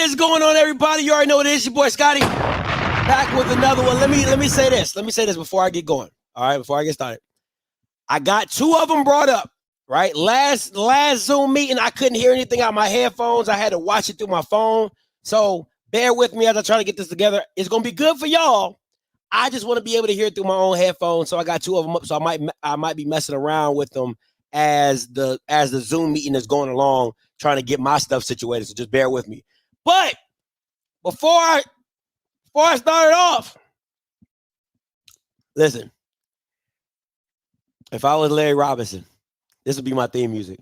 is going on, everybody? You already know what it is. Your boy Scotty back with another one. Let me say this. Let me say this before I get going. All right, before I get started. I got two of them brought up. Right, last Zoom meeting, I couldn't hear anything out of my headphones. I had to watch it through my phone. So bear with me as I try to get this together. It's gonna be good for y'all. I just want to be able to hear it through my own headphones. So I got two of them up. So I might be messing around with them as the Zoom meeting is going along, trying to get my stuff situated. So just bear with me. But before I start it off, listen. If I was Larry Robinson, this would be my theme music.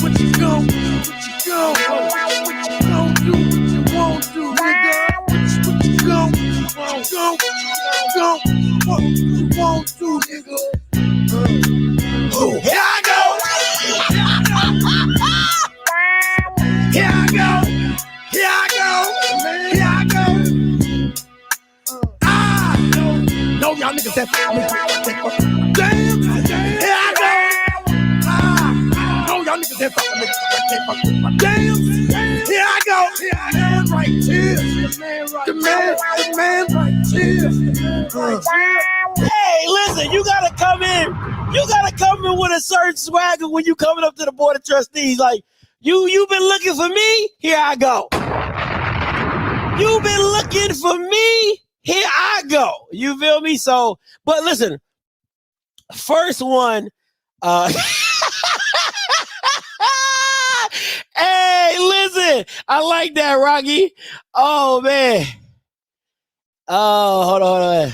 What you gonna do? What you won't do, nigga? What you won't do, nigga? Here I go. Here I go. No, y'all niggas that damn. Here I go. No, y'all niggas that damn. Here I go. Man right here. The man right here. Hey, listen, you gotta come in. You gotta come in with a certain swagger when you coming up to the board of trustees. Like, you've been looking for me? Here I go. You've been looking for me? Here I go. You feel me? So, but listen, first one, hey, listen, I like that, Rocky. Oh, man. Oh, hold on.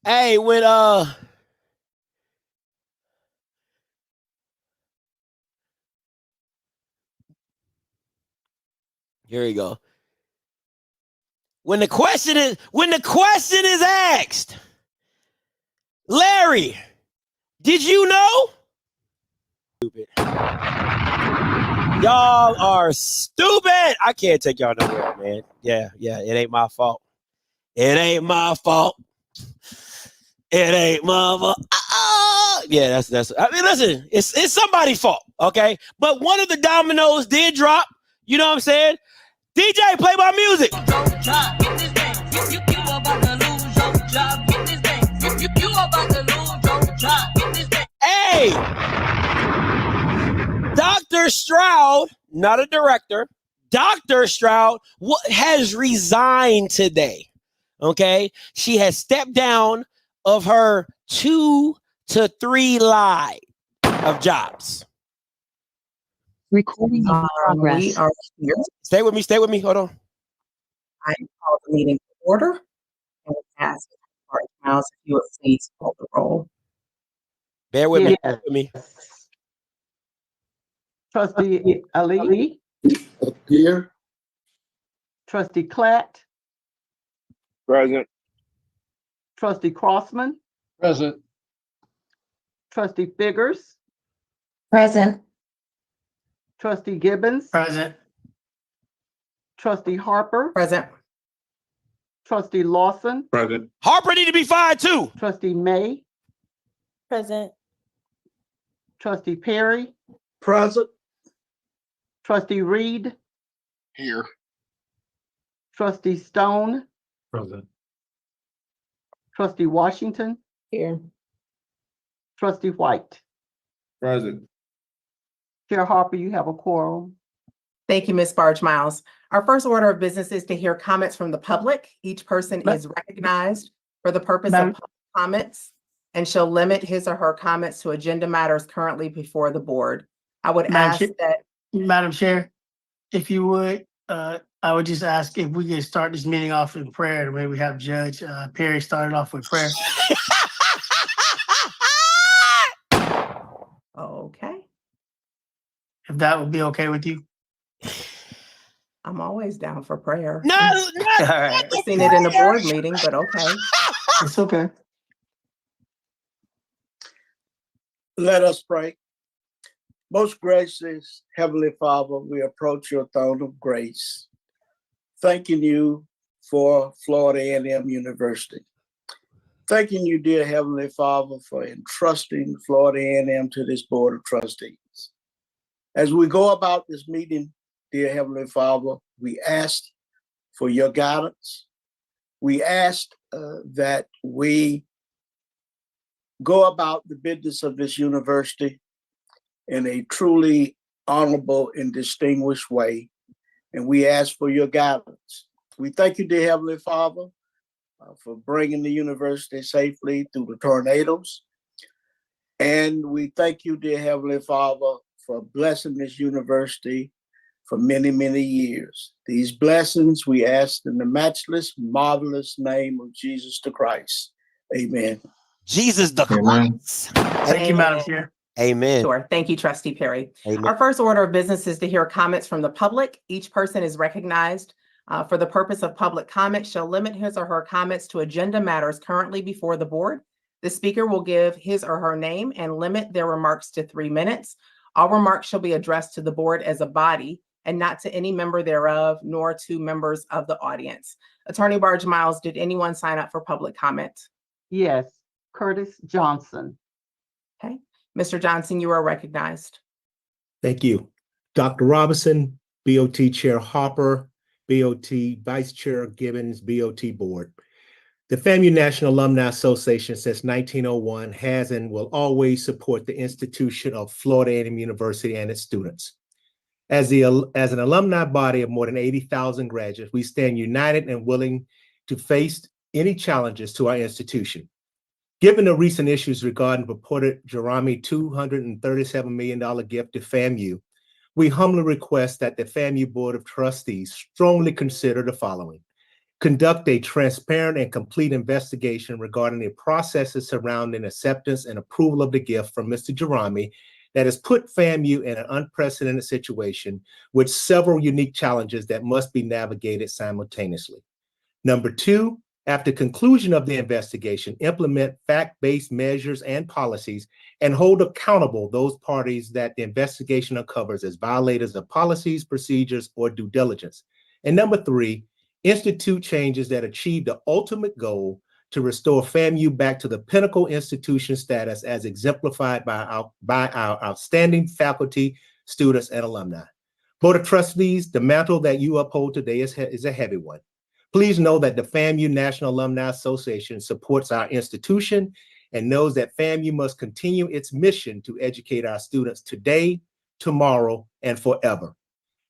Hey, when here we go. When the question is asked, Larry, did you know? Stupid. Y'all are stupid. I can't take y'all nowhere, man. Yeah, it ain't my fault. It ain't my fault. Yeah, that's. I mean, listen, it's somebody's fault, okay? But one of the dominoes did drop. You know what I'm saying? DJ, play my music. Hey, Dr. Stroud, not a director. Dr. Stroud has resigned today. Okay, she has stepped down of her 2 to 3 lie of jobs. Recording in progress. We are here. Stay with me. Hold on. I call the meeting to order and would ask Miles if you would please call the roll. Bear with me. Trustee Ali. Here. Trustee Klatt. Present. Trustee Crossman. Present. Trustee Figures. Present. Trustee Gibbons. Present. Trustee Harper. Present. Trustee Lawson. Present. Harper need to be fired too. Trustee May. Present. Trustee Perry. Present. Trustee Reed. Here. Trustee Stone. Present. Trustee Washington. Here. Trustee White. Present. Chair Harper, you have a quorum. Thank you, Ms. Barge Miles. Our first order of business is to hear comments from the public. Each person is recognized for the purpose of public comments and shall limit his or her comments to agenda matters currently before the board. I would ask that. Madam Chair, if you would, I would just ask if we could start this meeting off in prayer. The way we have Judge Perry started off with prayer. Okay. If that would be okay with you. I'm always down for prayer. No, All right. I've seen it in the board meeting, but okay. It's okay. Let us pray. Most gracious Heavenly Father, we approach your throne of grace, thanking you for Florida A&M University. Thanking you, dear Heavenly Father, for entrusting Florida A&M to this Board of Trustees. As we go about this meeting, dear Heavenly Father, we ask for your guidance. We ask that we go about the business of this university in a truly honorable and distinguished way. And we ask for your guidance. We thank you, dear Heavenly Father, for bringing the university safely through the tornadoes. And we thank you, dear Heavenly Father, for blessing this university for many, many years. These blessings we ask in the matchless, marvelous name of Jesus the Christ. Amen. Jesus the Amen. Christ. Thank you, Madam Chair. Amen. Sure. Thank you, Trustee Perry. Amen. Our first order of business is to hear comments from the public. Each person is recognized for the purpose of public comment shall limit his or her comments to agenda matters currently before the board. The speaker will give his or her name and limit their remarks to 3 minutes. All remarks shall be addressed to the board as a body and not to any member thereof, nor to members of the audience. Attorney Barge Miles, did anyone sign up for public comment? Yes, Curtis Johnson. Okay. Mr. Johnson, you are recognized. Thank you. Dr. Robinson, BOT Chair Harper, BOT Vice Chair Gibbons, BOT Board. The FAMU National Alumni Association since 1901 has and will always support the institution of Florida A&M University and its students. As an alumni body of more than 80,000 graduates, we stand united and willing to face any challenges to our institution. Given the recent issues regarding purported Jerami $237 million gift to FAMU, we humbly request that the FAMU Board of Trustees strongly consider the following. Conduct a transparent and complete investigation regarding the processes surrounding acceptance and approval of the gift from Mr. Jerami that has put FAMU in an unprecedented situation with several unique challenges that must be navigated simultaneously. Number two, after conclusion of the investigation, implement fact-based measures and policies and hold accountable those parties that the investigation uncovers as violators of policies, procedures, or due diligence. And number three, institute changes that achieve the ultimate goal to restore FAMU back to the pinnacle institution status as exemplified by our outstanding faculty, students, and alumni. Board of Trustees, the mantle that you uphold today is a heavy one. Please know that the FAMU National Alumni Association supports our institution and knows that FAMU must continue its mission to educate our students today, tomorrow, and forever.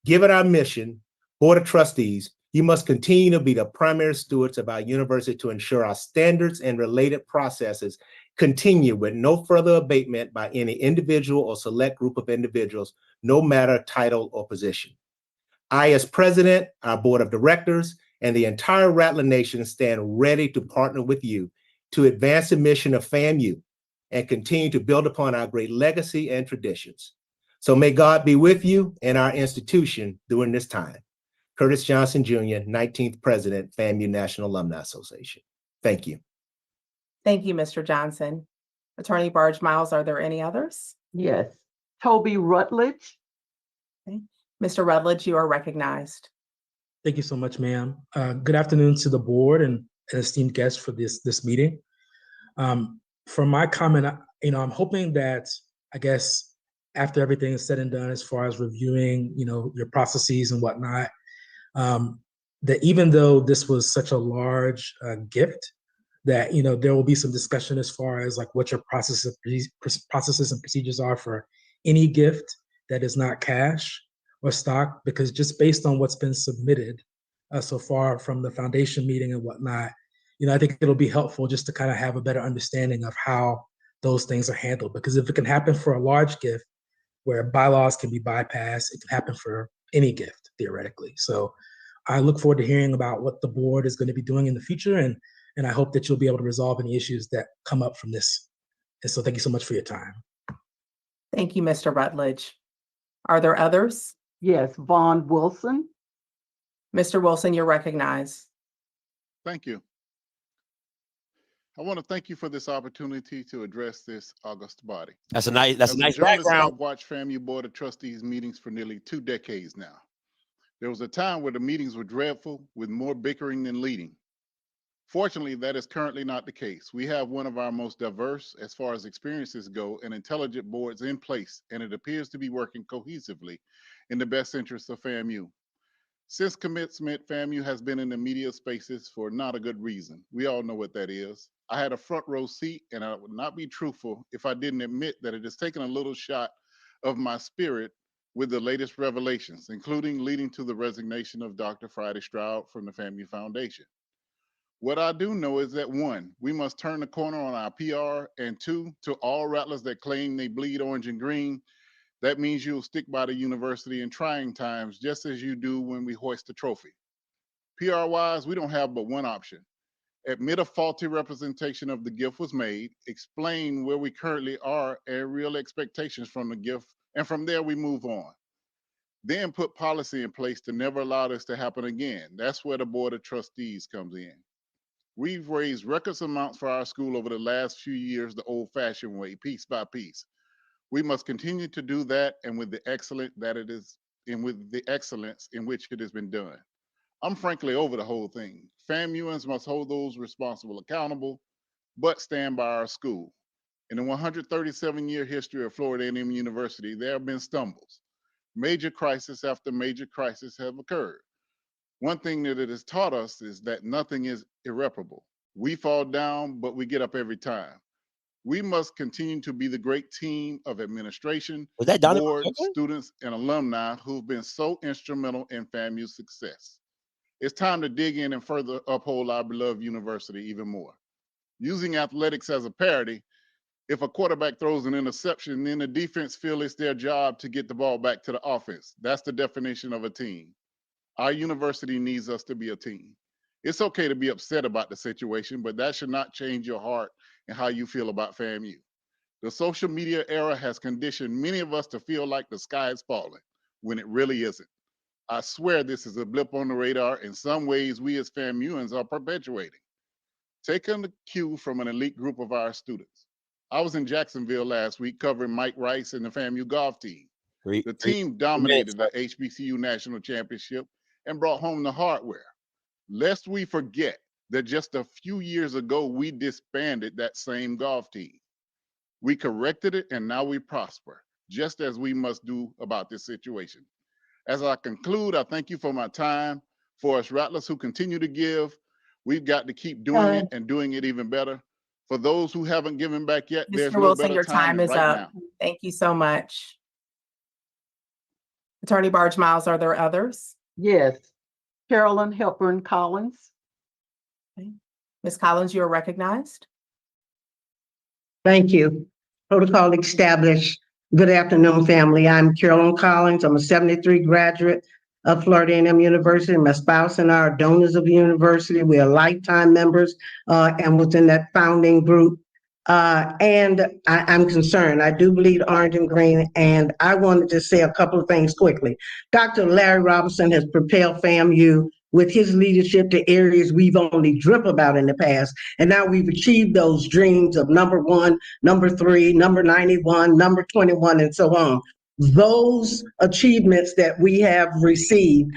Given our mission, Board of Trustees, you must continue to be the primary stewards of our university to ensure our standards and related processes continue with no further abatement by any individual or select group of individuals, no matter title or position. I, as president, our board of directors, and the entire Rattler Nation stand ready to partner with you to advance the mission of FAMU and continue to build upon our great legacy and traditions. So may God be with you and our institution during this time. Curtis Johnson, Jr., 19th President, FAMU National Alumni Association. Thank you. Thank you, Mr. Johnson. Attorney Barge Miles, are there any others? Yes, Toby Rutledge. Okay. Mr. Rutledge, you are recognized. Thank you so much, ma'am. Good afternoon to the board and esteemed guests for this meeting. For my comment, I'm hoping that, I guess, after everything is said and done, as far as reviewing, your processes and whatnot, that even though this was such a large gift, that there will be some discussion as far as like what your processes and procedures are for any gift that is not cash or stock, because just based on what's been submitted so far from the foundation meeting and whatnot, I think it'll be helpful just to kind of have a better understanding of how those things are handled. Because if it can happen for a large gift where bylaws can be bypassed, it can happen for any gift theoretically. So I look forward to hearing about what the board is going to be doing in the future, and I hope that you'll be able to resolve any issues that come up from this. And so thank you so much for your time. Thank you, Mr. Rutledge. Are there others? Yes, Vaughn Wilson. Mr. Wilson, you're recognized. Thank you. I want to thank you for this opportunity to address this august body. That's a nice As a journalist, background. I've watched FAMU Board of Trustees meetings for nearly 2 decades now. There was a time where the meetings were dreadful, with more bickering than leading. Fortunately, that is currently not the case. We have one of our most diverse, as far as experiences go, and intelligent boards in place, and it appears to be working cohesively in the best interests of FAMU. Since commencement, FAMU has been in the media spaces for not a good reason. We all know what that is. I had a front row seat, and I would not be truthful if I didn't admit that it has taken a little shot of my spirit with the latest revelations, including leading to the resignation of Dr. Friday Stroud from the FAMU Foundation. What I do know is that 1, we must turn the corner on our PR, and 2, to all rattlers that claim they bleed orange and green, that means you'll stick by the university in trying times, just as you do when we hoist the trophy. PR-wise, we don't have but one option. Admit a faulty representation of the gift was made, explain where we currently are and real expectations from the gift, and from there we move on. Then put policy in place to never allow this to happen again. That's where the Board of Trustees comes in. We've raised records amounts for our school over the last few years the old-fashioned way, piece by piece. We must continue to do that, and with the excellence in which it has been done. I'm frankly over the whole thing. FAMUans must hold those responsible accountable, but stand by our school. In the 137-year history of Florida A&M University, there have been stumbles. Major crisis after major crisis have occurred. One thing that it has taught us is that nothing is irreparable. We fall down, but we get up every time. We must continue to be the great team of administration, board, students, and alumni who've been so instrumental in FAMU's success. It's time to dig in and further uphold our beloved university even more. Using athletics as a parity, if a quarterback throws an interception, then the defense feels it's their job to get the ball back to the offense. That's the definition of a team. Our university needs us to be a team. It's okay to be upset about the situation, but that should not change your heart and how you feel about FAMU. The social media era has conditioned many of us to feel like the sky is falling when it really isn't. I swear this is a blip on the radar. In some ways, we as FAMUans are perpetuating. Taking the cue from an elite group of our students. I was in Jacksonville last week covering Mike Rice and the FAMU golf team. The team dominated the HBCU National Championship and brought home the hardware. Lest we forget that just a few years ago, we disbanded that same golf team. We corrected it, and now we prosper, just as we must do about this situation. As I conclude, I thank you for my time. For us rattlers who continue to give, we've got to keep doing it and doing it even better. For those who haven't given back yet, there's Mr. no Wilson, better your time is right up. now. Thank you so much. Attorney Barge Miles, are there others? Yes. Carolyn Hepburn Collins. Ms. Collins, you are recognized. Thank you. Protocol established. Good afternoon, family. I'm Carolyn Collins. I'm a 73 graduate of Florida A&M University. My spouse and I are donors of the university. We are lifetime members and within that founding group. And I'm concerned. I do bleed orange and green, and I wanted to say a couple of things quickly. Dr. Larry Robinson has propelled FAMU with his leadership to areas we've only dreamt about in the past. And now we've achieved those dreams of number 1, number 3, number 91, number 21, and so on. Those achievements that we have received,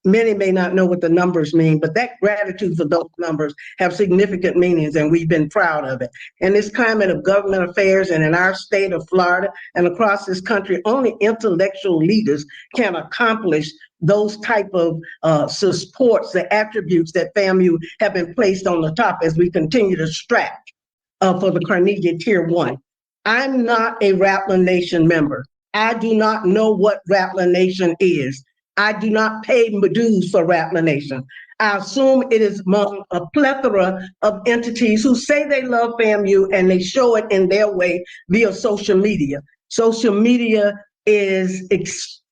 many may not know what the numbers mean, but that gratitude for those numbers have significant meanings, and we've been proud of it. In this climate of government affairs and in our state of Florida and across this country, only intellectual leaders can accomplish those type of supports, the attributes that FAMU have been placed on the top as we continue to strive for the Carnegie Tier 1. I'm not a Rattler Nation member. I do not know what Rattler Nation is. I do not pay dues for Rattler Nation. I assume it is among a plethora of entities who say they love FAMU and they show it in their way via social media. Social media is,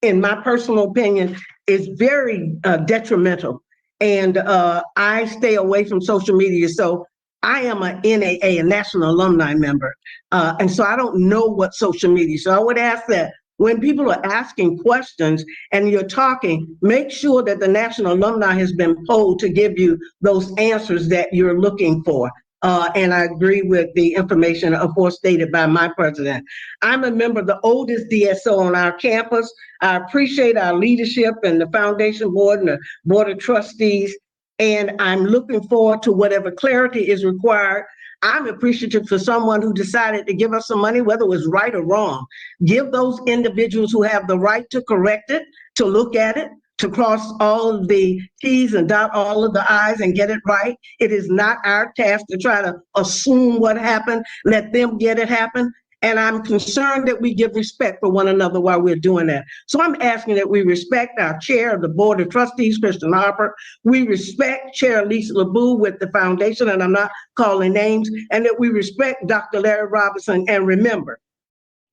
in my personal opinion, is very detrimental. And I stay away from social media. So I am a NAA, a National Alumni member. And so I don't know what social media. So I would ask that when people are asking questions and you're talking, make sure that the National Alumni has been polled to give you those answers that you're looking for. And I agree with the information, of course, stated by my president. I'm a member of the oldest DSO on our campus. I appreciate our leadership and the foundation board and the board of trustees. And I'm looking forward to whatever clarity is required. I'm appreciative for someone who decided to give us some money, whether it was right or wrong. Give those individuals who have the right to correct it, to look at it, to cross all of the T's and dot all of the I's and get it right. It is not our task to try to assume what happened, let them get it happen. And I'm concerned that we give respect for one another while we're doing that. So I'm asking that we respect our chair of the board of trustees, Kristen Harper. We respect Chair Lisa LeBou with the foundation, and I'm not calling names, and that we respect Dr. Larry Robinson. And remember,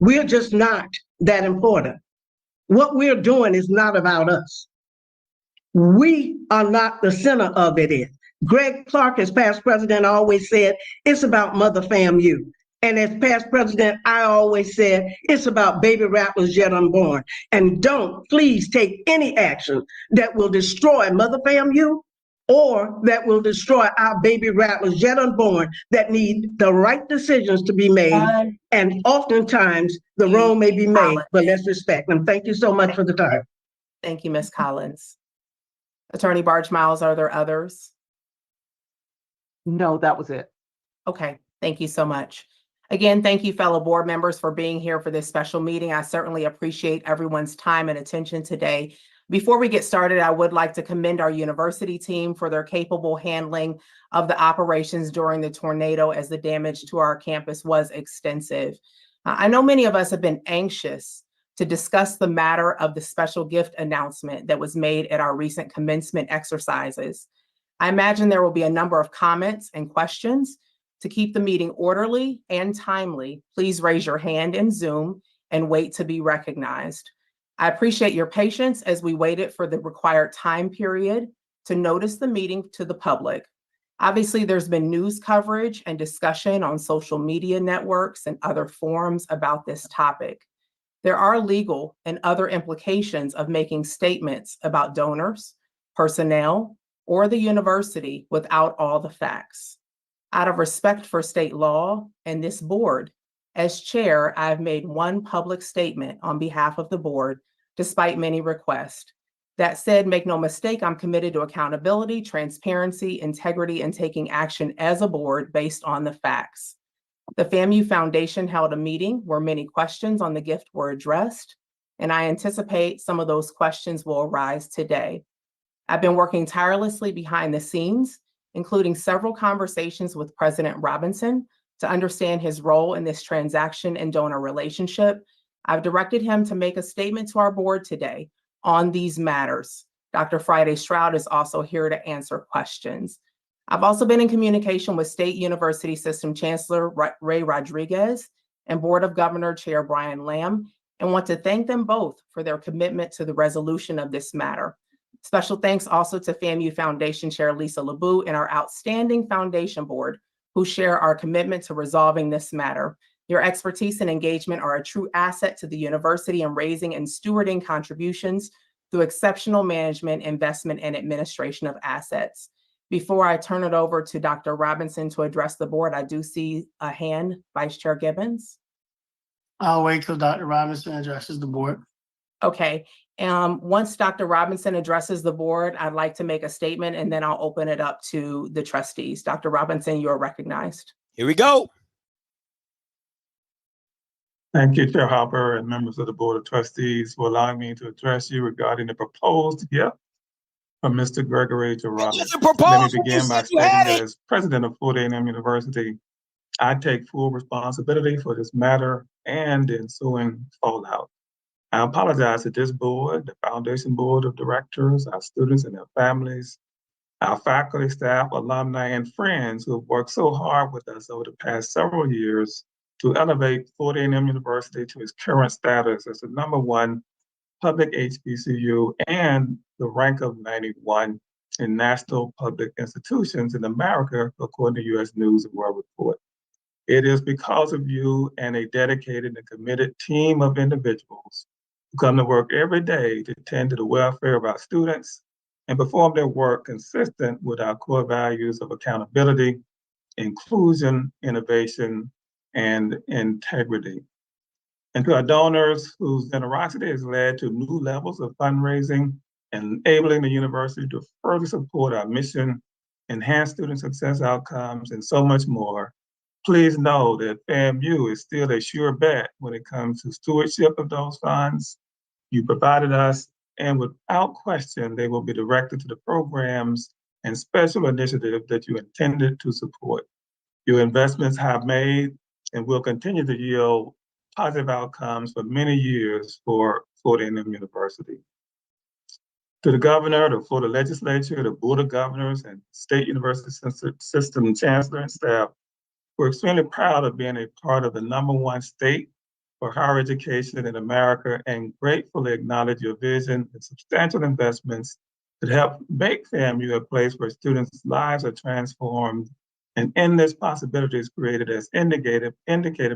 we're just not that important. What we're doing is not about us. We are not the center of it. Greg Clark, as past president, always said, it's about Mother FAMU. And as past president, I always said, it's about baby rattlers yet unborn. And don't please take any action that will destroy Mother FAMU or that will destroy our baby rattlers yet unborn that need the right decisions to be made. And oftentimes the wrong may be made, but let's respect them. Thank you so much for the time. Thank you, Ms. Collins. Attorney Barge Miles, are there others? No, that was it. Okay, thank you so much. Again, thank you, fellow board members, for being here for this special meeting. I certainly appreciate everyone's time and attention today. Before we get started, I would like to commend our university team for their capable handling of the operations during the tornado, as the damage to our campus was extensive. I know many of us have been anxious to discuss the matter of the special gift announcement that was made at our recent commencement exercises. I imagine there will be a number of comments and questions. To keep the meeting orderly and timely, please raise your hand in Zoom and wait to be recognized. I appreciate your patience as we waited for the required time period to notice the meeting to the public. Obviously, there's been news coverage and discussion on social media networks and other forums about this topic. There are legal and other implications of making statements about donors, personnel, or the university without all the facts. Out of respect for state law and this board, as chair, I've made one public statement on behalf of the board, despite many requests. That said, make no mistake, I'm committed to accountability, transparency, integrity, and taking action as a board based on the facts. The FAMU Foundation held a meeting where many questions on the gift were addressed, and I anticipate some of those questions will arise today. I've been working tirelessly behind the scenes, including several conversations with President Robinson to understand his role in this transaction and donor relationship. I've directed him to make a statement to our board today on these matters. Dr. Friday Stroud is also here to answer questions. I've also been in communication with State University System Chancellor Ray Rodriguez and Board of Governor Chair Brian Lamb, and want to thank them both for their commitment to the resolution of this matter. Special thanks also to FAMU Foundation Chair Lisa LeBou and our outstanding foundation board, who share our commitment to resolving this matter. Your expertise and engagement are a true asset to the university in raising and stewarding contributions through exceptional management, investment, and administration of assets. Before I turn it over to Dr. Robinson to address the board, I do see a hand, Vice Chair Gibbons. I'll wait till Dr. Robinson addresses the board. Okay. Once Dr. Robinson addresses the board, I'd like to make a statement and then I'll open it up to the trustees. Dr. Robinson, you are recognized. Here we go. Thank you, Chair Hopper and members of the Board of Trustees for allowing me to address you regarding the proposed gift from Mr. Gregory to Robin. Let me begin by stating that as president of Florida A&M University, I take full responsibility for this matter and the ensuing fallout. I apologize to this board, the Foundation Board of Directors, our students and their families, our faculty, staff, alumni, and friends who have worked so hard with us over the past several years to elevate Florida A&M University to its current status as the #1 public HBCU and the rank of 91 in national public institutions in America, according to U.S. News and World Report. It is because of you and a dedicated and committed team of individuals who come to work every day to tend to the welfare of our students and perform their work consistent with our core values of accountability, inclusion, innovation, and integrity. And to our donors whose generosity has led to new levels of fundraising, enabling the university to further support our mission, enhance student success outcomes, and so much more, please know that FAMU is still a sure bet when it comes to stewardship of those funds you provided us, and without question, they will be directed to the programs and special initiatives that you intended to support. Your investments have made and will continue to yield positive outcomes for many years for Florida A&M University. To the governor, the Florida legislature, the board of governors, and state university system chancellor and staff, we're extremely proud of being a part of the #1 state for higher education in America and gratefully acknowledge your vision and substantial investments that help make FAMU a place where students' lives are transformed and endless possibilities created, as indicated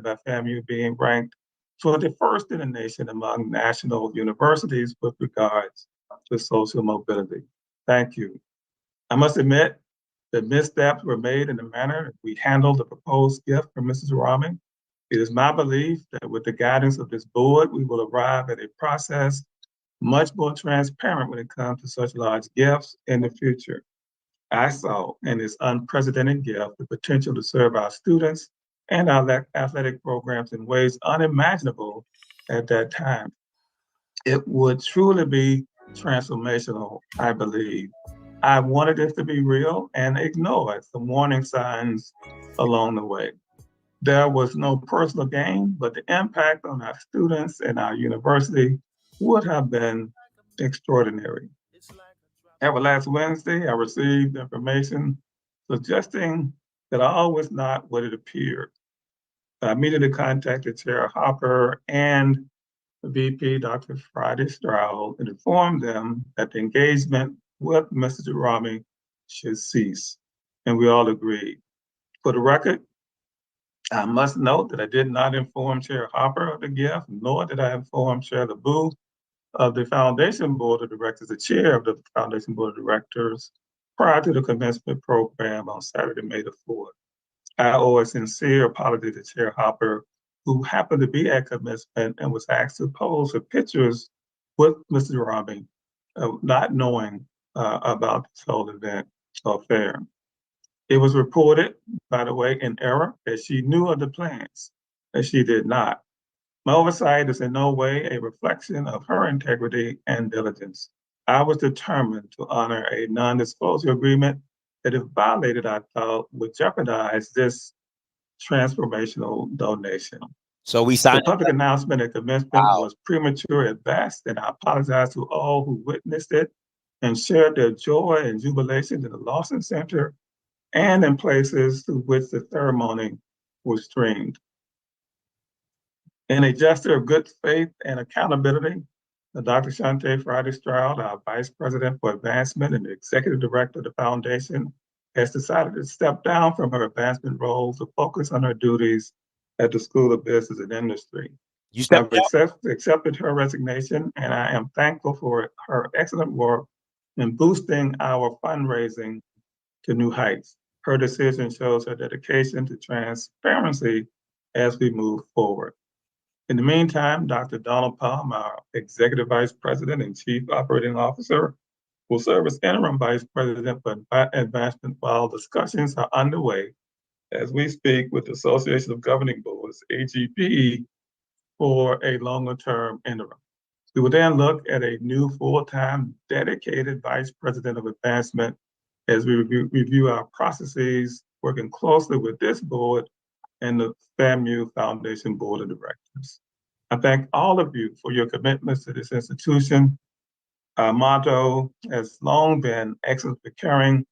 by FAMU being ranked 21st in the nation among national universities with regards to social mobility. Thank you. I must admit that missteps were made in the manner we handled the proposed gift from Mrs. Rahman. It is my belief that with the guidance of this board, we will arrive at a process much more transparent when it comes to such large gifts in the future. I saw in this unprecedented gift the potential to serve our students and our athletic programs in ways unimaginable at that time. It would truly be transformational, I believe. I wanted it to be real and ignored some warning signs along the way. There was no personal gain, but the impact on our students and our university would have been extraordinary. However, last Wednesday, I received information suggesting that all was not what it appeared. I immediately contacted Chair Hopper and the VP, Dr. Friday Stroud, and informed them that the engagement with Mr. Jarami should cease, and we all agreed. For the record, I must note that I did not inform Chair Hopper of the gift, nor did I inform Chair LeBou of the Foundation Board of Directors, the chair of the Foundation Board of Directors, prior to the commencement program on Saturday, May the 4th. I owe a sincere apology to Chair Hopper, who happened to be at commencement and was asked to pose for pictures with Mr. Jarami, not knowing about this whole event or affair. It was reported, by the way, in error that she knew of the plans, that she did not. My oversight is in no way a reflection of her integrity and diligence. I was determined to honor a non-disclosure agreement that, if violated, I thought would jeopardize this transformational donation. So we signed the public announcement at commencement was premature at best, and I apologize to all who witnessed it and shared their joy and jubilation in the Lawson Center and in places through which the ceremony was streamed. In a gesture of good faith and accountability, Dr. Shante Friday Stroud, our Vice President for Advancement and the Executive Director of the Foundation, has decided to step down from her advancement role to focus on her duties at the School of Business and Industry. I've accepted her resignation, and I am thankful for her excellent work in boosting our fundraising to new heights. Her decision shows her dedication to transparency as we move forward. In the meantime, Dr. Donald Palm, our Executive Vice President and Chief Operating Officer, will serve as Interim Vice President for Advancement while discussions are underway as we speak with the Association of Governing Boards, AGBE, for a longer-term interim. We will then look at a new full-time dedicated Vice President of Advancement as we review our processes, working closely with this board and the FAMU Foundation Board of Directors. I thank all of you for your commitments to this institution. Our motto has long been excellence for caring,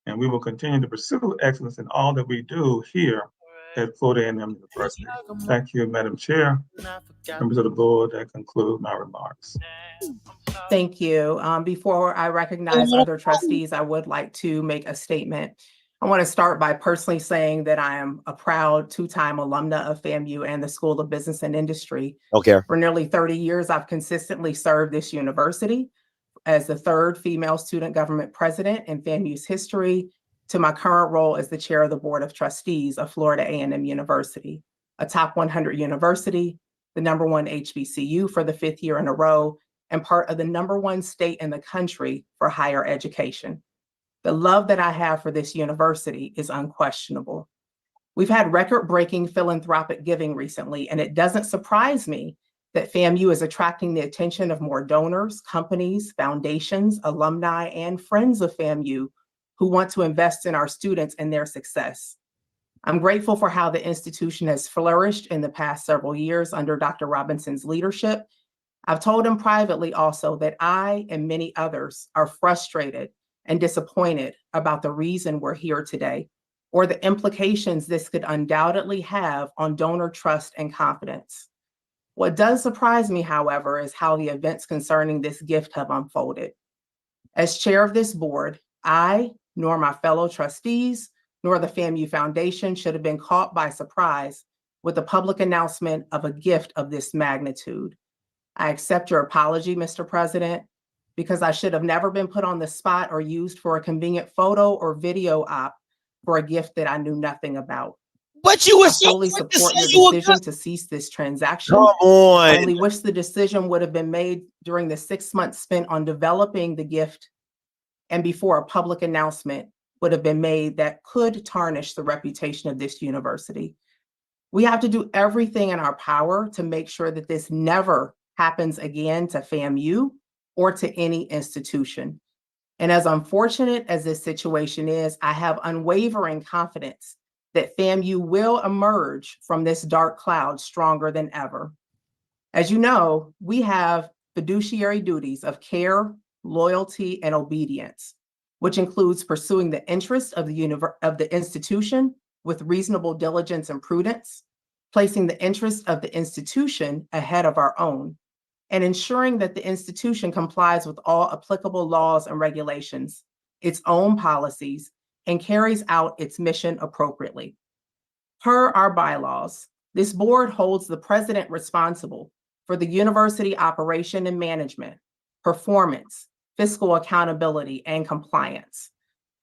and we will continue to pursue excellence in all that we do here at Florida A&M University. Thank you, Madam Chair, members of the board. That concludes my remarks. Thank you. Before I recognize other trustees, I would like to make a statement. I want to start by personally saying that I am a proud two-time alumna of FAMU and the School of Business and Industry. Okay. For nearly 30 years, I've consistently served this university as the third female student government president in FAMU's history to my current role as the chair of the Board of Trustees of Florida A&M University, a top 100 university, the #1 HBCU for the 5th year in a row, and part of the #1 state in the country for higher education. The love that I have for this university is unquestionable. We've had record-breaking philanthropic giving recently, and it doesn't surprise me that FAMU is attracting the attention of more donors, companies, foundations, alumni, and friends of FAMU who want to invest in our students and their success. I'm grateful for how the institution has flourished in the past several years under Dr. Robinson's leadership. I've told him privately also that I and many others are frustrated and disappointed about the reason we're here today, or the implications this could undoubtedly have on donor trust and confidence. What does surprise me, however, is how the events concerning this gift have unfolded. As chair of this board, I, nor my fellow trustees, nor the FAMU Foundation should have been caught by surprise with the public announcement of a gift of this magnitude. I accept your apology, Mr. President, because I should have never been put on the spot or used for a convenient photo or video op for a gift that I knew nothing about. But you were I so fully quick to support say your you were decision to cease this transaction. Come on. I only wish the decision would have been made during the 6 months spent on developing the gift and before a public announcement would have been made that could tarnish the reputation of this university. We have to do everything in our power to make sure that this never happens again to FAMU or to any institution. And as unfortunate as this situation is, I have unwavering confidence that FAMU will emerge from this dark cloud stronger than ever. As you know, we have fiduciary duties of care, loyalty, and obedience, which includes pursuing the interests of the institution with reasonable diligence and prudence, placing the interests of the institution ahead of our own, and ensuring that the institution complies with all applicable laws and regulations, its own policies, and carries out its mission appropriately. Per our bylaws, this board holds the president responsible for the university operation and management, performance, fiscal accountability, and compliance.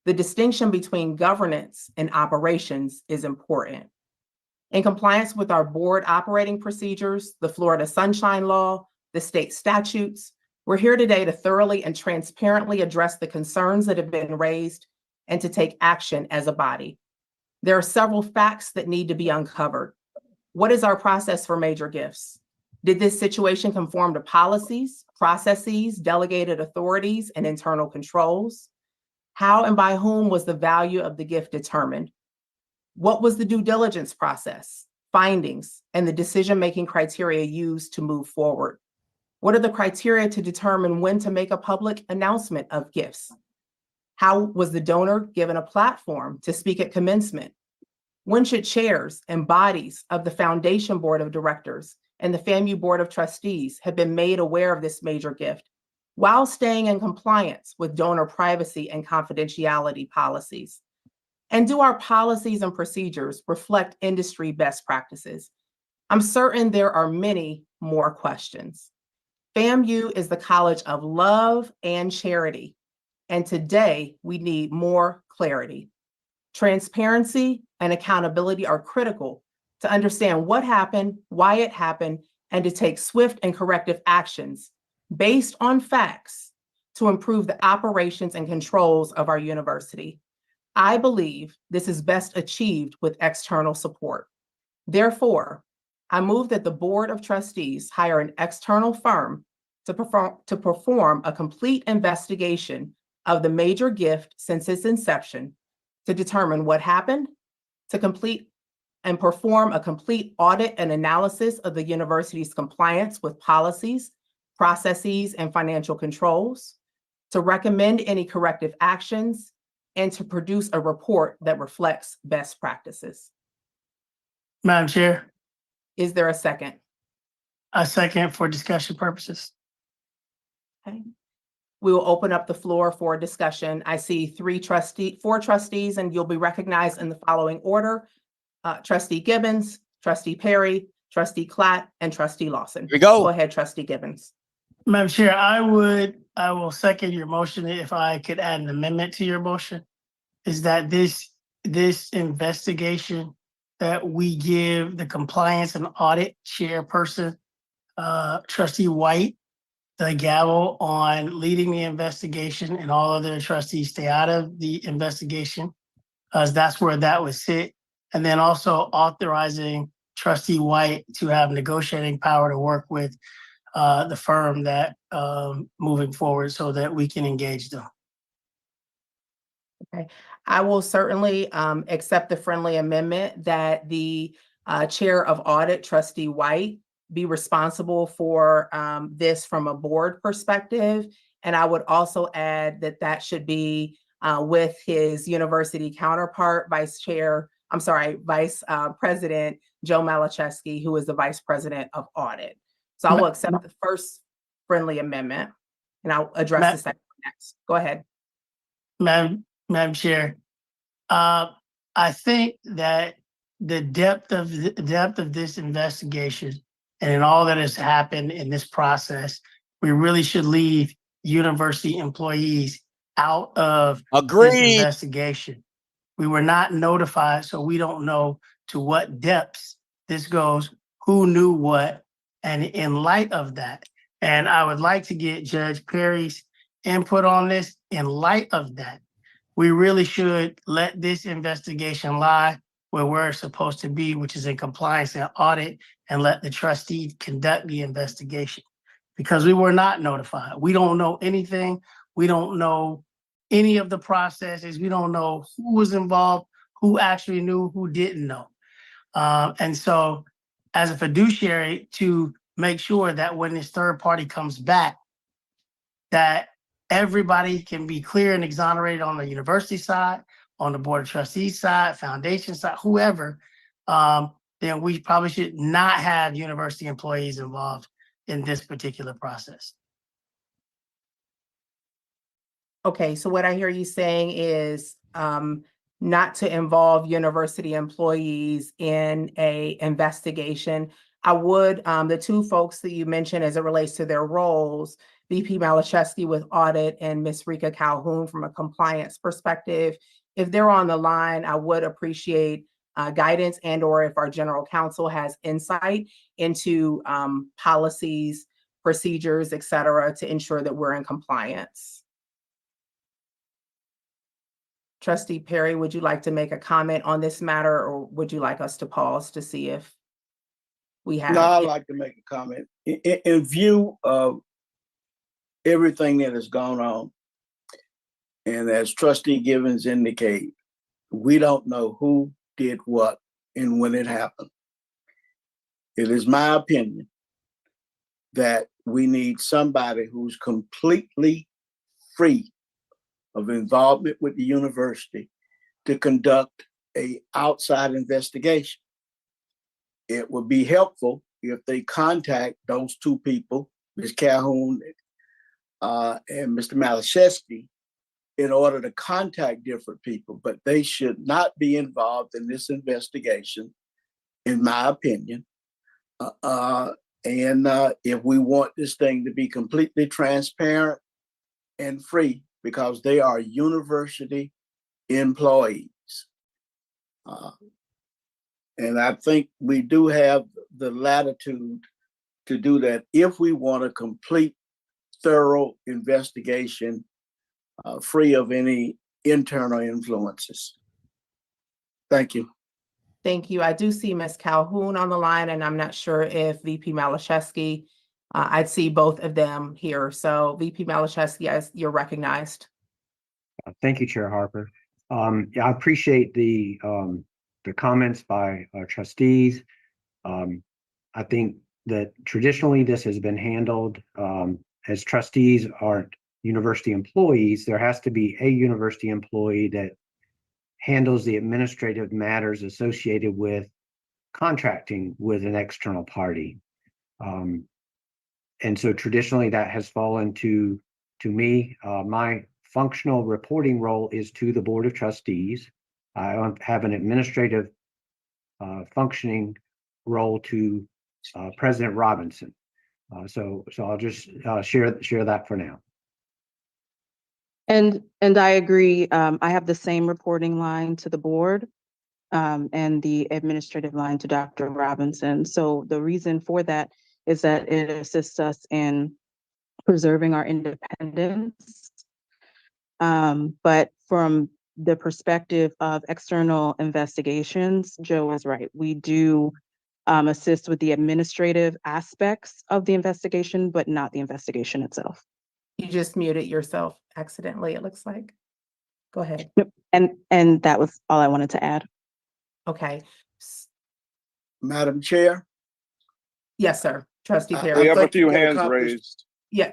The distinction between governance and operations is important. In compliance with our board operating procedures, the Florida Sunshine Law, the state statutes, we're here today to thoroughly and transparently address the concerns that have been raised and to take action as a body. There are several facts that need to be uncovered. What is our process for major gifts? Did this situation conform to policies, processes, delegated authorities, and internal controls? How and by whom was the value of the gift determined? What was the due diligence process, findings, and the decision-making criteria used to move forward? What are the criteria to determine when to make a public announcement of gifts? How was the donor given a platform to speak at commencement? When should chairs and bodies of the Foundation Board of Directors and the FAMU Board of Trustees have been made aware of this major gift while staying in compliance with donor privacy and confidentiality policies? And do our policies and procedures reflect industry best practices? I'm certain there are many more questions. FAMU is the college of love and charity, and today we need more clarity. Transparency and accountability are critical to understand what happened, why it happened, and to take swift and corrective actions based on facts to improve the operations and controls of our university. I believe this is best achieved with external support. Therefore, I move that the Board of Trustees hire an external firm to perform a complete investigation of the major gift since its inception, to determine what happened, to complete and perform a complete audit and analysis of the university's compliance with policies, processes, and financial controls, to recommend any corrective actions, and to produce a report that reflects best practices. Madam Chair, Is there a second? a second for discussion purposes. Okay. We will open up the floor for discussion. I see four trustees, and you'll be recognized in the following order. Trustee Gibbons, Trustee Perry, Trustee Klatt, and Trustee Lawson. Here we go. Go ahead, Trustee Gibbons. Madam Chair, I will second your motion if I could add an amendment to your motion. is that this investigation that we give the compliance and audit chairperson, Trustee White, the gavel on leading the investigation, and all other trustees stay out of the investigation, as that's where that would sit. And then also authorizing Trustee White to have negotiating power to work with the firm that moving forward so that we can engage them. Okay, I will certainly accept the friendly amendment that the Chair of Audit, Trustee White, be responsible for this from a board perspective. And I would also add that that should be with his university counterpart, Vice President Joe Malachewski, who is the Vice President of Audit. So I will accept the first friendly amendment, and I'll address the second next. Go ahead. Madam Chair, I think that the depth of this investigation and in all that has happened in this process, we really should leave university employees out of this investigation. We were not notified, so we don't know to what depths this goes, who knew what, and in light of that, and I would like to get Judge Perry's input on this. In light of that, we really should let this investigation lie where it's supposed to be, which is in compliance and audit, and let the trustee conduct the investigation, because we were not notified. We don't know anything. We don't know any of the processes. We don't know who was involved, who actually knew, who didn't know. And so as a fiduciary, to make sure that when this third party comes back, that everybody can be clear and exonerated on the university side, on the board of trustees side, foundation side, whoever, then we probably should not have university employees involved in this particular process. Okay, so what I hear you saying is not to involve university employees in a investigation. I would, the two folks that you mentioned as it relates to their roles, VP Malachewski with audit and Ms. Rika Calhoun from a compliance perspective, if they're on the line, I would appreciate guidance and or if our general counsel has insight into policies, procedures, et cetera, to ensure that we're in compliance. Trustee Perry, would you like to make a comment on this matter, or would you like us to pause to see if we have? No, I'd like to make a comment. In view of everything that has gone on, and as Trustee Givens indicated, we don't know who did what and when it happened. It is my opinion that we need somebody who's completely free of involvement with the university to conduct an outside investigation. It would be helpful if they contact those two people, Ms. Calhoun and Mr. Malachewski, in order to contact different people, but they should not be involved in this investigation, in my opinion. If we want this thing to be completely transparent and free, because they are university employees. And I think we do have the latitude to do that if we want a complete, thorough investigation free of any internal influences. Thank you. Thank you. I do see Ms. Calhoun on the line, and I'm not sure if VP Malachewski, I'd see both of them here. So VP Malachewski, you're recognized. Thank you, Chair Harper. Yeah, I appreciate the comments by our trustees. I think that traditionally this has been handled as trustees aren't university employees. There has to be a university employee that handles the administrative matters associated with contracting with an external party. And so traditionally that has fallen to me. My functional reporting role is to the Board of Trustees. I have an administrative functioning role to President Robinson. So I'll just share that for now. And I agree. I have the same reporting line to the board and the administrative line to Dr. Robinson. So the reason for that is that it assists us in preserving our independence. But from the perspective of external investigations, Joe is right. We do assist with the administrative aspects of the investigation, but not the investigation itself. You just muted yourself accidentally, it looks like. Go ahead. Yep. And that was all I wanted to add. Okay. Madam Chair. Yes, sir. Trustee I Perry. We have a think you few can hands accomplish- raised. Yeah,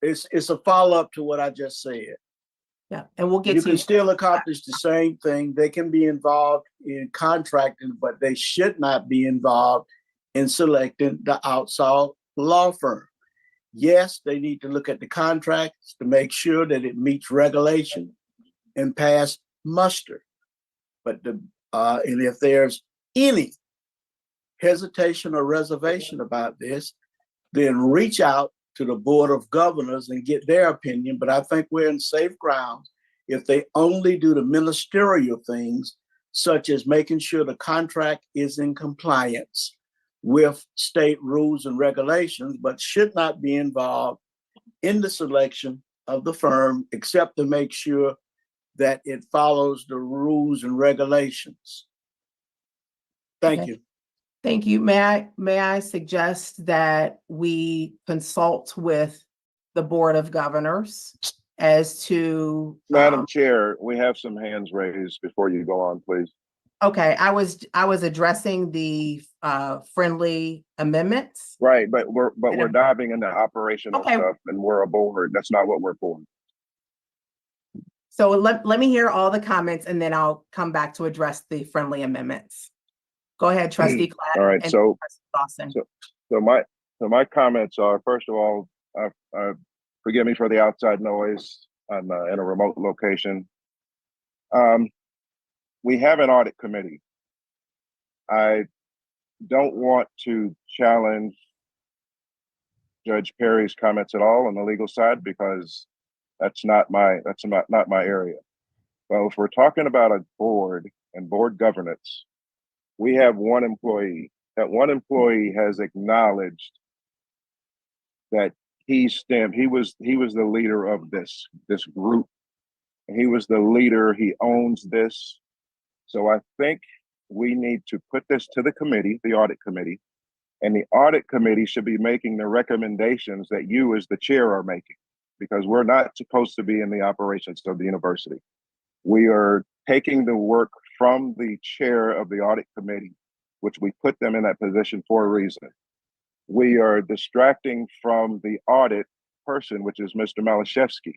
It's a follow-up to what I just said. yeah, and we'll get You to can still accomplish the same thing. They can be involved in contracting, but they should not be involved in selecting the outside law firm. Yes, they need to look at the contracts to make sure that it meets regulation and pass muster. But and if there's any hesitation or reservation about this, then reach out to the Board of Governors and get their opinion. But I think we're in safe ground if they only do the ministerial things, such as making sure the contract is in compliance with state rules and regulations, but should not be involved in the selection of the firm, except to make sure that it follows the rules and regulations. Thank you. Thank you. May I suggest that we consult with the Board of Governors as to Madam Chair, we have some hands raised before you go on, please. okay, I was addressing the friendly amendments. Right, but we're diving into operational Okay. stuff and we're a board. That's not what we're for. So let me hear all the comments and then I'll come back to address the friendly amendments. Go ahead, Trustee Clapp. All right, and so Trustee Lawson. my comments are, first of all, forgive me for the outside noise. I'm in a remote location. We have an audit committee. I don't want to challenge Judge Perry's comments at all on the legal side because that's not my area. But if we're talking about a board and board governance, we have one employee. That one employee has acknowledged that he was the leader of this group. He was the leader. He owns this. So I think we need to put this to the committee, the audit committee, and the audit committee should be making the recommendations that you as the chair are making, because we're not supposed to be in the operations of the university. We are taking the work from the chair of the audit committee, which we put them in that position for a reason. We are distracting from the audit person, which is Mr. Malashevsky,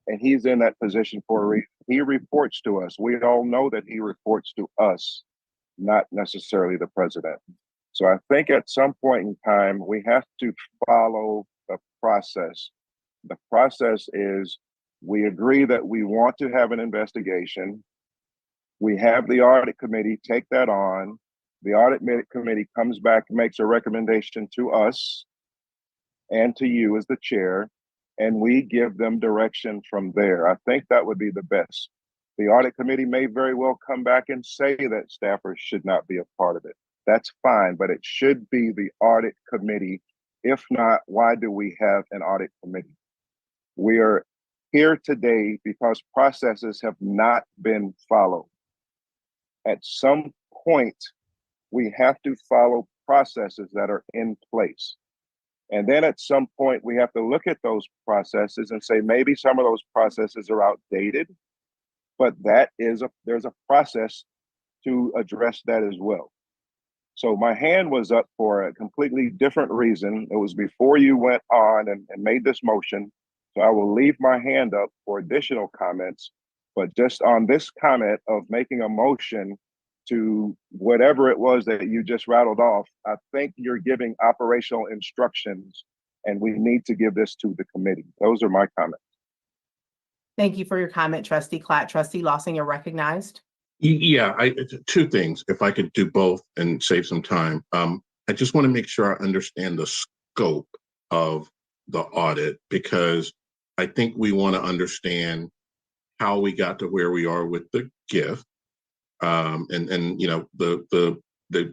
and he's in that position for a reason. He reports to us. We all know that he reports to us, not necessarily the president. So I think at some point in time, we have to follow the process. The process is we agree that we want to have an investigation. We have the audit committee take that on. The audit committee comes back, makes a recommendation to us and to you as the chair, and we give them direction from there. I think that would be the best. The audit committee may very well come back and say that staffers should not be a part of it. That's fine, but it should be the audit committee. If not, why do we have an audit committee? We are here today because processes have not been followed. At some point, we have to follow processes that are in place. And then at some point, we have to look at those processes and say, maybe some of those processes are outdated, but there's a process to address that as well. So my hand was up for a completely different reason. It was before you went on and made this motion. So I will leave my hand up for additional comments, but just on this comment of making a motion to whatever it was that you just rattled off, I think you're giving operational instructions and we need to give this to the committee. Those are my comments. Thank you for your comment, Trustee Clapp. Trustee Lawson, you're recognized. Yeah, two things, if I could do both and save some time. I just want to make sure I understand the scope of the audit, because I think we want to understand how we got to where we are with the gift, and you know, the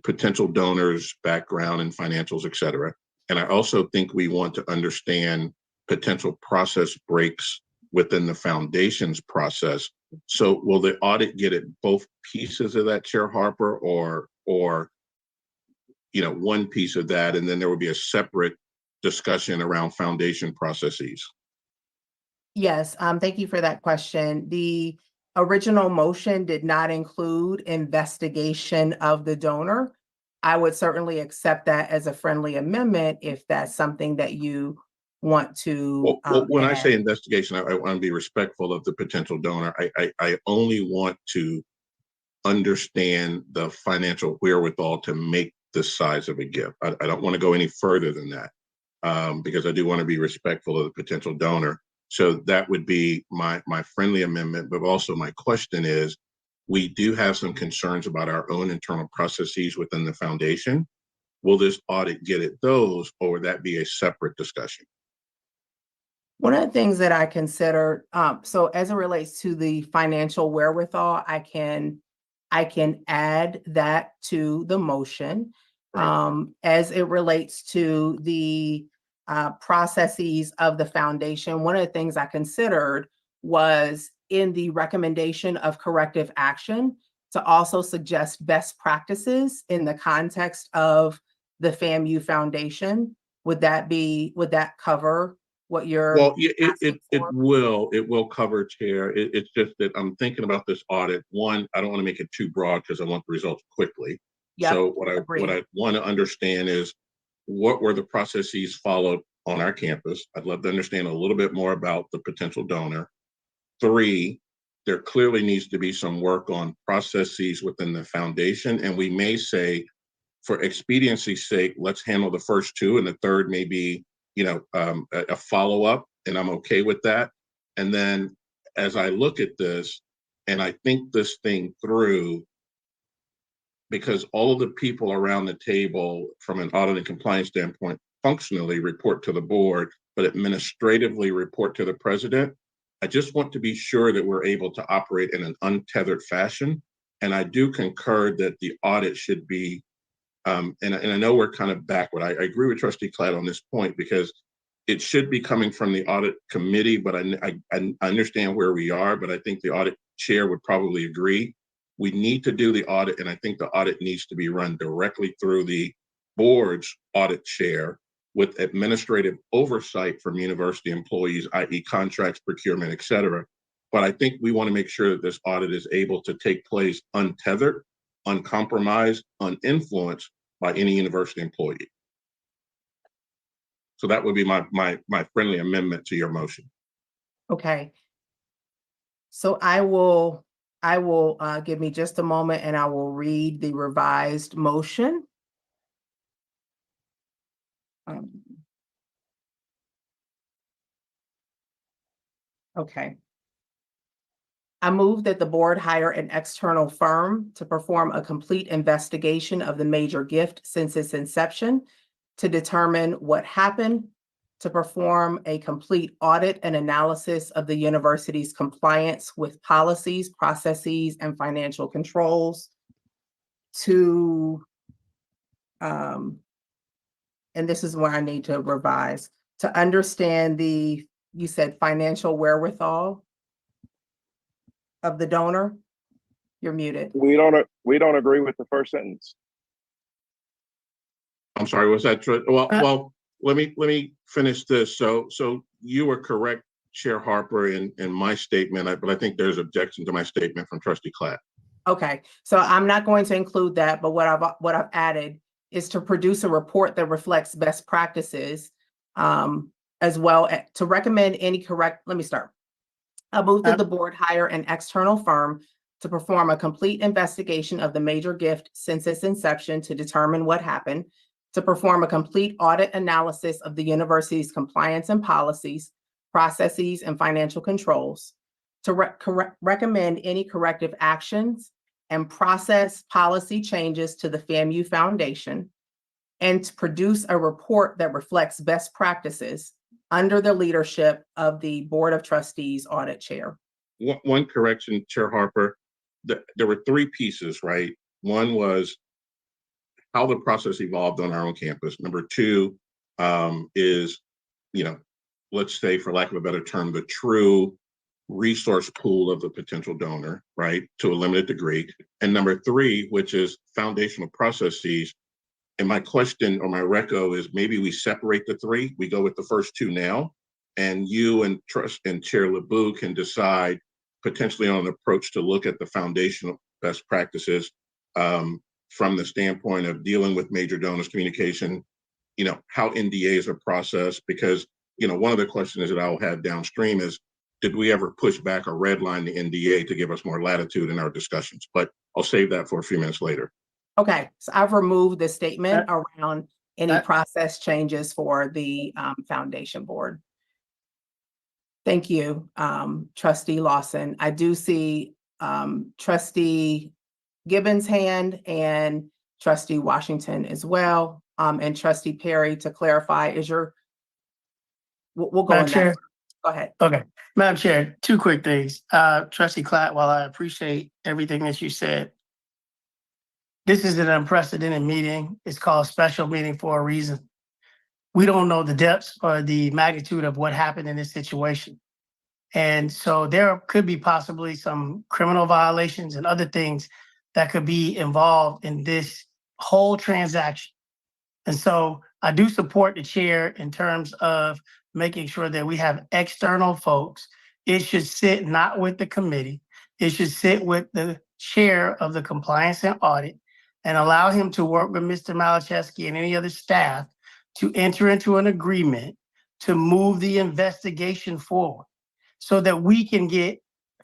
potential donors' background and financials, et cetera. And I also think we want to understand potential process breaks within the foundation's process. So will the audit get at both pieces of that, Chair Harper, or you know, one piece of that, and then there will be a separate discussion around foundation processes? Yes, thank you for that question. The original motion did not include investigation of the donor. I would certainly accept that as a friendly amendment if that's something that you want to. Well, when I say investigation, I want to be respectful of the potential donor. I only want to understand the financial wherewithal to make the size of a gift. I don't want to go any further than that, because I do want to be respectful of the potential donor. So that would be my friendly amendment. But also my question is, we do have some concerns about our own internal processes within the foundation. Will this audit get at those, or would that be a separate discussion? One of the things that I consider, so as it relates to the financial wherewithal, I can add that to the motion. Right. As it relates to the processes of the foundation, one of the things I considered was in the recommendation of corrective action to also suggest best practices in the context of the FAMU Foundation. Would that cover what you're? Well, it will cover, Chair. It's just that I'm thinking about this audit. One, I don't want to make it too broad because I want the results quickly. Yep, so what I want to understand is, what were the processes followed on our campus? I'd love to understand a little bit more about the potential donor. 3, there clearly needs to be some work on processes within the foundation, and we may say, for expediency's sake, let's handle the first 2, and the third may be, you know, a follow-up, and I'm okay with that. And then as I look at this and I think this thing through, because all of the people around the table from an audit and compliance standpoint functionally report to the board, but administratively report to the president, I just want to be sure that we're able to operate in an untethered fashion. And I do concur that the audit should be, and I know we're kind of backward. I agree with Trustee Cladd on this point, because it should be coming from the audit committee, but I understand where we are, but I think the audit chair would probably agree. We need to do the audit, and I think the audit needs to be run directly through the board's audit chair with administrative oversight from university employees, i.e. contracts, procurement, et cetera. But I think we want to make sure that this audit is able to take place untethered, uncompromised, uninfluenced by any university employee. So that would be my friendly amendment to your motion. Okay. So I will give me just a moment and I will read the revised motion. Okay. I move that the board hire an external firm to perform a complete investigation of the major gift since its inception, to determine what happened, to perform a complete audit and analysis of the university's compliance with policies, processes, and financial controls, to, and this is where I need to revise, to understand the, you said financial wherewithal of the donor. You're muted. We don't agree with the first sentence. I'm sorry, was that true? Well, let me finish this. So you were correct, Chair Harper, in my statement, but I think there's objection to my statement from Trustee Cladd. Okay, so I'm not going to include that, but what I've added is to produce a report that reflects best practices, as well as to recommend any correct. Let me start. I move that the board hire an external firm to perform a complete investigation of the major gift since its inception to determine what happened, to perform a complete audit analysis of the university's compliance and policies, processes, and financial controls, to recommend any corrective actions and process policy changes to the FAMU Foundation, and to produce a report that reflects best practices under the leadership of the Board of Trustees Audit Chair. One correction, Chair Harper, there were three pieces, right? One was how the process evolved on our own campus. Number two is, let's say, for lack of a better term, the true resource pool of the potential donor, right, to a limited degree. And number three, which is foundational processes. And my question or my reco is maybe we separate the three. We go with the first two now, and you and Chair LeBou can decide potentially on an approach to look at the foundational best practices from the standpoint of dealing with major donors communication, how NDAs are processed, because, one of the questions that I'll have downstream is, did we ever push back or redline the NDA to give us more latitude in our discussions? But I'll save that for a few minutes later. Okay, so I've removed the statement around any process changes for the foundation board. Thank you, Trustee Lawson. I do see Trustee Gibbons' hand and Trustee Washington as well. And Trustee Perry, to clarify, we'll go on that. Go ahead. Okay, Madam Chair, two quick things. Trustee Clatt, while I appreciate everything that you said, this is an unprecedented meeting. It's called special meeting for a reason. We don't know the depths or the magnitude of what happened in this situation. And so there could be possibly some criminal violations and other things that could be involved in this whole transaction. And so I do support the chair in terms of making sure that we have external folks. It should sit not with the committee. It should sit with the chair of the compliance and audit and allow him to work with Mr. Malachewski and any other staff to enter into an agreement to move the investigation forward so that we can get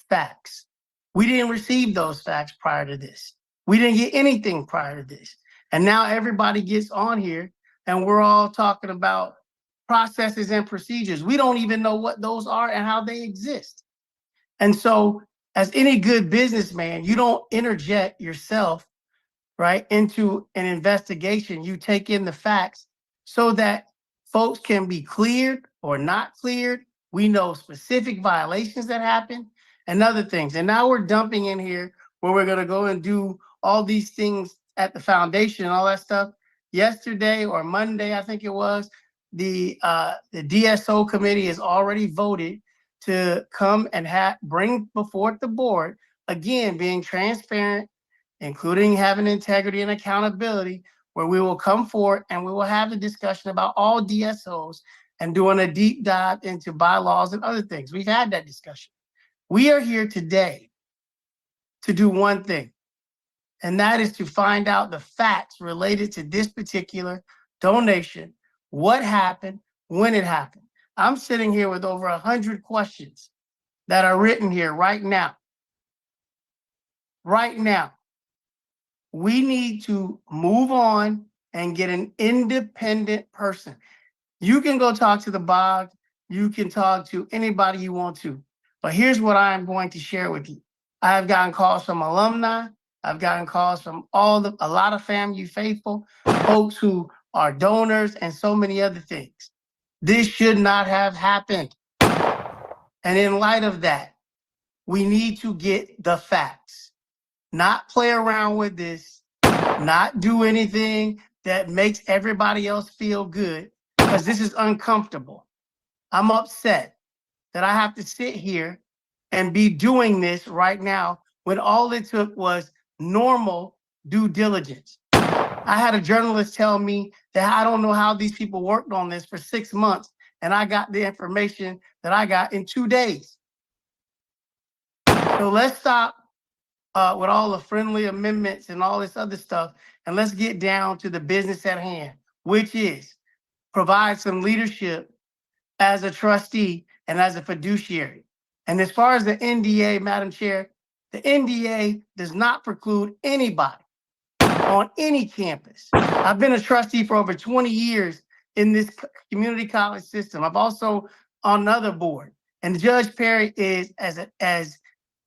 facts. We didn't receive those facts prior to this. We didn't get anything prior to this. And now everybody gets on here and we're all talking about processes and procedures. We don't even know what those are and how they exist. And so as any good businessman, you don't interject yourself, right, into an investigation. You take in the facts so that folks can be cleared or not cleared. We know specific violations that happen and other things. And now we're dumping in here where we're going to go and do all these things at the foundation and all that stuff. Yesterday or Monday, I think it was, the DSO committee has already voted to come and bring before the board, again, being transparent, including having integrity and accountability, where we will come forward and we will have a discussion about all DSOs and doing a deep dive into bylaws and other things. We've had that discussion. We are here today to do one thing, and that is to find out the facts related to this particular donation, what happened, when it happened. I'm sitting here with over 100 questions that are written here right now. Right now. We need to move on and get an independent person. You can go talk to the BOG, you can talk to anybody you want to, but here's what I am going to share with you. I have gotten calls from alumni, I've gotten calls from a lot of FAMU faithful, folks who are donors and so many other things. This should not have happened. And in light of that, we need to get the facts, not play around with this, not do anything that makes everybody else feel good, because this is uncomfortable. I'm upset that I have to sit here and be doing this right now when all it took was normal due diligence. I had a journalist tell me that I don't know how these people worked on this for 6 months, and I got the information that I got in 2 days. So let's stop with all the friendly amendments and all this other stuff, and let's get down to the business at hand, which is provide some leadership as a trustee and as a fiduciary. And as far as the NDA, Madam Chair, the NDA does not preclude anybody on any campus. I've been a trustee for over 20 years in this community college system. I'm also on another board. And Judge Perry is as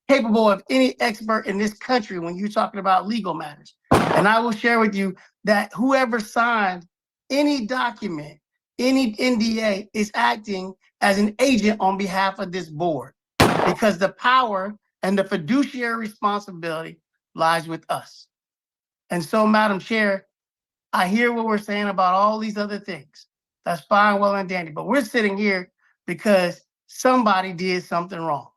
capable of any expert in this country when you're talking about legal matters. And I will share with you that whoever signed any document any NDA is acting as an agent on behalf of this board, because the power and the fiduciary responsibility lies with us. And so, Madam Chair, I hear what we're saying about all these other things. That's fine, well and dandy, but we're sitting here because somebody did something wrong,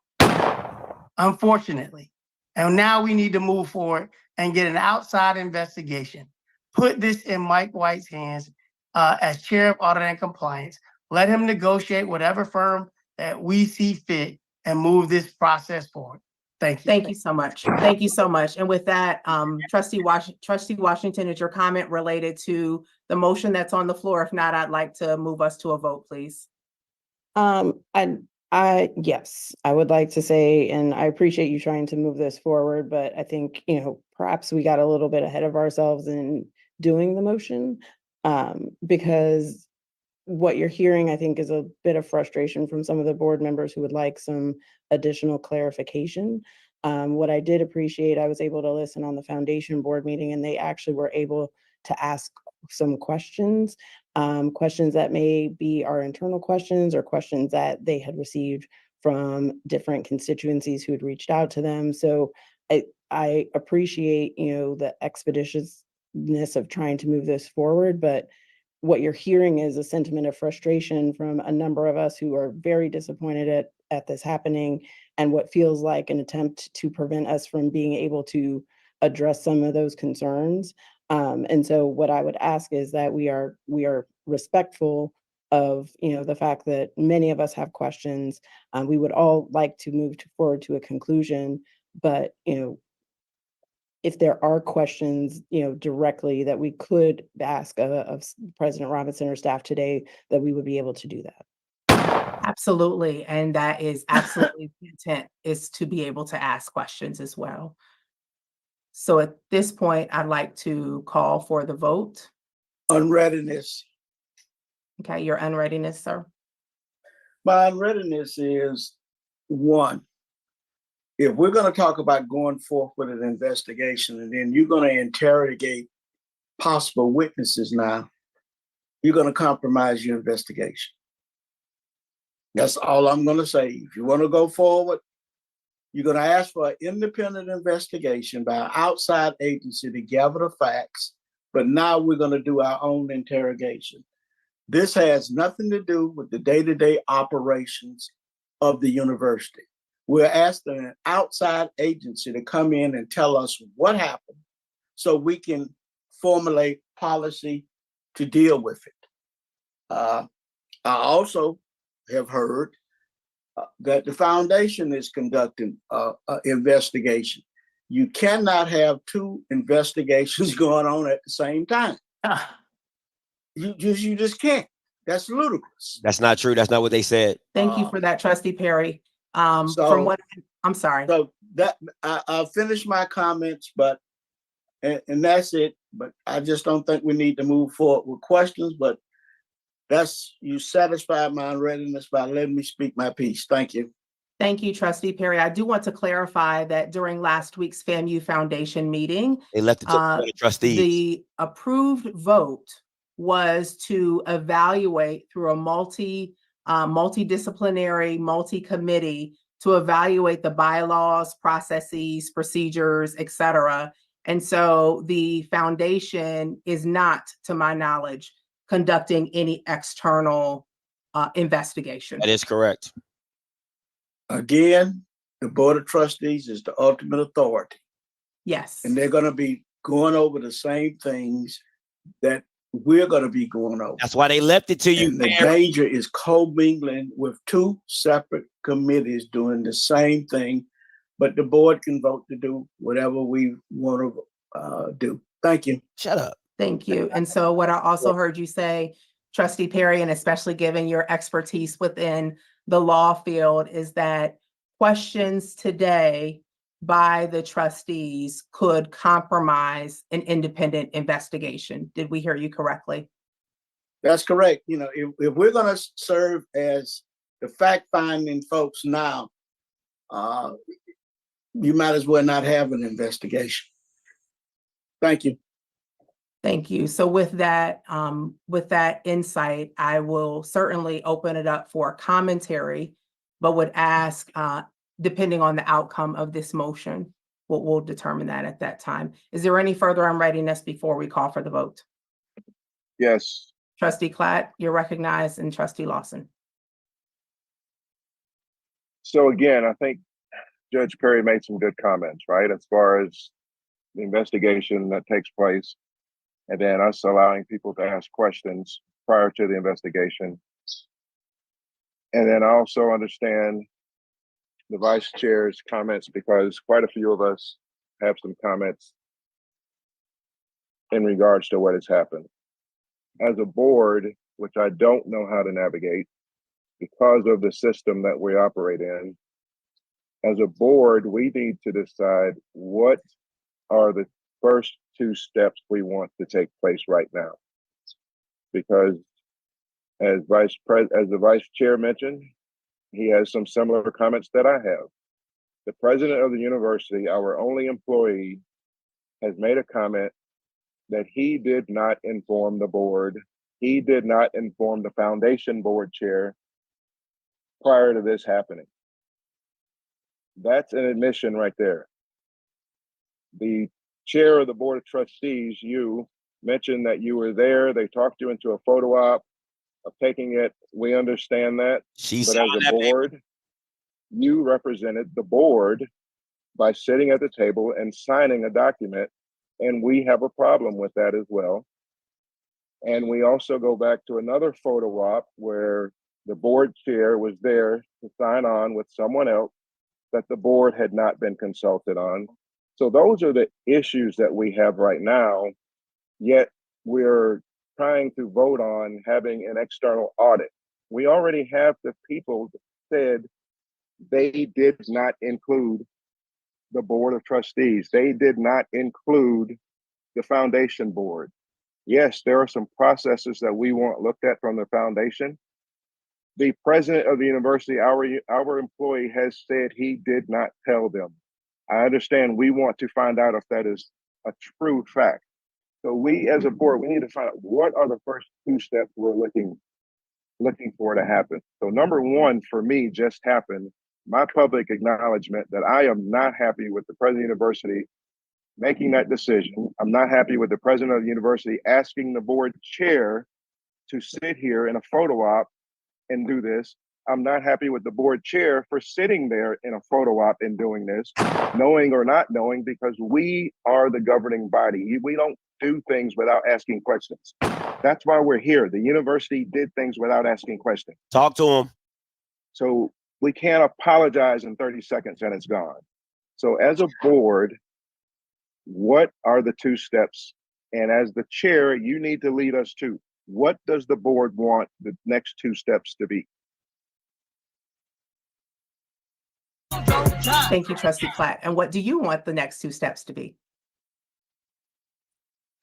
unfortunately. And now we need to move forward and get an outside investigation. Put this in Mike White's hands as Chair of Audit and Compliance. Let him negotiate whatever firm that we see fit and move this process forward. Thank you. Thank you so much. Thank you so much. And with that, Trustee Washington, is your comment related to the motion that's on the floor? If not, I'd like to move us to a vote, please. Yes, I would like to say, and I appreciate you trying to move this forward, but I think, perhaps we got a little bit ahead of ourselves in doing the motion, because what you're hearing, I think, is a bit of frustration from some of the board members who would like some additional clarification. What I did appreciate, I was able to listen on the foundation board meeting, and they actually were able to ask some questions, questions that may be our internal questions or questions that they had received from different constituencies who had reached out to them. So I appreciate, the expeditiousness of trying to move this forward, but what you're hearing is a sentiment of frustration from a number of us who are very disappointed at this happening, and what feels like an attempt to prevent us from being able to address some of those concerns. And so what I would ask is that we are respectful of, the fact that many of us have questions. We would all like to move forward to a conclusion, but, if there are questions, directly that we could ask of President Robinson or staff today, that we would be able to do that. Absolutely. And that is absolutely the intent, is to be able to ask questions as well. So at this point, I'd like to call for the vote. Unreadiness. Okay, your unreadiness, sir. My unreadiness is one. If we're going to talk about going forth with an investigation, and then you're going to interrogate possible witnesses now, you're going to compromise your investigation. That's all I'm going to say. If you want to go forward, you're going to ask for an independent investigation by an outside agency to gather the facts, but now we're going to do our own interrogation. This has nothing to do with the day-to-day operations of the university. We're asking an outside agency to come in and tell us what happened so we can formulate policy to deal with it. I also have heard that the foundation is conducting an investigation. You cannot have two investigations going on at the same time. You just can't. That's ludicrous. That's not true. That's not what they said. Thank you for that, Trustee Perry. I'm sorry. So that I'll finish my comments, and that's it. But I just don't think we need to move forward with questions. But you satisfied my unreadiness by letting me speak my piece. Thank you. Thank you, Trustee Perry. I do want to clarify that during last week's FAMU Foundation meeting, they left it to the trustees. The approved vote was to evaluate through a multidisciplinary, multi-committee to evaluate the bylaws, processes, procedures, et cetera. And so the foundation is not, to my knowledge, conducting any external investigation. That is correct. Again, the Board of Trustees is the ultimate authority. Yes. And they're going to be going over the same things that we're going to be going over. That's why they left it to you. And the danger is commingling with two separate committees doing the same thing, but the board can vote to do whatever we want to do. Thank you. Shut up. Thank you. And so what I also heard you say, Trustee Perry, and especially given your expertise within the law field, is that questions today by the trustees could compromise an independent investigation. Did we hear you correctly? That's correct. If we're going to serve as the fact-finding folks now, you might as well not have an investigation. Thank you. Thank you. So with that insight, I will certainly open it up for commentary, but would ask, depending on the outcome of this motion, we'll determine that at that time. Is there any further unreadiness before we call for the vote? Yes. Trustee Klatt, you're recognized, and Trustee Lawson. So again, I think Judge Perry made some good comments, right? As far as the investigation that takes place, and then us allowing people to ask questions prior to the investigation. And then I also understand the vice chair's comments, because quite a few of us have some comments in regards to what has happened. As a board, which I don't know how to navigate because of the system that we operate in, as a board, we need to decide what are the first two steps we want to take place right now. Because as the vice chair mentioned, he has some similar comments that I have. The president of the university, our only employee, has made a comment that he did not inform the board. He did not inform the foundation board chair prior to this happening. That's an admission right there. The chair of the board of trustees, you mentioned that you were there. They talked you into a photo op of taking it. We understand that. But as a board, you represented the board by sitting at the table and signing a document, and we have a problem with that as well. And we also go back to another photo op where the board chair was there to sign on with someone else that the board had not been consulted on. So those are the issues that we have right now, yet we're trying to vote on having an external audit. We already have the people that said they did not include the board of trustees. They did not include the foundation board. Yes, there are some processes that we want looked at from the foundation. The president of the university, our employee, has said he did not tell them. I understand we want to find out if that is a true fact. So we as a board, we need to find out what are the first two steps we're looking for to happen. So number one for me just happened, my public acknowledgement that I am not happy with the president of the university making that decision. I'm not happy with the president of the university asking the board chair to sit here in a photo op and do this. I'm not happy with the board chair for sitting there in a photo op and doing this, knowing or not knowing, because we are the governing body. We don't do things without asking questions. That's why we're here. The university did things without asking questions. Talk to him. So we can't apologize in 30 seconds and it's gone. So as a board, what are the two steps? And as the chair, you need to lead us to what does the board want the next two steps to be? Thank you, Trustee Klatt. And what do you want the next two steps to be?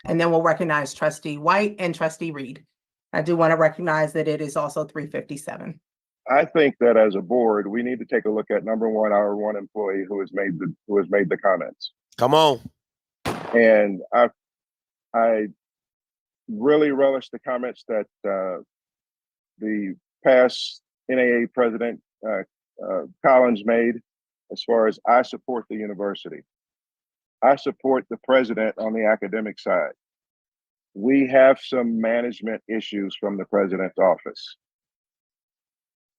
And then we'll recognize Trustee White and Trustee Reed. I do want to recognize that it is also 3:57. I think that as a board, we need to take a look at number one, our one employee who has made the comments. Come on. And I really relish the comments that the past NAA president Collins made, as far as I support the university. I support the president on the academic side. We have some management issues from the president's office.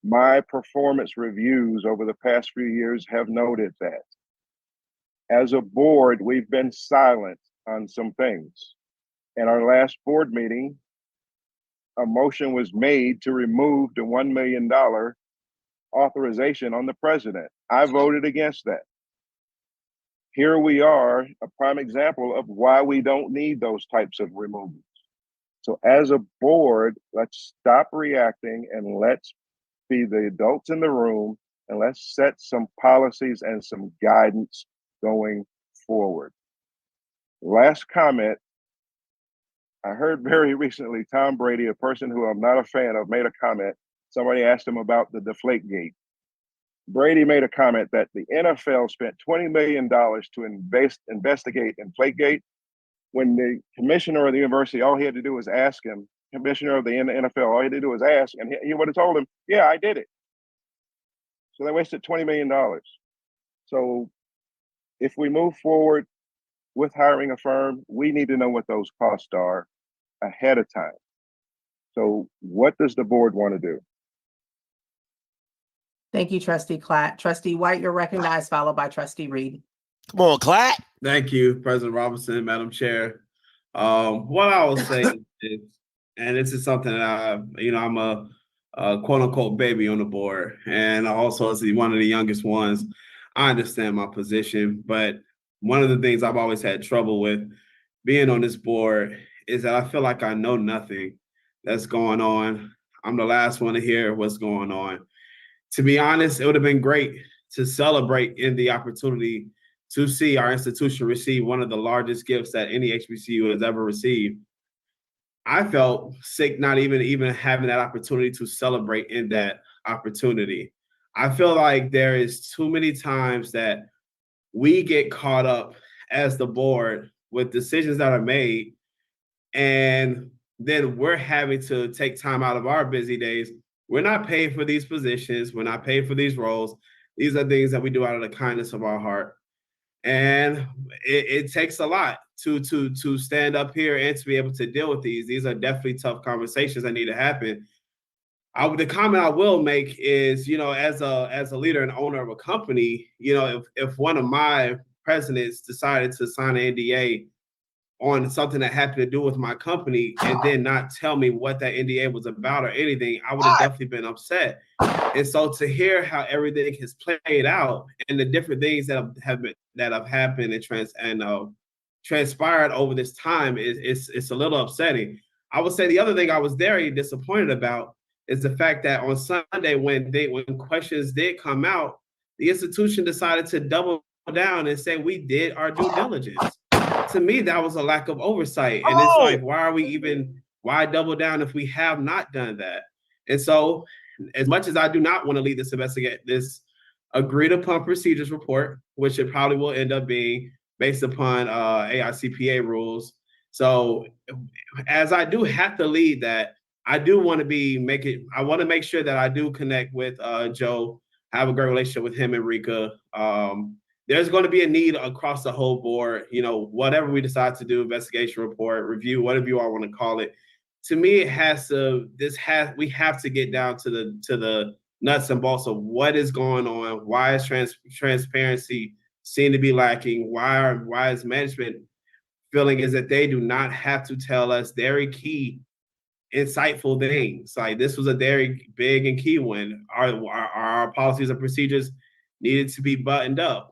My performance reviews over the past few years have noted that. As a board, we've been silent on some things. In our last board meeting, a motion was made to remove the $1 million authorization on the president. I voted against that. Here we are, a prime example of why we don't need those types of removals. So as a board, let's stop reacting and let's be the adults in the room, and let's set some policies and some guidance going forward. Last comment, I heard very recently Tom Brady, a person who I'm not a fan of, made a comment. Somebody asked him about the Deflategate. Brady made a comment that the NFL spent $20 million to investigate Inflategate, when the commissioner of the university, all he had to do was ask him, commissioner of the NFL, all he had to do was ask, and he would have told him, yeah, I did it. So they wasted $20 million. So if we move forward with hiring a firm, we need to know what those costs are ahead of time. So what does the board want to do? Thank you, Trustee Klatt. Trustee White, you're recognized, followed by Trustee Reed. Come on, Klatt. Thank you, President Robinson, Madam Chair. What I will say is, and this is something that I'm a quote unquote baby on the board, and also as one of the youngest ones, I understand my position. But one of the things I've always had trouble with being on this board is that I feel like I know nothing that's going on. I'm the last one to hear what's going on. To be honest, it would have been great to celebrate in the opportunity to see our institution receive one of the largest gifts that any HBCU has ever received. I felt sick not even having that opportunity to celebrate in that opportunity. I feel like there is too many times that we get caught up as the board with decisions that are made, and then we're having to take time out of our busy days. We're not paid for these positions. We're not paid for these roles. These are things that we do out of the kindness of our heart. And it takes a lot to stand up here and to be able to deal with these. These are definitely tough conversations that need to happen. The comment I will make is, as a leader and owner of a company, if one of my presidents decided to sign an NDA on something that happened to do with my company and then not tell me what that NDA was about or anything, I would have definitely been upset. And so to hear how everything has played out and the different things that have happened and transpired over this time it's a little upsetting. I would say the other thing I was very disappointed about is the fact that on Sunday, when questions did come out, the institution decided to double down and say we did our due diligence. To me, that was a lack of oversight. And it's like, why double down if we have not done that? And so, as much as I do not want to lead this agreed upon procedures report, which it probably will end up being based upon AICPA rules. So as I do have to lead that, I do want to I want to make sure that I do connect with Joe, have a great relationship with him and Rika. There's going to be a need across the whole board, whatever we decide to do, investigation report, review, whatever you all want to call it. To me, we have to get down to the nuts and bolts of what is going on. Why is transparency seem to be lacking? Why is management feeling is that they do not have to tell us very key, insightful things? Like this was a very big and key one. Our policies and procedures needed to be buttoned up.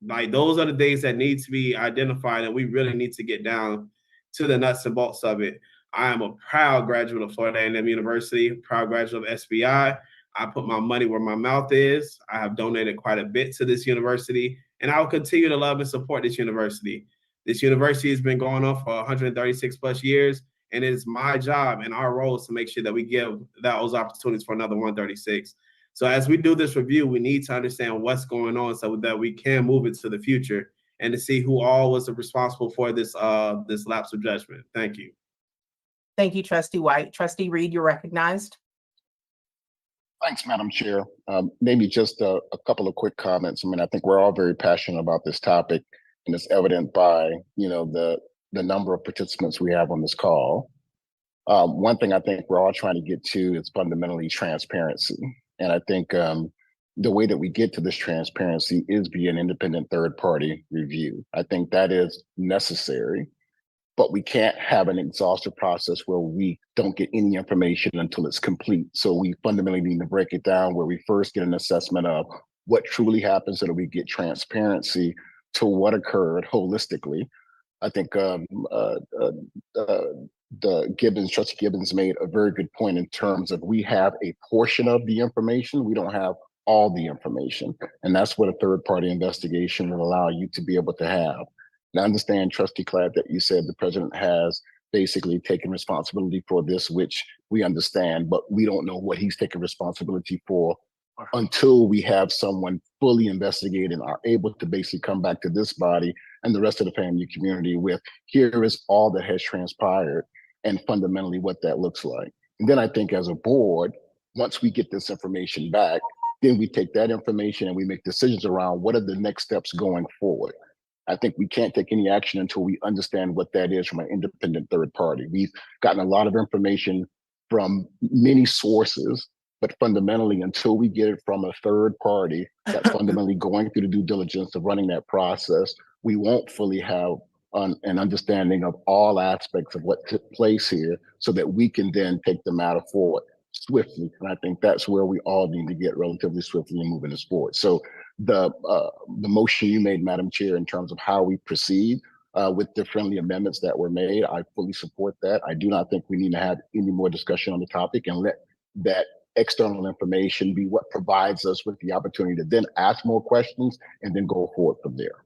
Like those are the things that need to be identified, and we really need to get down to the nuts and bolts of it. I am a proud graduate of Florida A&M University, proud graduate of SBI. I put my money where my mouth is. I have donated quite a bit to this university, and I will continue to love and support this university. This university has been going on for 136 plus years, and it is my job and our role to make sure that we give those opportunities for another 136. So as we do this review, we need to understand what's going on so that we can move it to the future and to see who all was responsible for this lapse of judgment. Thank you. Thank you, Trustee White. Trustee Reed, you're recognized. Thanks, Madam Chair. Maybe just a couple of quick comments. I think we're all very passionate about this topic, and it's evident by the number of participants we have on this call. One thing I think we're all trying to get to is fundamentally transparency. And I think the way that we get to this transparency is via an independent third-party review. I think that is necessary, but we can't have an exhaustive process where we don't get any information until it's complete. So we fundamentally need to break it down where we first get an assessment of what truly happens so that we get transparency to what occurred holistically. I think Trustee Gibbons made a very good point in terms of we have a portion of the information, we don't have all the information. And that's what a third-party investigation will allow you to be able to have. And I understand, Trustee Klatt, that you said the president has basically taken responsibility for this, which we understand, but we don't know what he's taking responsibility for until we have someone fully investigated and are able to basically come back to this body and the rest of the family community with, here is all that has transpired and fundamentally what that looks like. And then I think as a board, once we get this information back, then we take that information and we make decisions around what are the next steps going forward. I think we can't take any action until we understand what that is from an independent third party. We've gotten a lot of information from many sources, but fundamentally, until we get it from a third party that's fundamentally going through the due diligence of running that process, we won't fully have an understanding of all aspects of what took place here so that we can then take the matter forward swiftly. And I think that's where we all need to get relatively swiftly and moving this forward. So the motion you made, Madam Chair, in terms of how we proceed with the friendly amendments that were made, I fully support that. I do not think we need to have any more discussion on the topic and let that external information be what provides us with the opportunity to then ask more questions and then go forward from there.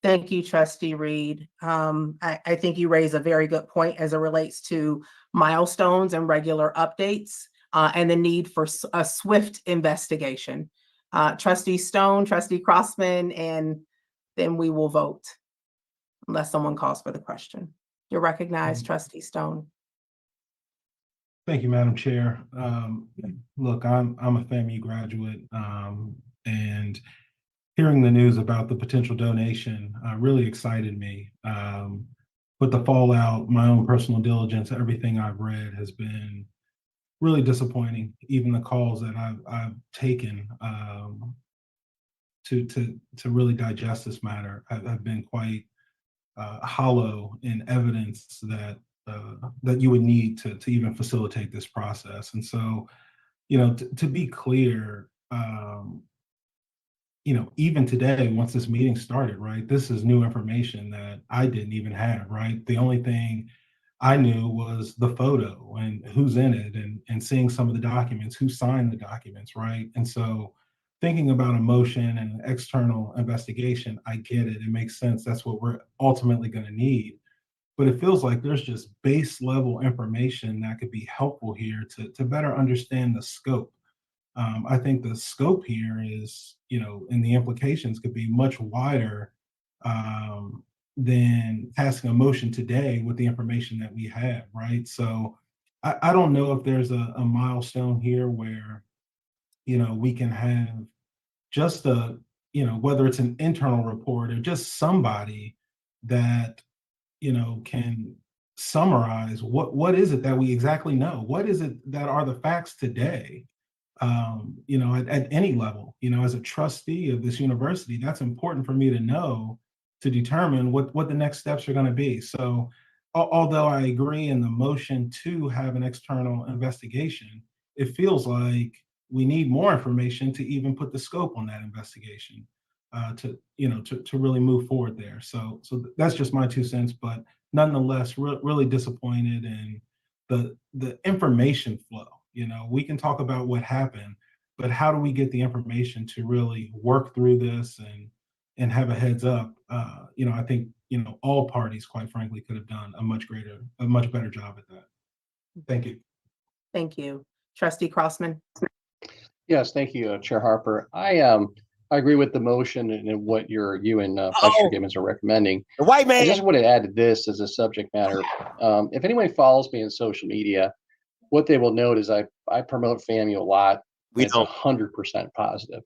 Thank you, Trustee Reed. I think you raise a very good point as it relates to milestones and regular updates and the need for a swift investigation. Trustee Stone, Trustee Crossman, and then we will vote unless someone calls for the question. You're recognized, Trustee Stone. Thank you, Madam Chair. Look, I'm a FAMU graduate, and hearing the news about the potential donation really excited me. But the fallout, my own personal diligence, everything I've read has been really disappointing. Even the calls that I've taken to really digest this matter have been quite hollow in evidence that that you would need to even facilitate this process. And so, you know, to be clear, you know, even today, once this meeting started, right, this is new information that I didn't even have, right? The only thing I knew was the photo and who's in it and seeing some of the documents, who signed the documents, right? And so thinking about a motion and an external investigation, I get it. It makes sense. That's what we're ultimately going to need. But it feels like there's just base level information that could be helpful here to better understand the scope. I think the scope here is, you know, and the implications could be much wider than passing a motion today with the information that we have, right? So I don't know if there's a milestone here where, you know, we can have just a, you know, whether it's an internal report or just somebody that, you know, can summarize what is it that we exactly know? What is it that are the facts today? You know, at any level, you know, as a trustee of this university, that's important for me to know to determine what the next steps are going to be. So although I agree in the motion to have an external investigation, it feels like we need more information to even put the scope on that investigation to, you know, to really move forward there. So that's just my 2 cents, but nonetheless, really disappointed in the information flow. You know, we can talk about what happened, but how do we get the information to really work through this and have a heads up? You know, I think, you know, all parties, quite frankly, could have done a much better job at that. Thank you. Thank you. Trustee Crossman. Yes, thank you, Chair Harper. I agree with the motion and what you and Vice Chair Gibbons are recommending. The white man. I just want to add to this as a subject matter. If anyone follows me on social media, what they will note is I promote FAMU a lot. It's 100% positive.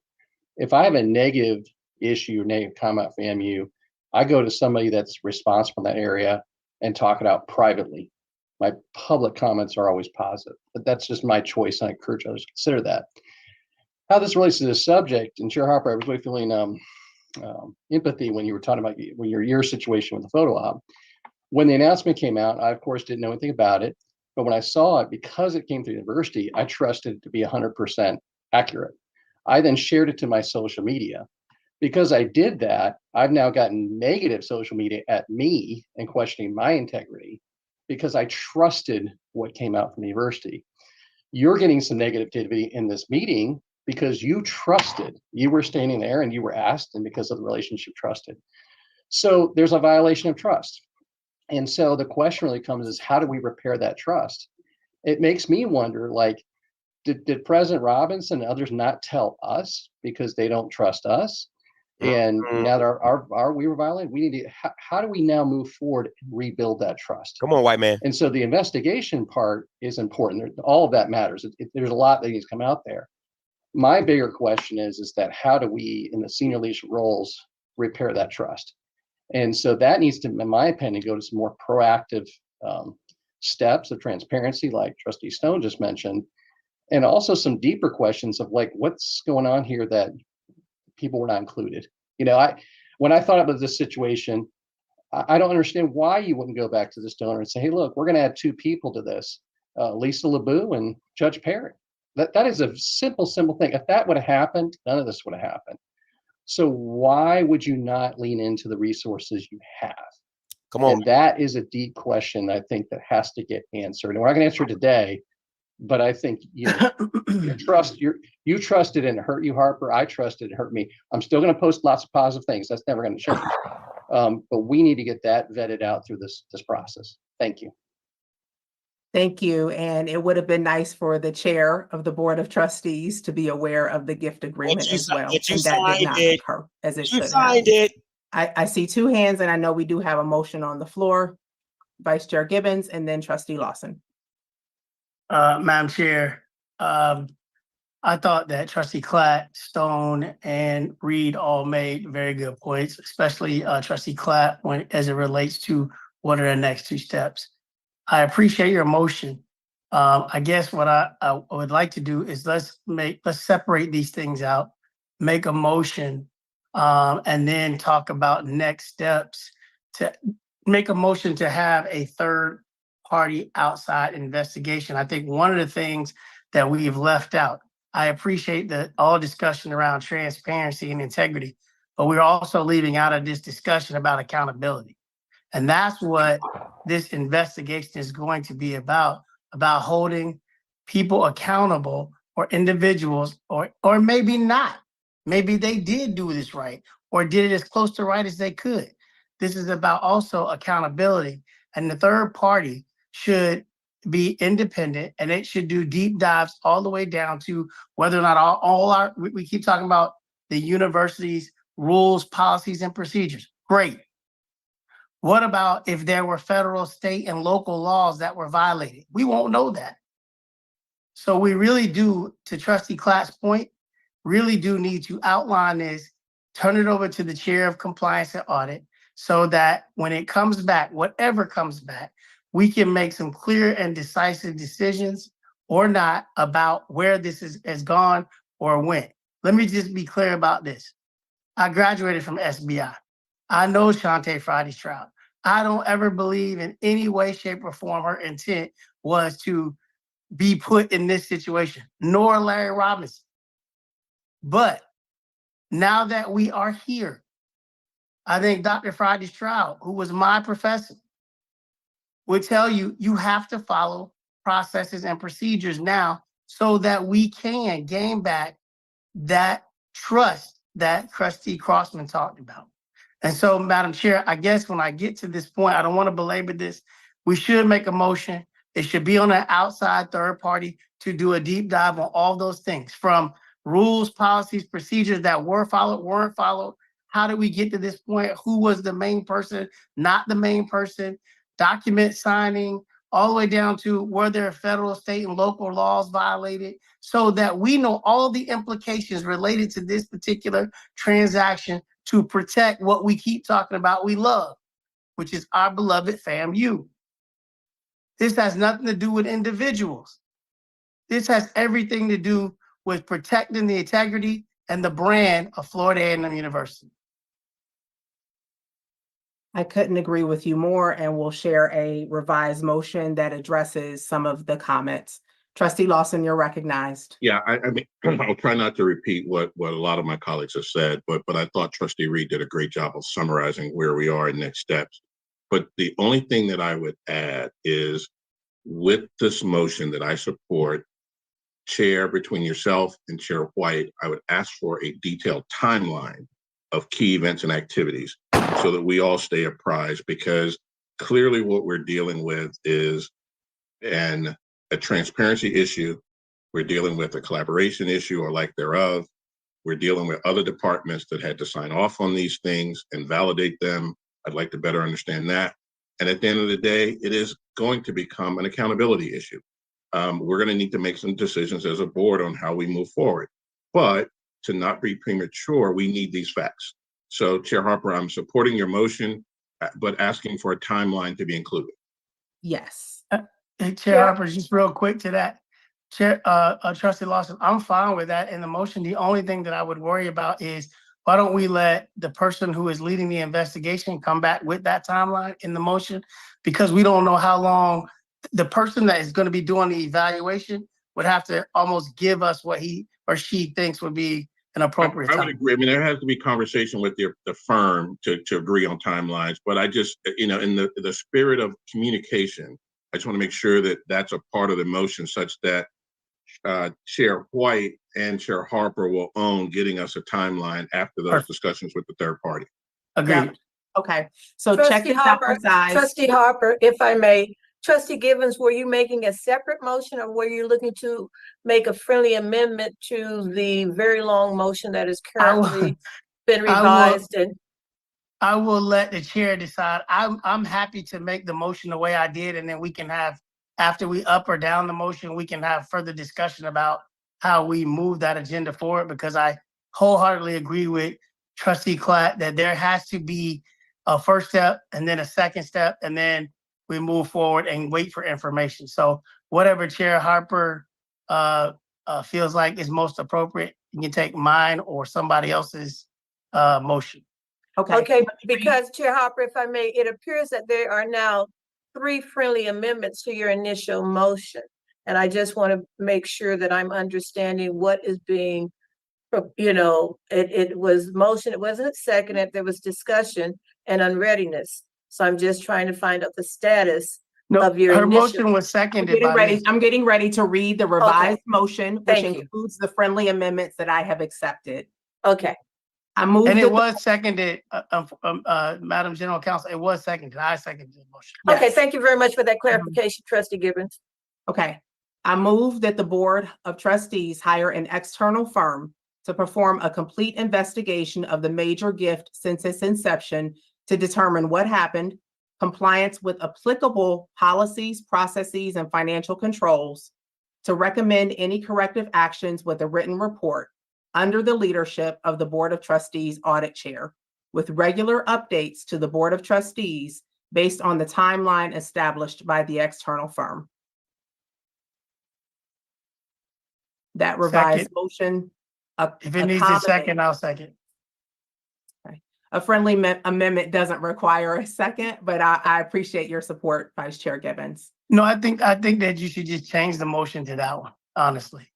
If I have a negative issue, negative comment FAMU, I go to somebody that's responsible in that area and talk it out privately. My public comments are always positive, but that's just my choice. And I encourage others to consider that. How this relates to this subject, and Chair Harper, I was really feeling empathy when you were talking about your situation with the photo op. When the announcement came out, I of course didn't know anything about it. But when I saw it, because it came through the university, I trusted it to be 100% accurate. I then shared it to my social media. Because I did that, I've now gotten negative social media at me and questioning my integrity because I trusted what came out from the university. You're getting some negativity in this meeting because you trusted. You were standing there and you were asked, and because of the relationship trusted. So there's a violation of trust. And so the question really comes is, how do we repair that trust? It makes me wonder, like, did President Robinson and others not tell us because they don't trust us? And now we were violated. We need to, how do we now move forward and rebuild that trust? Come on, white man. And so the investigation part is important. All of that matters. There's a lot that needs to come out there. My bigger question is that how do we, in the senior leadership roles, repair that trust? And so that needs to, in my opinion, go to some more proactive steps of transparency, like Trustee Stone just mentioned, and also some deeper questions of like, what's going on here that people were not included. When I thought about this situation, I don't understand why you wouldn't go back to this donor and say, hey, look, we're going to add 2 people to this, Lisa LeBou and Judge Perry. That is a simple thing. If that would have happened, none of this would have happened. So why would you not lean into the resources you have? Come on. And that is a deep question, I think, that has to get answered. And we're not going to answer it today, but I think you trusted and it hurt you, Harper. I trusted it hurt me. I'm still going to post lots of positive things. That's never going to change. But we need to get that vetted out through this process. Thank you. Thank you. And it would have been nice for the chair of the Board of Trustees to be aware of the gift agreement as well. And that did not occur as it should have. Signed it. I see 2 hands, and I know we do have a motion on the floor. Vice Chair Gibbons and then Trustee Lawson. Madam Chair, I thought that Trustee Clatt, Stone, and Reed all made very good points, especially Trustee Clatt as it relates to what are the next 2 steps. I appreciate your motion. I guess what I would like to do is let's separate these things out, make a motion, and then talk about next steps to make a motion to have a third party outside investigation. I think one of the things that we've left out, I appreciate all discussion around transparency and integrity, but we're also leaving out of this discussion about accountability. And that's what this investigation is going to be about holding people accountable, or individuals, or maybe not. Maybe they did do this right or did it as close to right as they could. This is about also accountability. And the third party should be independent, and it should do deep dives all the way down to whether or not we keep talking about the university's rules, policies, and procedures. Great. What about if there were federal, state, and local laws that were violated? We won't know that. So we really do, to Trustee Clatt's point, really do need to outline this, turn it over to the chair of compliance and audit, so that when it comes back, whatever comes back, we can make some clear and decisive decisions or not about where this has gone or went. Let me just be clear about this. I graduated from SBI. I know Shante Friday-Stroud. I don't ever believe in any way, shape, or form her intent was to be put in this situation, nor Larry Robinson. But now that we are here, I think Dr. Friday-Stroud, who was my professor, would tell you, you have to follow processes and procedures now so that we can gain back that trust that Trustee Crossman talked about. And so, Madam Chair, I guess when I get to this point, I don't want to belabor this. We should make a motion. It should be on an outside third party to do a deep dive on all those things, from rules, policies, procedures that were followed, weren't followed. How did we get to this point? Who was the main person, not the main person? Document signing, all the way down to were there federal, state, and local laws violated, so that we know all the implications related to this particular transaction to protect what we keep talking about we love, which is our beloved FAMU. This has nothing to do with individuals. This has everything to do with protecting the integrity and the brand of Florida A&M University. I couldn't agree with you more, and we'll share a revised motion that addresses some of the comments. Trustee Lawson, you're recognized. Yeah, I mean, I'll try not to repeat what a lot of my colleagues have said, but I thought Trustee Reed did a great job of summarizing where we are in next steps. But the only thing that I would add is, with this motion that I support, Chair, between yourself and Chair White, I would ask for a detailed timeline of key events and activities so that we all stay apprised, because clearly what we're dealing with is a transparency issue We're dealing with a collaboration issue or lack thereof. We're dealing with other departments that had to sign off on these things and validate them. I'd like to better understand that. And at the end of the day, it is going to become an accountability issue. We're going to need to make some decisions as a board on how we move forward. But to not be premature, we need these facts. So, Chair Harper, I'm supporting your motion, but asking for a timeline to be included. Yes. Hey, Chair Harper, just real quick to that. Chair, Trustee Lawson, I'm fine with that in the motion. The only thing that I would worry about is why don't we let the person who is leading the investigation come back with that timeline in the motion? Because we don't know how long the person that is going to be doing the evaluation would have to almost give us what he or she thinks would be an appropriate time. I would agree. I mean, there has to be conversation with the firm to agree on timelines, but I just, in the spirit of communication, I just want to make sure that that's a part of the motion such that Chair White and Chair Harper will own getting us a timeline after those discussions with the third party. Agreed. Yeah. Okay. So check it out for size. Trustee Harper, if I may, Trustee Gibbons, were you making a separate motion or were you looking to make a friendly amendment to the very long motion that is currently been revised? I will let the chair decide. I'm happy to make the motion the way I did, and then we can have, after we up or down the motion, we can have further discussion about how we move that agenda forward, because I wholeheartedly agree with Trustee Klatt that there has to be a first step and then a second step, and then we move forward and wait for information. So whatever Chair Harper feels like is most appropriate, you can take mine or somebody else's motion. Okay, because Chair Harper, if I may, it appears that there are now 3 friendly amendments to your initial motion. And I just want to make sure that I'm understanding what is being, it was motion, it wasn't seconded, there was discussion and unreadiness. So I'm just trying to find out the status of your her initial. motion was seconded. I'm getting ready to read the revised motion, which includes the friendly amendments that I have accepted. Okay. I moved and it was seconded, Madam General Counsel, it was seconded. I seconded the motion. Yes. Okay, thank you very much for that clarification, Trustee Gibbons. Okay. I move that the Board of Trustees hire an external firm to perform a complete investigation of the major gift since its inception to determine what happened, compliance with applicable policies, processes, and financial controls, to recommend any corrective actions with a written report under the leadership of the Board of Trustees Audit Chair, with regular updates to the Board of Trustees based on the timeline established by the external firm. That revised motion. If it needs a second, I'll second. Okay. A friendly amendment doesn't require a second, but I appreciate your support, Vice Chair Gibbons. No, I think that you should just change the motion to that one, honestly.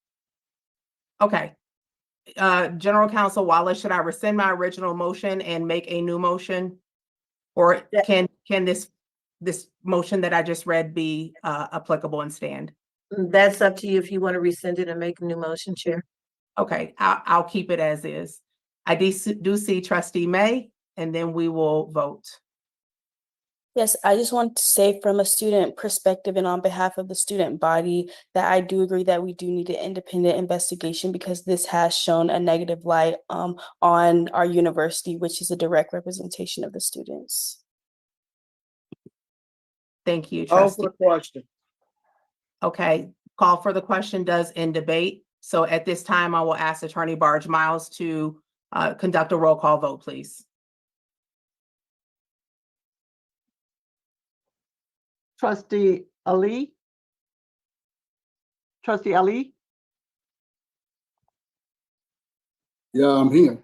Okay. General Counsel Wallace, should I rescind my original motion and make a new motion? Or can this motion that I just read be applicable and stand? That's up to you if you want to rescind it and make a new motion, Chair. Okay, I'll keep it as is. I do see Trustee May, and then we will vote. Yes, I just want to say from a student perspective and on behalf of the student body that I do agree that we do need an independent investigation, because this has shown a negative light on our university, which is a direct representation of the students. Thank you, Call Trustee. for the question. Okay, call for the question does end debate. So at this time, I will ask Attorney Barge Miles to conduct a roll call vote, please. Trustee Ali? Trustee Ali? Yeah, I'm here.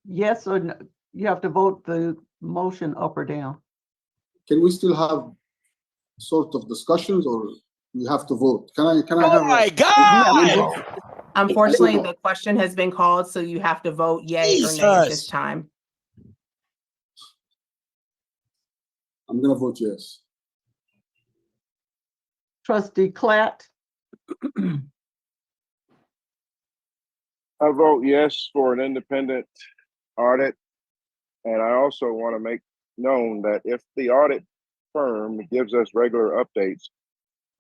Yes or no? You have to vote the motion up or down. Can we still have sort of discussions, or we have to vote? Can I have? Oh my God! Unfortunately, the question has been called, so you have to vote yay or nay at this time. I'm gonna vote yes. Trustee Klatt? I vote yes for an independent audit. And I also want to make known that if the audit firm gives us regular updates,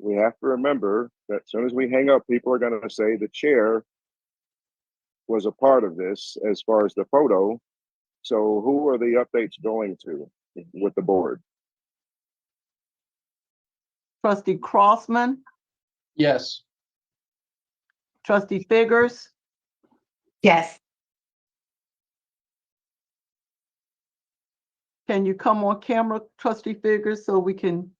we have to remember that as soon as we hang up, people are going to say the chair was a part of this as far as the photo. So who are the updates going to with the board? Trustee Crossman, Yes. trustee Figurs, Yes. can you come on camera, trustee Figurs, so we can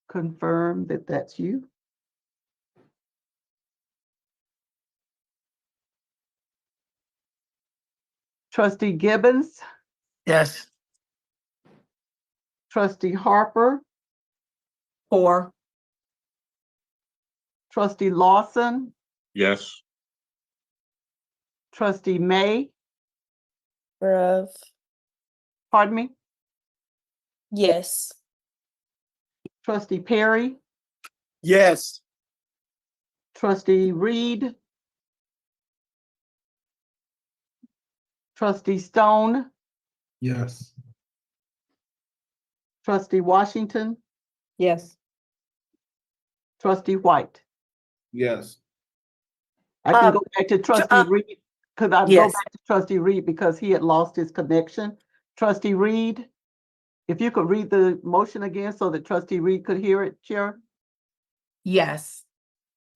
confirm that that's you? Trustee Gibbons, Yes. trustee Harper, 4, trustee Lawson, Yes. trustee May, Bruv. pardon me, Yes. trustee Perry, Yes. trustee Reed, trustee Stone, Yes. trustee Washington, Yes. trustee White. Yes. I can go back to trustee Reed, because I'll go yes. back to trustee Reed because he had lost his connection. Trustee Reed, if you could read the motion again so that trustee Reed could hear it, Chair. Yes.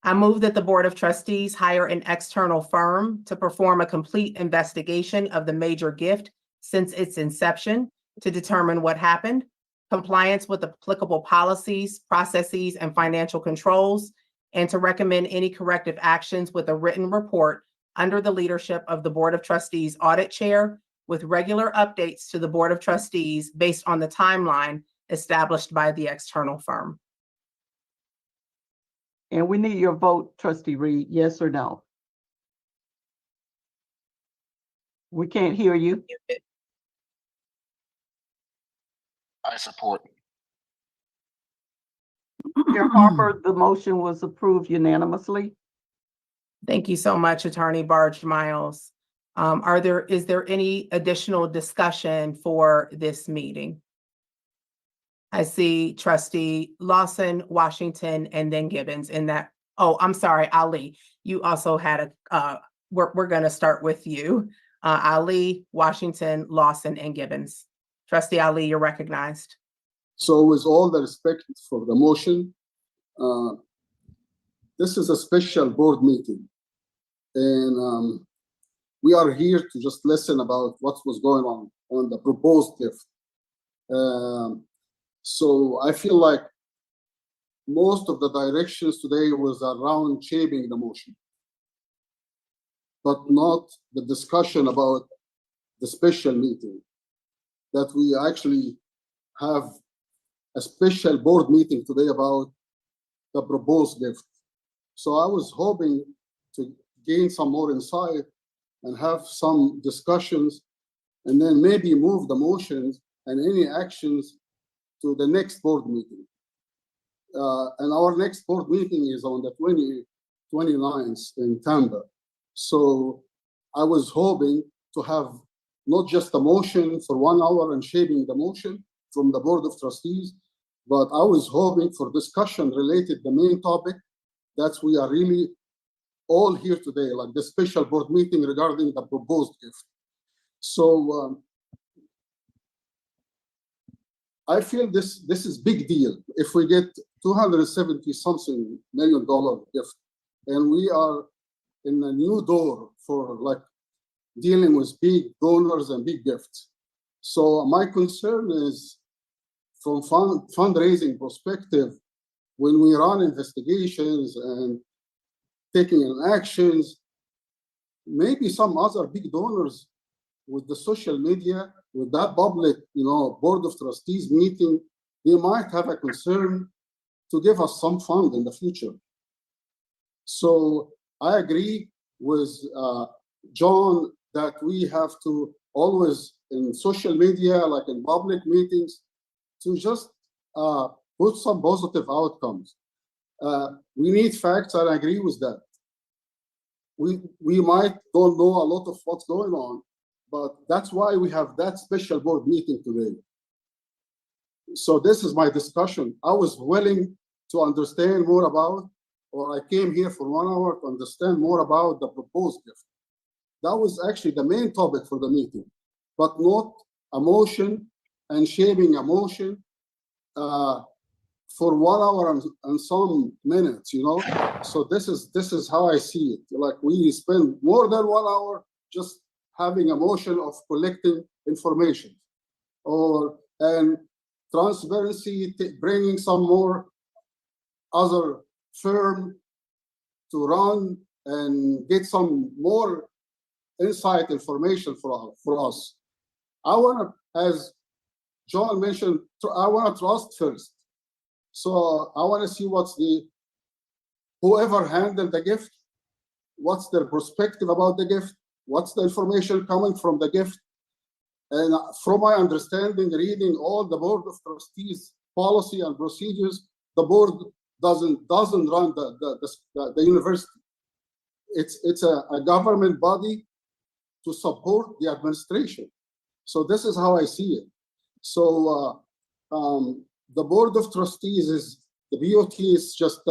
I move that the Board of Trustees hire an external firm to perform a complete investigation of the major gift since its inception to determine what happened, compliance with applicable policies, processes, and financial controls, and to recommend any corrective actions with a written report under the leadership of the Board of Trustees Audit Chair with regular updates to the Board of Trustees based on the timeline established by the external firm. And we need your vote, trustee Reed, yes or no? We can't hear you. I support. Chair Harper, the motion was approved unanimously. Thank you so much, Attorney Barge Miles. Is there any additional discussion for this meeting? I see trustee Lawson, Washington, and then Gibbons in that. Oh, I'm sorry, Ali. You also had we're gonna start with you. Ali, Washington, Lawson, and Gibbons. Trustee Ali, you're recognized. So with all the respect for the motion, this is a special board meeting. And we are here to just listen about what was going on the proposed gift. So I feel like most of the directions today was around shaping the motion, but not the discussion about the special meeting, that we actually have a special board meeting today about the proposed gift. So I was hoping to gain some more insight and have some discussions, and then maybe move the motions and any actions to the next board meeting. And our next board meeting is on the 29th in Tampa. So I was hoping to have not just a motion for 1 hour and shaping the motion from the Board of Trustees, but I was hoping for discussion related to the main topic that we are really all here today, like the special board meeting regarding the proposed gift. So I feel this is big deal. If we get $270-something million gift, and we are in a new door for like dealing with big donors and big gifts. So my concern is from fundraising perspective, when we run investigations and taking actions, maybe some other big donors with the social media, with that public, Board of Trustees meeting, they might have a concern to give us some fund in the future. So I agree with John that we have to always in social media, like in public meetings, to just put some positive outcomes. We need facts, and I agree with that. We might don't know a lot of what's going on, but that's why we have that special board meeting today. So this is my discussion. I was willing to understand more about, or I came here for 1 hour to understand more about the proposed gift. That was actually the main topic for the meeting, but not a motion and shaping a motion for 1 hour and some minutes, you know. So this is how I see it. Like we spend more than 1 hour just having a motion of collecting information, and transparency, bringing some more other firm to run and get some more insight information for us. I want to, as John mentioned, I want to trust first. So I want to see what's whoever handled the gift, what's their perspective about the gift, what's the information coming from the gift. And from my understanding, reading all the Board of Trustees policy and procedures, the board doesn't run the university. It's a government body to support the administration. So this is how I see it. So the Board of Trustees the BOT is just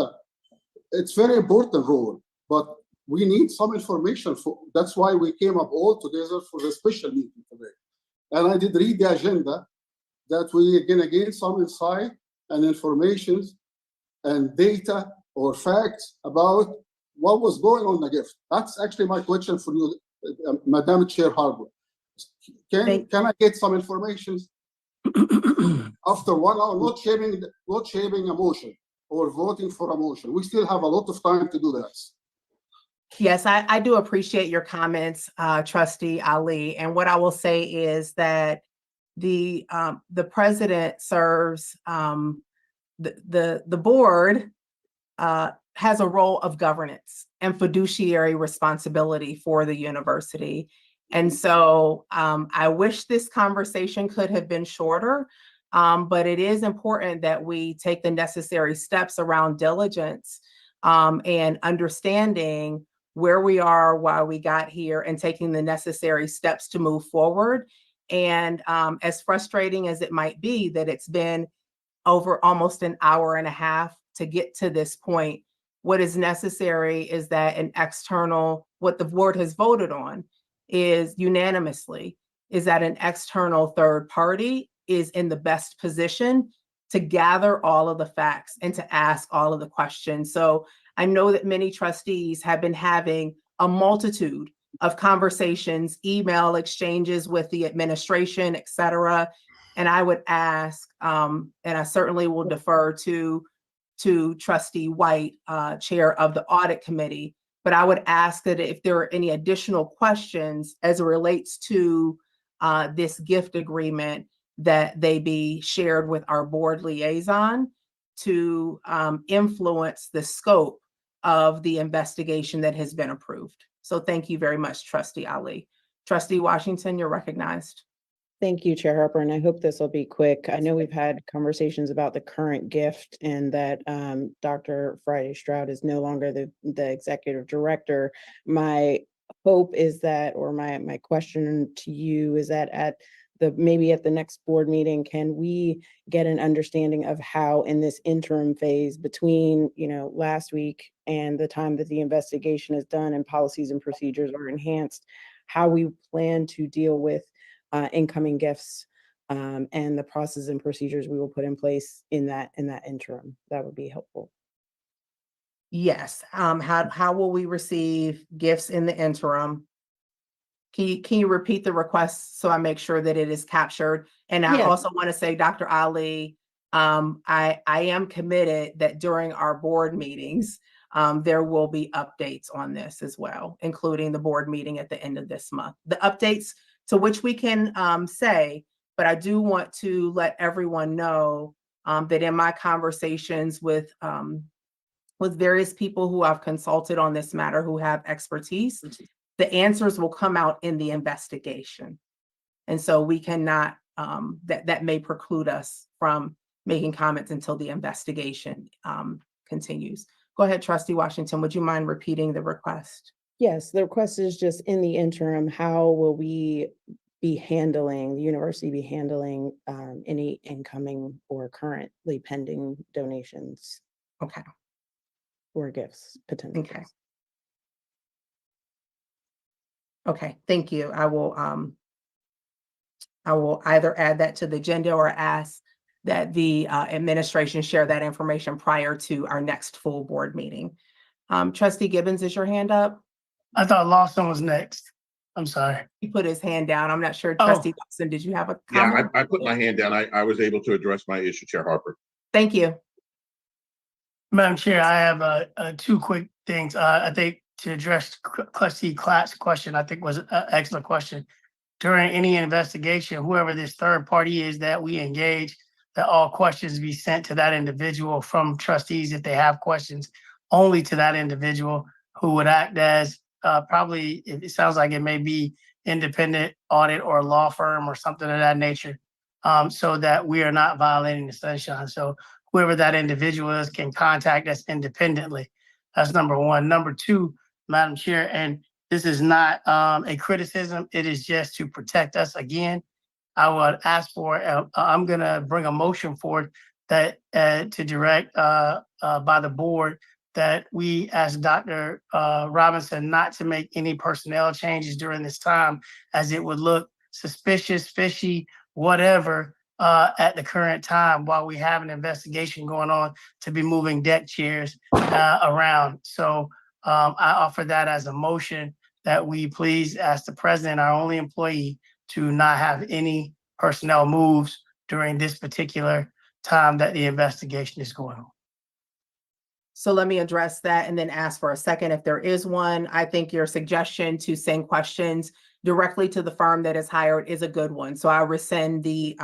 it's very important role, but we need some information that's why we came up all together for the special meeting today. And I did read the agenda that we're gonna gain some insight and information and data or facts about what was going on in the gift. That's actually my question for you, Madam Chair Harper. Can I get some information after 1 hour, not shaming a motion or voting for a motion? We still have a lot of time to do that. Yes, I do appreciate your comments, Trustee Ali. And what I will say is that the president serves the board has a role of governance and fiduciary responsibility for the university. And so I wish this conversation could have been shorter, but it is important that we take the necessary steps around diligence and understanding where we are, why we got here, and taking the necessary steps to move forward. And as frustrating as it might be that it's been over almost an hour and a half to get to this point, what is necessary is that what the board has voted on is unanimously, is that an external third party is in the best position to gather all of the facts and to ask all of the questions. So I know that many trustees have been having a multitude of conversations, email exchanges with the administration, et cetera. And I would ask, and I certainly will defer to Trustee White, Chair of the Audit Committee, but I would ask that if there are any additional questions as it relates to this gift agreement, that they be shared with our board liaison to influence the scope of the investigation that has been approved. So thank you very much, Trustee Ali. Trustee Washington, you're recognized. Thank you, Chair Harper, and I hope this will be quick. I know we've had conversations about the current gift and that Dr. Friday Stroud is no longer the executive director. My hope is that, or my question to you is that maybe at the next board meeting, can we get an understanding of how in this interim phase between, last week and the time that the investigation is done and policies and procedures are enhanced, how we plan to deal with incoming gifts and the process and procedures we will put in place in that interim? That would be helpful. Yes. How will we receive gifts in the interim? Can you repeat the request so I make sure that it is captured? And I also want to say, Dr. Ali, I am committed that during our board meetings, there will be updates on this as well, including the board meeting at the end of this month. The updates to which we can say, but I do want to let everyone know that in my conversations with various people who I've consulted on this matter who have expertise, the answers will come out in the investigation. And so we cannot, that may preclude us from making comments until the investigation continues. Go ahead, Trustee Washington, would you mind repeating the request? Yes, the request is just in the interim, how will the university be handling any incoming or currently pending donations? Okay. Or gifts, potential. Okay. Okay, thank you. I will either add that to the agenda or ask that the administration share that information prior to our next full board meeting. Trustee Gibbons, is your hand up? I thought Lawson was next. I'm sorry. He put his hand down. I'm not sure. Oh. Trustee Lawson, did you have a comment? Yeah, I put my hand down. I was able to address my issue, Chair Harper. Thank you. Madam Chair, I have two quick things. I think to address Trustee Klatt's question, I think was an excellent question. During any investigation, whoever this third party is that we engage, that all questions be sent to that individual from trustees if they have questions, only to that individual who would act as probably, it sounds like it may be independent audit or law firm or something of that nature, so that we are not violating the sunshine. So whoever that individual is can contact us independently. That's number one. Number two, Madam Chair, and this is not a criticism. It is just to protect us again. I would ask for, I'm gonna bring a motion forward that to direct by the board that we ask Dr. Robinson not to make any personnel changes during this time, as it would look suspicious, fishy, whatever, at the current time while we have an investigation going on to be moving deck chairs around. So I offer that as a motion that we please ask the president, our only employee, to not have any personnel moves during this particular time that the investigation is going on. So let me address that and then ask for a second if there is one. I think your suggestion to send questions directly to the firm that is hired is a good one. So I rescind the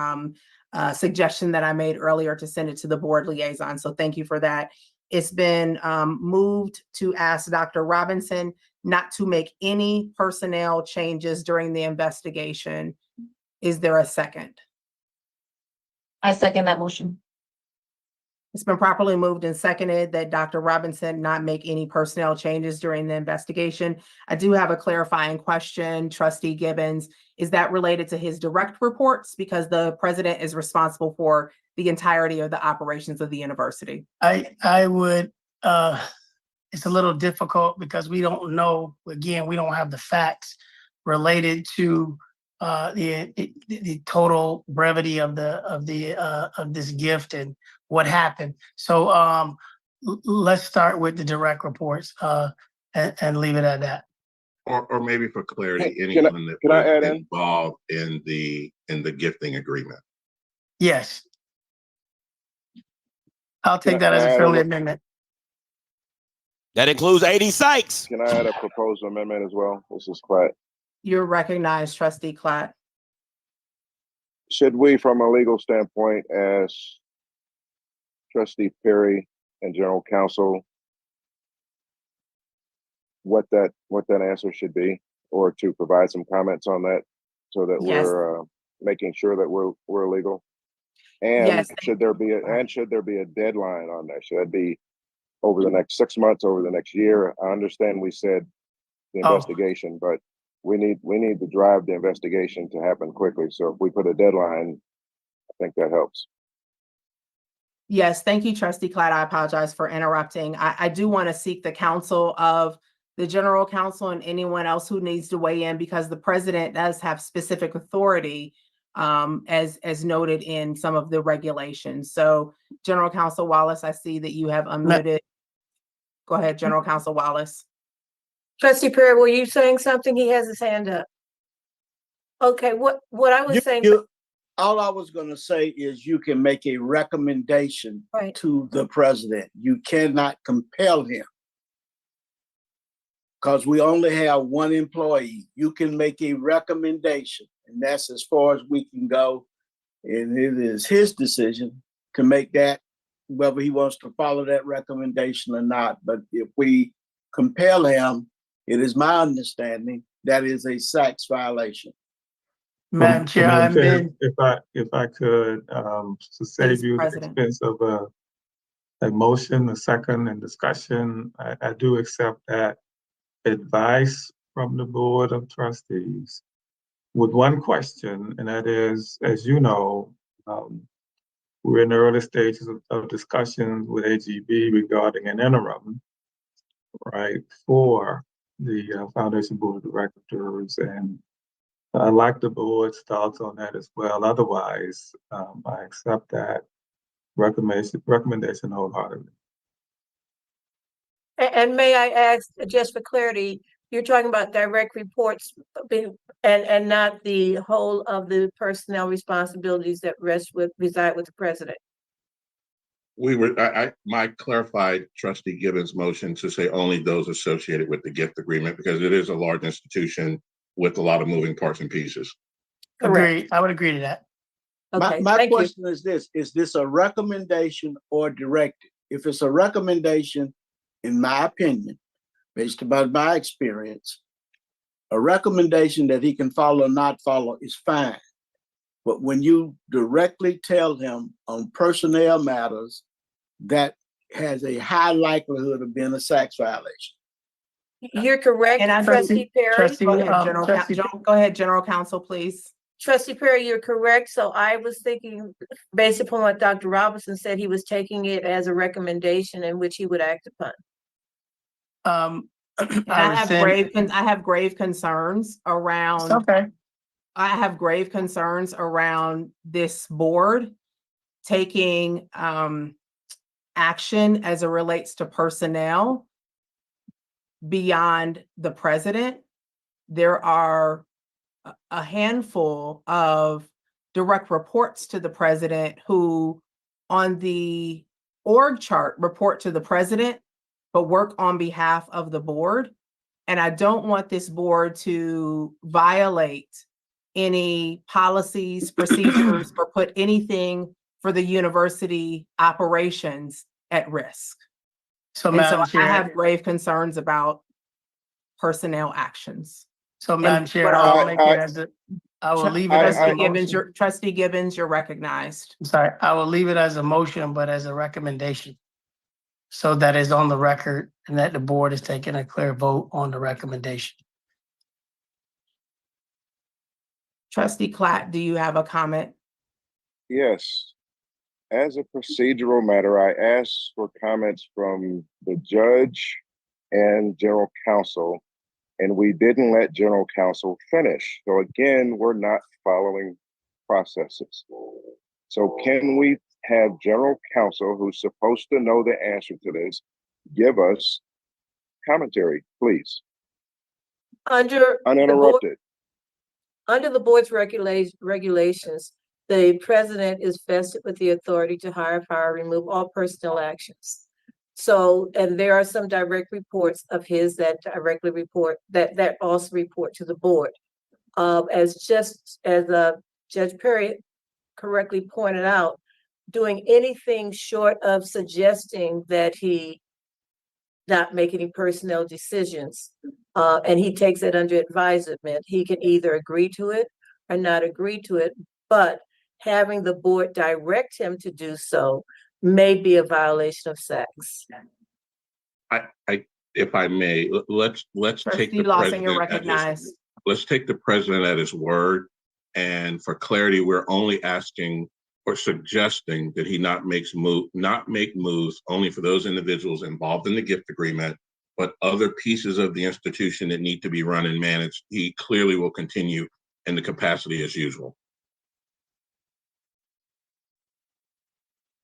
suggestion that I made earlier to send it to the board liaison. So thank you for that. It's been moved to ask Dr. Robinson not to make any personnel changes during the investigation. Is there a second? I second that motion. It's been properly moved and seconded that Dr. Robinson not make any personnel changes during the investigation. I do have a clarifying question, Trustee Gibbons. Is that related to his direct reports? Because the president is responsible for the entirety of the operations of the university. I would, it's a little difficult because we don't know, again, we don't have the facts related to the total brevity of this gift and what happened. So let's start with the direct reports and leave it at that. Or maybe for clarity, Can anyone that I add was in? involved in the gifting agreement. Yes. I'll take that as a friendly amendment. That includes 80 Sykes. Can I add a proposed amendment as well? This is Klatt. You're recognized, Trustee Klatt. Should we, from a legal standpoint, ask Trustee Perry and General Counsel what that answer should be, or to provide some comments on that, so that we're making sure that we're legal? And should there be a deadline on that? Should that be over the next 6 months, over the next year? I understand we said the investigation, but we need to drive the investigation to happen quickly. So if we put a deadline, I think that helps. Yes, thank you, Trustee Klatt. I apologize for interrupting. I do want to seek the counsel of the General Counsel and anyone else who needs to weigh in, because the president does have specific authority as noted in some of the regulations. So General Counsel Wallace, I see that you have unmuted. Go ahead, General Counsel Wallace. Trustee Perry, were you saying something? He has his hand up. Okay, what I was saying. All I was going to say is you can make a recommendation to the president. You cannot compel him, because we only have one employee. You can make a recommendation, and that's as far as we can go. And it is his decision to make that, whether he wants to follow that recommendation or not. But if we compel him, it is my understanding that is a SACS violation. Madam Chair, if I could, to save you the expense of a motion, a second, and discussion, I do accept that advice from the Board of Trustees with one question, and that is, as you know, We're in the early stages of discussions with AGB regarding an interim, right, for the Foundation Board of Directors. And I'd like the board's thoughts on that as well. Otherwise, I accept that recommendation wholeheartedly. And may I ask, just for clarity, you're talking about direct reports and not the whole of the personnel responsibilities that reside with the president? I clarified Trustee Gibbons' motion to say only those associated with the gift agreement, because it is a large institution with a lot of moving parts and pieces. Agree. I would agree to that. Okay, My question is this a recommendation or directive? If it's a recommendation, in my opinion, based upon my experience, a recommendation that he can follow or not follow is fine. But when you directly tell him on personnel matters, that has a high likelihood of being a SACS violation. You're correct, Trustee Perry. Go ahead, General Counsel, please. Trustee Perry, you're correct. So I was thinking, based upon what Dr. Robinson said, he was taking it as a recommendation in which he would act upon. I have grave concerns around. Okay. I have grave concerns around this board taking action as it relates to personnel beyond the president. There are a handful of direct reports to the president who on the org chart report to the president, but work on behalf of the board. And I don't want this board to violate any policies, procedures, or put anything for the university operations at risk. So, and Madam so Chair, I have grave concerns about personnel actions. So, Madam Chair, I'll make it as a, I will leave it as a motion. Trustee Gibbons, you're recognized. I'm sorry, I will leave it as a motion, but as a recommendation. So that is on the record and that the board is taking a clear vote on the recommendation. Trustee Klatt, do you have a comment? Yes. As a procedural matter, I asked for comments from the judge and general counsel, and we didn't let general counsel finish. So again, we're not following processes. So can we have general counsel, who's supposed to know the answer to this, give us commentary, please? Uninterrupted. Under the board's regulations, the president is vested with the authority to hire, fire, remove all personnel actions. So, and there are some direct reports of his that directly report, that also report to the board. As Judge Perry correctly pointed out, doing anything short of suggesting that he not make any personnel decisions, and he takes it under advisement, he can either agree to it or not agree to it, but having the board direct him to do so may be a violation of SACS. If I may, let's take the Lawson, you're president recognized. let's take the president at his word. And for clarity, we're only asking or suggesting that he not make moves only for those individuals involved in the gift agreement, but other pieces of the institution that need to be run and managed, he clearly will continue in the capacity as usual.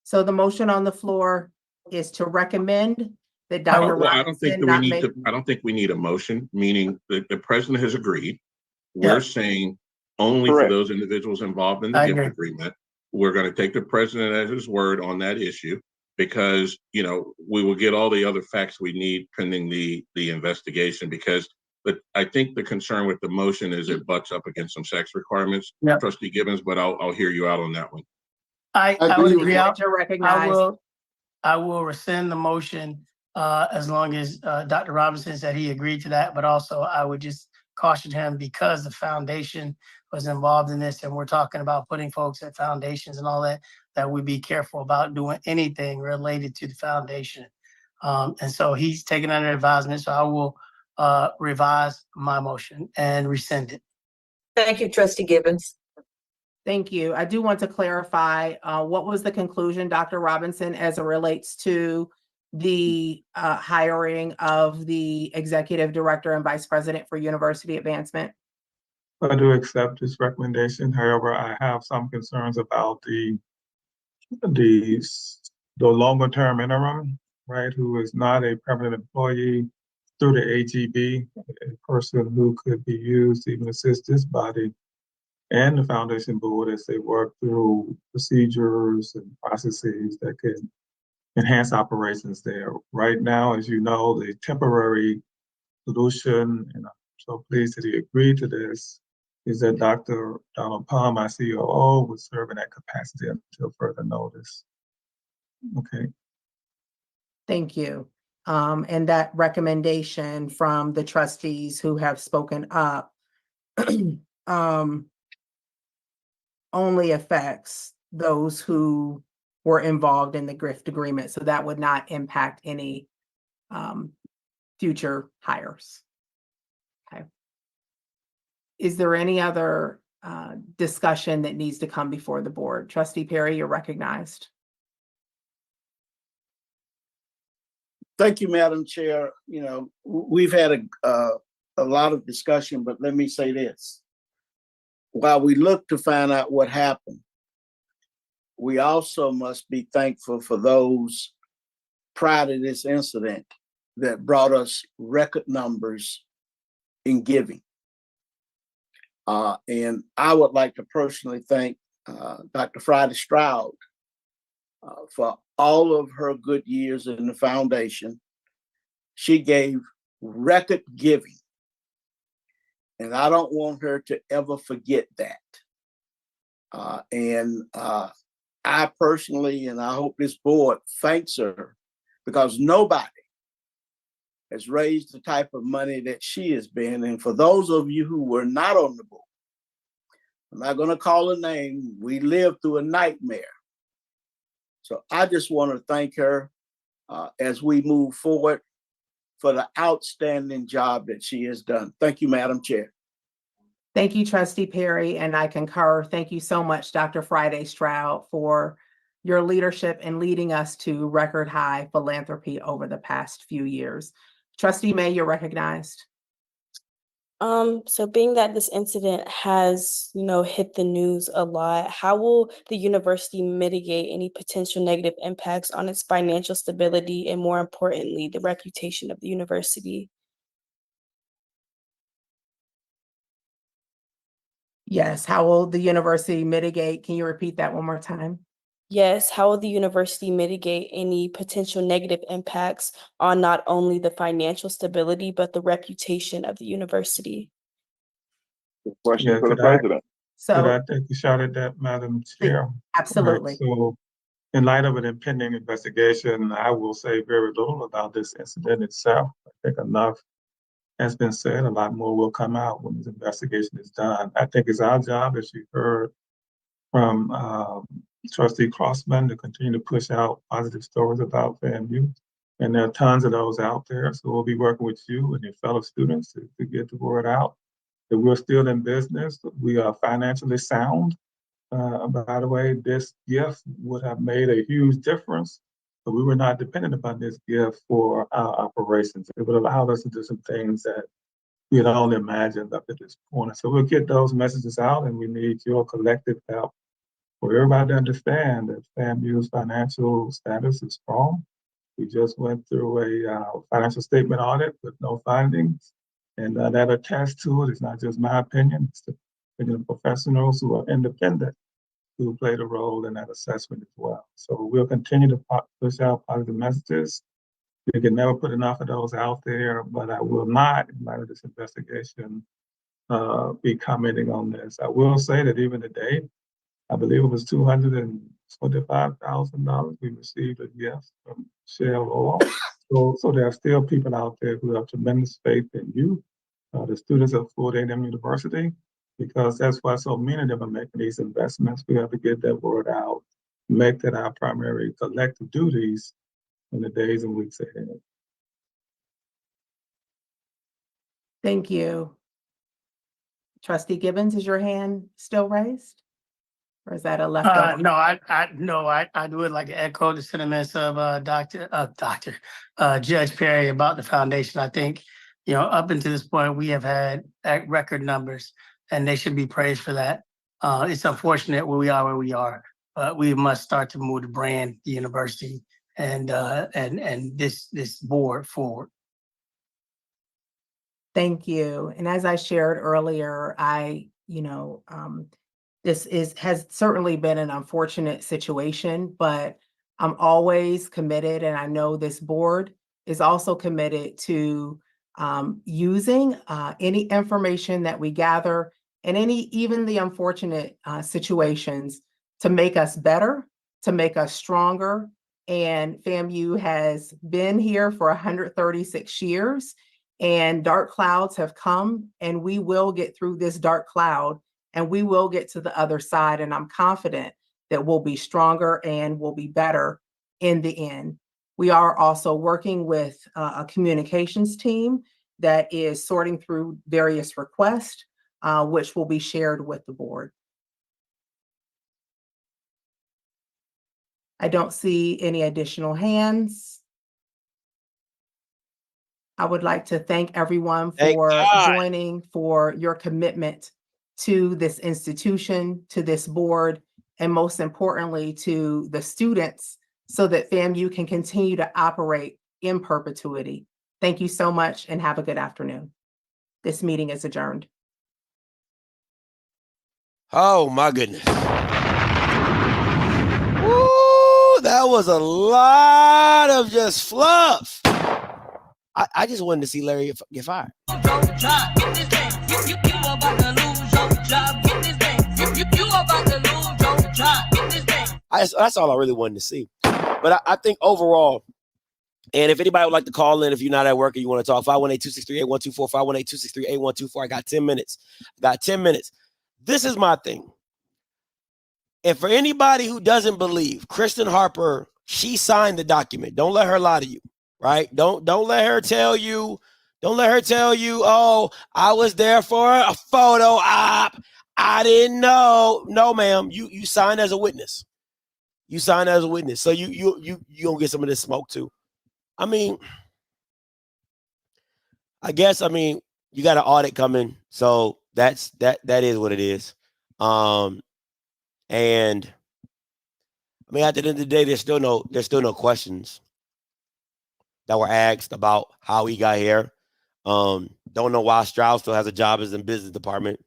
So the motion on the floor is to recommend that Dr. I don't think we need a motion, meaning that the president has agreed. We're saying only for those individuals involved in the gift agreement. We're going to take the president at his word on that issue, because, you know, we will get all the other facts we need pending the investigation, but I think the concern with the motion is it butts up against some SACS requirements, Trustee Gibbons, but I'll hear you out on that one. I would agree. You're I will rescind the motion as long as Dr. Robinson said he agreed to that, but also I would just caution him, because the foundation was involved in this and we're talking about putting folks at foundations and all that we be careful about doing anything related to the foundation. And so he's taken under advisement, so I will revise my motion and rescind it. Thank you, Trustee Gibbons. Thank you. I do want to clarify, what was the conclusion, Dr. Robinson, as it relates to the hiring of the executive director and vice president for university advancement? I do accept this recommendation. However, I have some concerns about the longer term interim, right, who is not a permanent employee through the AGB, a person who could be used to even assist this body and the foundation board as they work through procedures and processes that can enhance operations there. Right now, as you know, the temporary solution, and I'm so pleased that he agreed to this, is that Dr. Donald Palm, my COO, would serve in that capacity until further notice. Okay. Thank you. And that recommendation from the trustees who have spoken up only affects those who were involved in the GRIFT agreement. So that would not impact any future hires. Okay. Is there any other discussion that needs to come before the board? Trustee Perry, you're recognized. Thank you, Madam Chair. You know, we've had a lot of discussion, but let me say this. While we look to find out what happened, we also must be thankful for those prior to this incident that brought us record numbers in giving. And I would like to personally thank Dr. Friday Stroud for all of her good years in the foundation. She gave record giving. And I don't want her to ever forget that. I personally, and I hope this board thanks her, because nobody has raised the type of money that she has been. And for those of you who were not on the board, I'm not going to call a name. We lived through a nightmare. So I just want to thank her as we move forward for the outstanding job that she has done. Thank you, Madam Chair. Thank you, Trustee Perry, and I concur. Thank you so much, Dr. Friday Stroud, for your leadership in leading us to record high philanthropy over the past few years. Trustee May, you're recognized. So being that this incident has, hit the news a lot, how will the university mitigate any potential negative impacts on its financial stability and, more importantly, the reputation of the university? Yes, how will the university mitigate? Can you repeat that one more time? Yes, how will the university mitigate any potential negative impacts on not only the financial stability, but the reputation of the university? Question for the president. Could I take a shot at that, Madam Chair? Absolutely. Right, so in light of an impending investigation, I will say very little about this incident itself. I think enough has been said. A lot more will come out when this investigation is done. I think it's our job, as you heard from Trustee Crossman, to continue to push out positive stories about FAMU. And there are tons of those out there. So we'll be working with you and your fellow students to get the word out that we're still in business. We are financially sound. By the way, this gift would have made a huge difference, but we were not dependent upon this gift for our operations. It would allow us to do some things that we had only imagined up at this point. So we'll get those messages out, and we need your collective help for everybody to understand that FAMU's financial status is strong. We just went through a financial statement audit with no findings, and that attests to it. It's not just my opinion, it's the opinion of professionals who are independent who played a role in that assessment as well. So we'll continue to push out positive messages. We can never put enough of those out there, but I will not, in light of this investigation, be commenting on this. I will say that even today, I believe it was $225,000 we received a gift from Shell Oil. So there are still people out there who have tremendous faith in you, the students of Florida A&M University, because that's why so many of them are making these investments. We have to get that word out, make that our primary collective duties in the days and weeks ahead. Thank you. Trustee Gibbons, is your hand still raised? Or is that a leftover? No, I would like to echo the sentiments of Judge Perry about the foundation. I think, up until this point, we have had record numbers, and they should be praised for that. It's unfortunate where we are, but we must start to move the brand, the university, and this board forward. Thank you. And as I shared earlier, this has certainly been an unfortunate situation, but I'm always committed, and I know this board is also committed to using any information that we gather and even the unfortunate situations to make us better, to make us stronger. And FAMU has been here for 136 years, and dark clouds have come, and we will get through this dark cloud, and we will get to the other side. And I'm confident that we'll be stronger and we'll be better in the end. We are also working with a communications team that is sorting through various requests, which will be shared with the board. I don't see any additional hands. I would like to thank everyone for joining, for your commitment to this institution, to this board, and most importantly, to the students, so that FAMU can continue to operate in perpetuity. Thank you so much and have a good afternoon. This meeting is adjourned. Oh my goodness. Woo, that was a lot of just fluff. I just wanted to see Larry get fired. That's all I really wanted to see. But I think overall, and if anybody would like to call in, if you're not at work and you want to talk, 518-263-8124, 518-263-8124. I got 10 minutes. This is my thing. And for anybody who doesn't believe, Kristen Harper, she signed the document. Don't let her lie to you, right? Don't let her tell you, oh, I was there for a photo op. I didn't know. No, ma'am. You signed as a witness. So you gonna get some of this smoke too. I mean, I guess you got an audit coming, so that is what it is. And at the end of the day, there's still no questions that were asked about how he got here. Don't know why Stroud still has a job as in business department.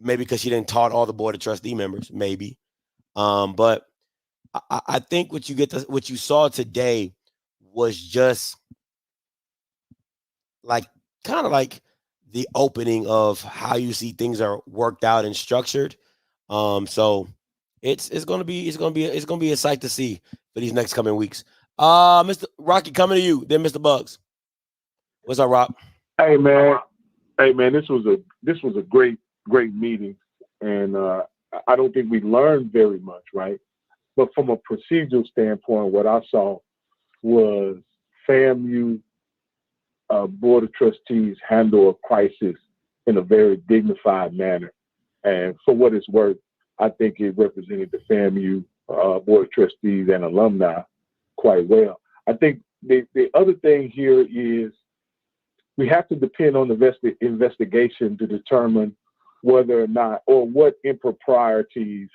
Maybe because she didn't taught all the board of trustee members, maybe. But I think what you saw today was just kind of like the opening of how you see things are worked out and structured. So it's gonna be a sight to see for these next coming weeks. Mr. Rocky, coming to you, then Mr. Bugs. What's up, Rock? Hey man, this was a great meeting, and I don't think we learned very much, right? But from a procedural standpoint, what I saw was FAMU Board of Trustees handle a crisis in a very dignified manner. And for what it's worth, I think it represented the FAMU Board of Trustees and alumni quite well. I think the other thing here is we have to depend on the investigation to determine whether or not or what improprieties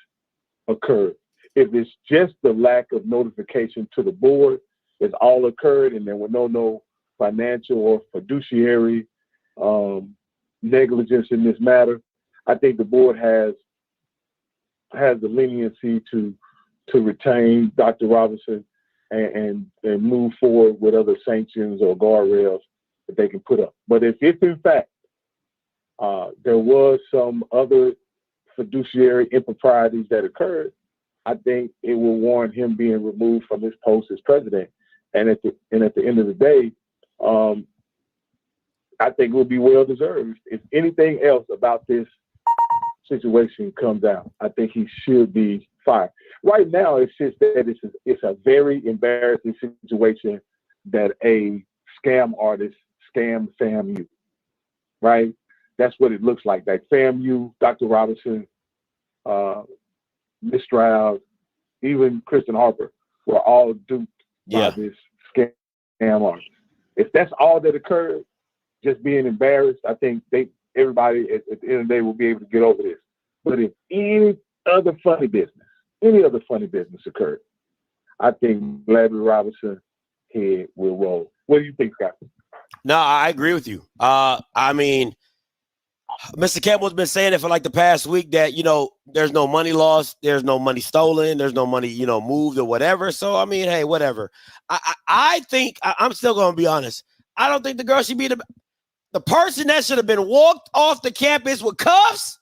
occurred. If it's just the lack of notification to the board, it's all occurred and there were no financial or fiduciary negligence in this matter, I think the board has the leniency to retain Dr. Robinson and move forward with other sanctions or guardrails that they can put up. But if in fact there was some other fiduciary improprieties that occurred, I think it will warrant him being removed from his post as president. And at the end of the day, I think it will be well deserved. If anything else about this situation comes out, I think he should be fired. Right now, it's just that it's a very embarrassing situation that a scam artist scammed FAMU, right? That's what it looks like. That FAMU, Dr. Robinson, Ms. Stroud, even Kristen Harper were all duped by this scam artist. If that's all that occurred, just being embarrassed, I think everybody at the end of the day will be able to get over this. But if any other funny business occurred, I think Larry Robinson head will roll. What do you think, Scott? No, I agree with you. I mean, Mr. Campbell's been saying it for like the past week that, there's no money lost, there's no money stolen, there's no money, moved or whatever. So, I mean, hey, whatever. I think, I'm still going to be honest. I don't think the girl should be the person that should have been walked off the campus with cuffs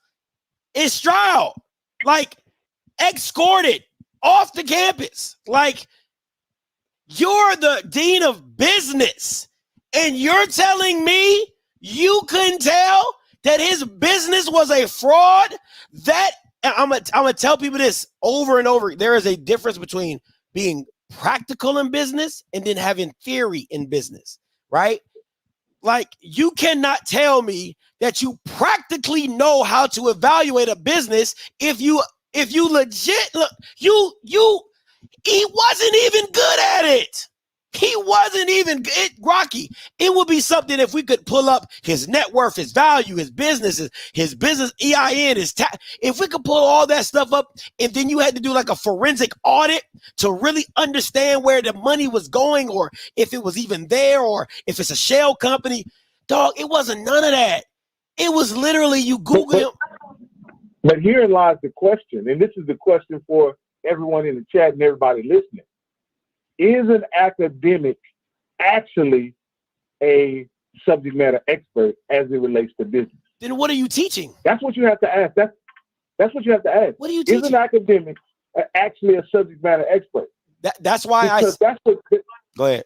is Stroud. Like, escorted off the campus. Like, you're the dean of business, and you're telling me you couldn't tell that his business was a fraud? That I'm gonna tell people this over and over. There is a difference between being practical in business and then having theory in business, right? Like, you cannot tell me that you practically know how to evaluate a business if you legit look, he wasn't even good at it. He wasn't even Rocky. It would be something if we could pull up his net worth, his value, his business EIN, if we could pull all that stuff up, and then you had to do like a forensic audit to really understand where the money was going, or if it was even there, or if it's a shell company. Dog, it wasn't none of that. It was literally you Google him. But herein lies the question, and this is the question for everyone in the chat and everybody listening. Is an academic actually a subject matter expert as it relates to business? Then what are you teaching? That's what you have to ask. That's what you have to ask. What are you teaching? Is an academic actually a subject matter expert? That's why go ahead.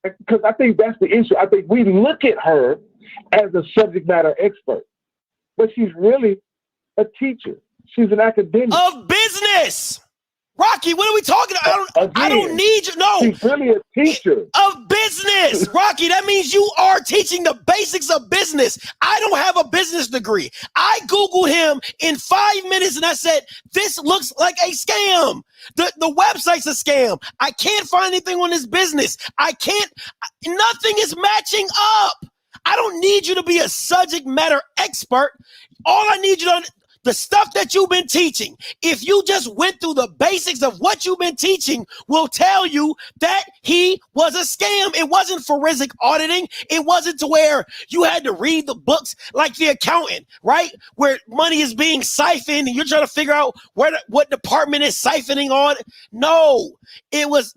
Because I think that's the issue. I think we look at her as a subject matter expert, but she's really a teacher. She's an academic of business. Rocky, what are we talking about? I don't need you. No. She's really a teacher of business. Rocky, that means you are teaching the basics of business. I don't have a business degree. I Googled him in 5 minutes and I said, this looks like a scam. The website's a scam. I can't find anything on his business. Nothing is matching up. I don't need you to be a subject matter expert. All I need you to the stuff that you've been teaching, if you just went through the basics of what you've been teaching, will tell you that he was a scam. It wasn't forensic auditing. It wasn't to where you had to read the books like the accountant, right? Where money is being siphoned and you're trying to figure out what department is siphoning on. No, it was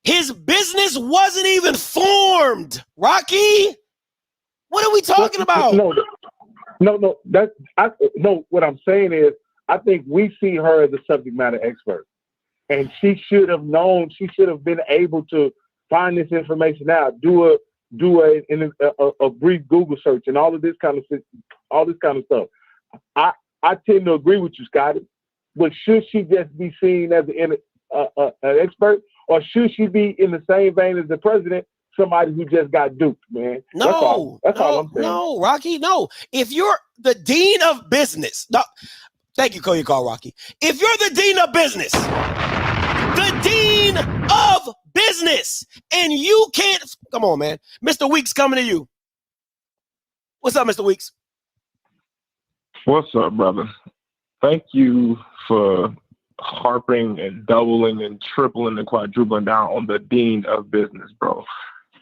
his business wasn't even formed. Rocky, what are we talking about? No, what I'm saying is, I think we see her as a subject matter expert, and she should have known. She should have been able to find this information out, do a brief Google search, and all this kind of stuff. I tend to agree with you, Scotty. But should she just be seen as an expert, or should she be in the same vein as the president? Somebody who just got duped, man. No, that's all I'm saying. No, Rocky, no. If you're the dean of business, no, thank you, Call your call, Rocky. If you're the dean of business, and you can't, come on, man. Mr. Weeks coming to you. What's up, Mr. Weeks? What's up, brother? Thank you for harping and doubling and tripling and quadrupling down on the dean of business, bro.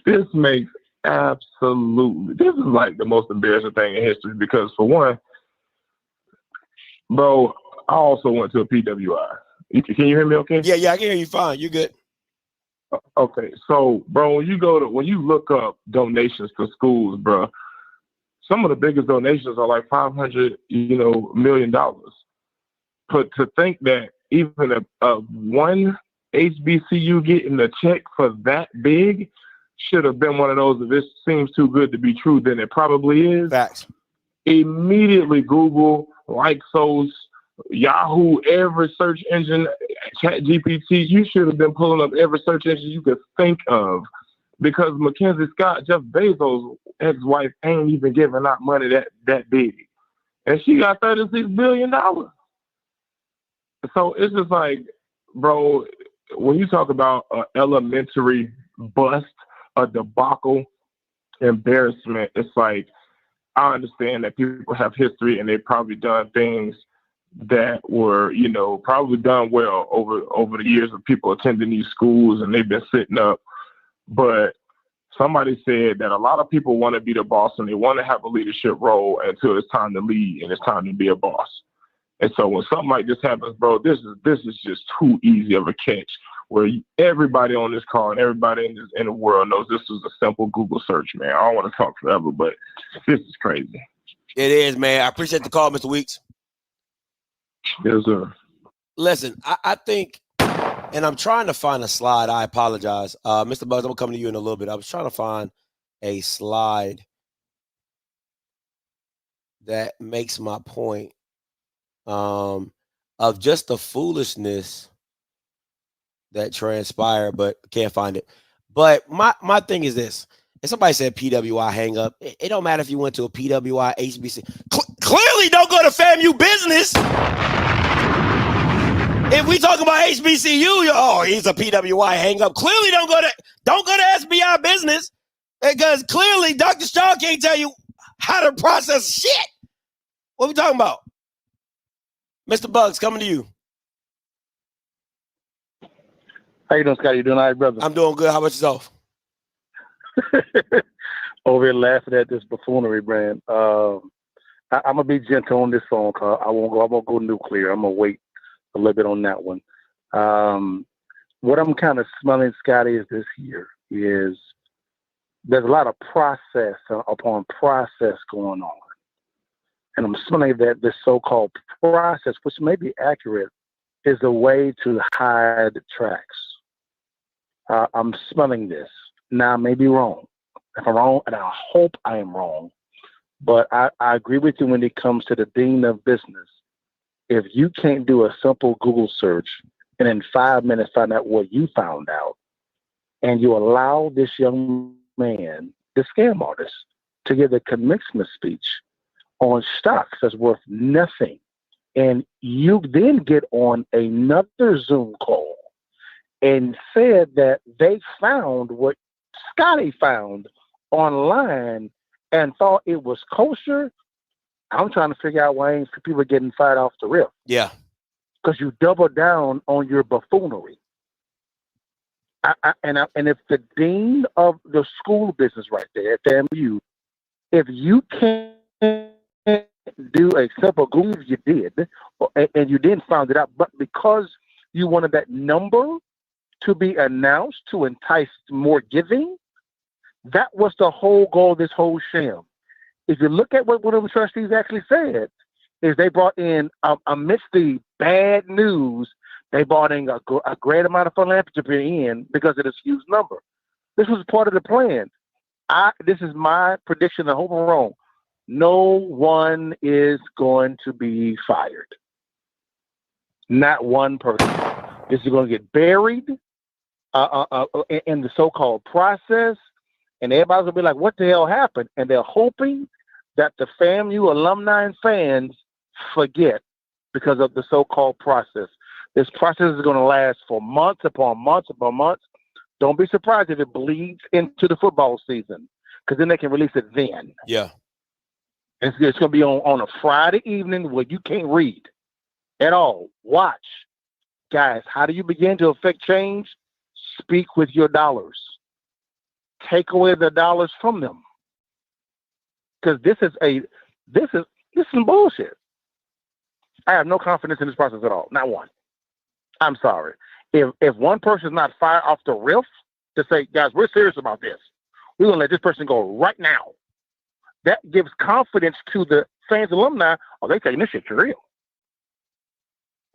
This makes this is like the most embarrassing thing in history because, for one, bro, I also went to a PWI. Can you hear me okay? Yeah, I can hear you fine. You're good. Okay, so, bro, when you look up donations to schools, bro, some of the biggest donations are like $500 million. But to think that even a one HBCU getting a check for that big should have been one of those, if this seems too good to be true, then it probably is. Facts. Immediately Google, Lyxos, Yahoo, every search engine, ChatGPT. You should have been pulling up every search engine you could think of, because Mackenzie Scott, Jeff Bezos' ex-wife, ain't even giving out money that big. And she got $36 billion. So it's just like, bro, when you talk about an elementary bust, a debacle, embarrassment, it's like, I understand that people have history and they've probably done things that were, you know, probably done well over the years of people attending these schools and they've been sitting up. But somebody said that a lot of people want to be the boss and they want to have a leadership role until it's time to lead and it's time to be a boss. And so when something like this happens, bro, this is just too easy of a catch where everybody on this call and everybody in the world knows this is a simple Google search, man. I don't want to talk forever, but this is crazy. It is, man. I appreciate the call, Mr. Weeks. Yes, sir. Listen, I think, and I'm trying to find a slide. I apologize. Mr. Bugs, I'm going to come to you in a little bit. I was trying to find a slide that makes my point of just the foolishness that transpired, but can't find it. But my thing is this. If somebody said PWI hang up, it don't matter if you went to a PWI, HBC. Clearly don't go to FAMU business. If we talk about HBCU, oh, he's a PWI hang up. Clearly don't go to SBI business because clearly Dr. Shaw can't tell you how to process shit. What we talking about? Mr. Bugs, coming to you. How you doing, Scott? You doing all right, brother? I'm doing good. How about yourself? Over here laughing at this buffoonery, Brand. I'm gonna be gentle on this phone call. I won't go nuclear. I'm gonna wait a little bit on that one. What I'm kind of smelling, Scotty, is this here is there's a lot of process upon process going on. And I'm smelling that this so-called process, which may be accurate, is a way to hide tracks. I'm smelling this. Now, I may be wrong. If I'm wrong, and I hope I am wrong, but I agree with you when it comes to the dean of business. If you can't do a simple Google search and in 5 minutes find out what you found out, and you allow this young man, this scam artist, to give a commencement speech on stocks that's worth nothing, and you then get on another Zoom call and said that they found what Scotty found online and thought it was kosher, I'm trying to figure out why ain't people getting fired off the rip. Yeah. Because you double down on your buffoonery. And if the dean of the school business right there at FAMU, if you can't do a simple Google, you did, and you didn't find it out, but because you wanted that number to be announced to entice more giving, that was the whole goal of this whole sham. If you look at what one of the trustees actually said, is they brought in, amidst the bad news, they brought in a great amount of philanthropy in because of this huge number. This was part of the plan. This is my prediction. I hope I'm wrong. No one is going to be fired. Not one person. This is going to get buried in the so-called process, and everybody's going to be like, what the hell happened? And they're hoping that the FAMU alumni and fans forget because of the so-called process. This process is going to last for months upon months upon months. Don't be surprised if it bleeds into the football season, because then they can release it then. Yeah. It's going to be on a Friday evening where you can't read at all. Watch. Guys, how do you begin to affect change? Speak with your dollars. Take away the dollars from them. Because this is some bullshit. I have no confidence in this process at all. Not one. I'm sorry. If one person is not fired off the roof to say, guys, we're serious about this, we're going to let this person go right now. That gives confidence to the fans, alumni. Oh, they taking this shit for real.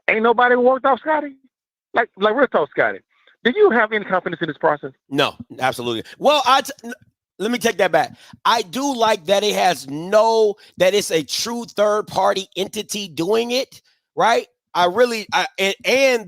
Ain't nobody worked off Scotty? Like real talk, Scotty. Do you have any confidence in this process? No, absolutely. Well, let me take that back. I do like that that it's a true third party entity doing it, right? And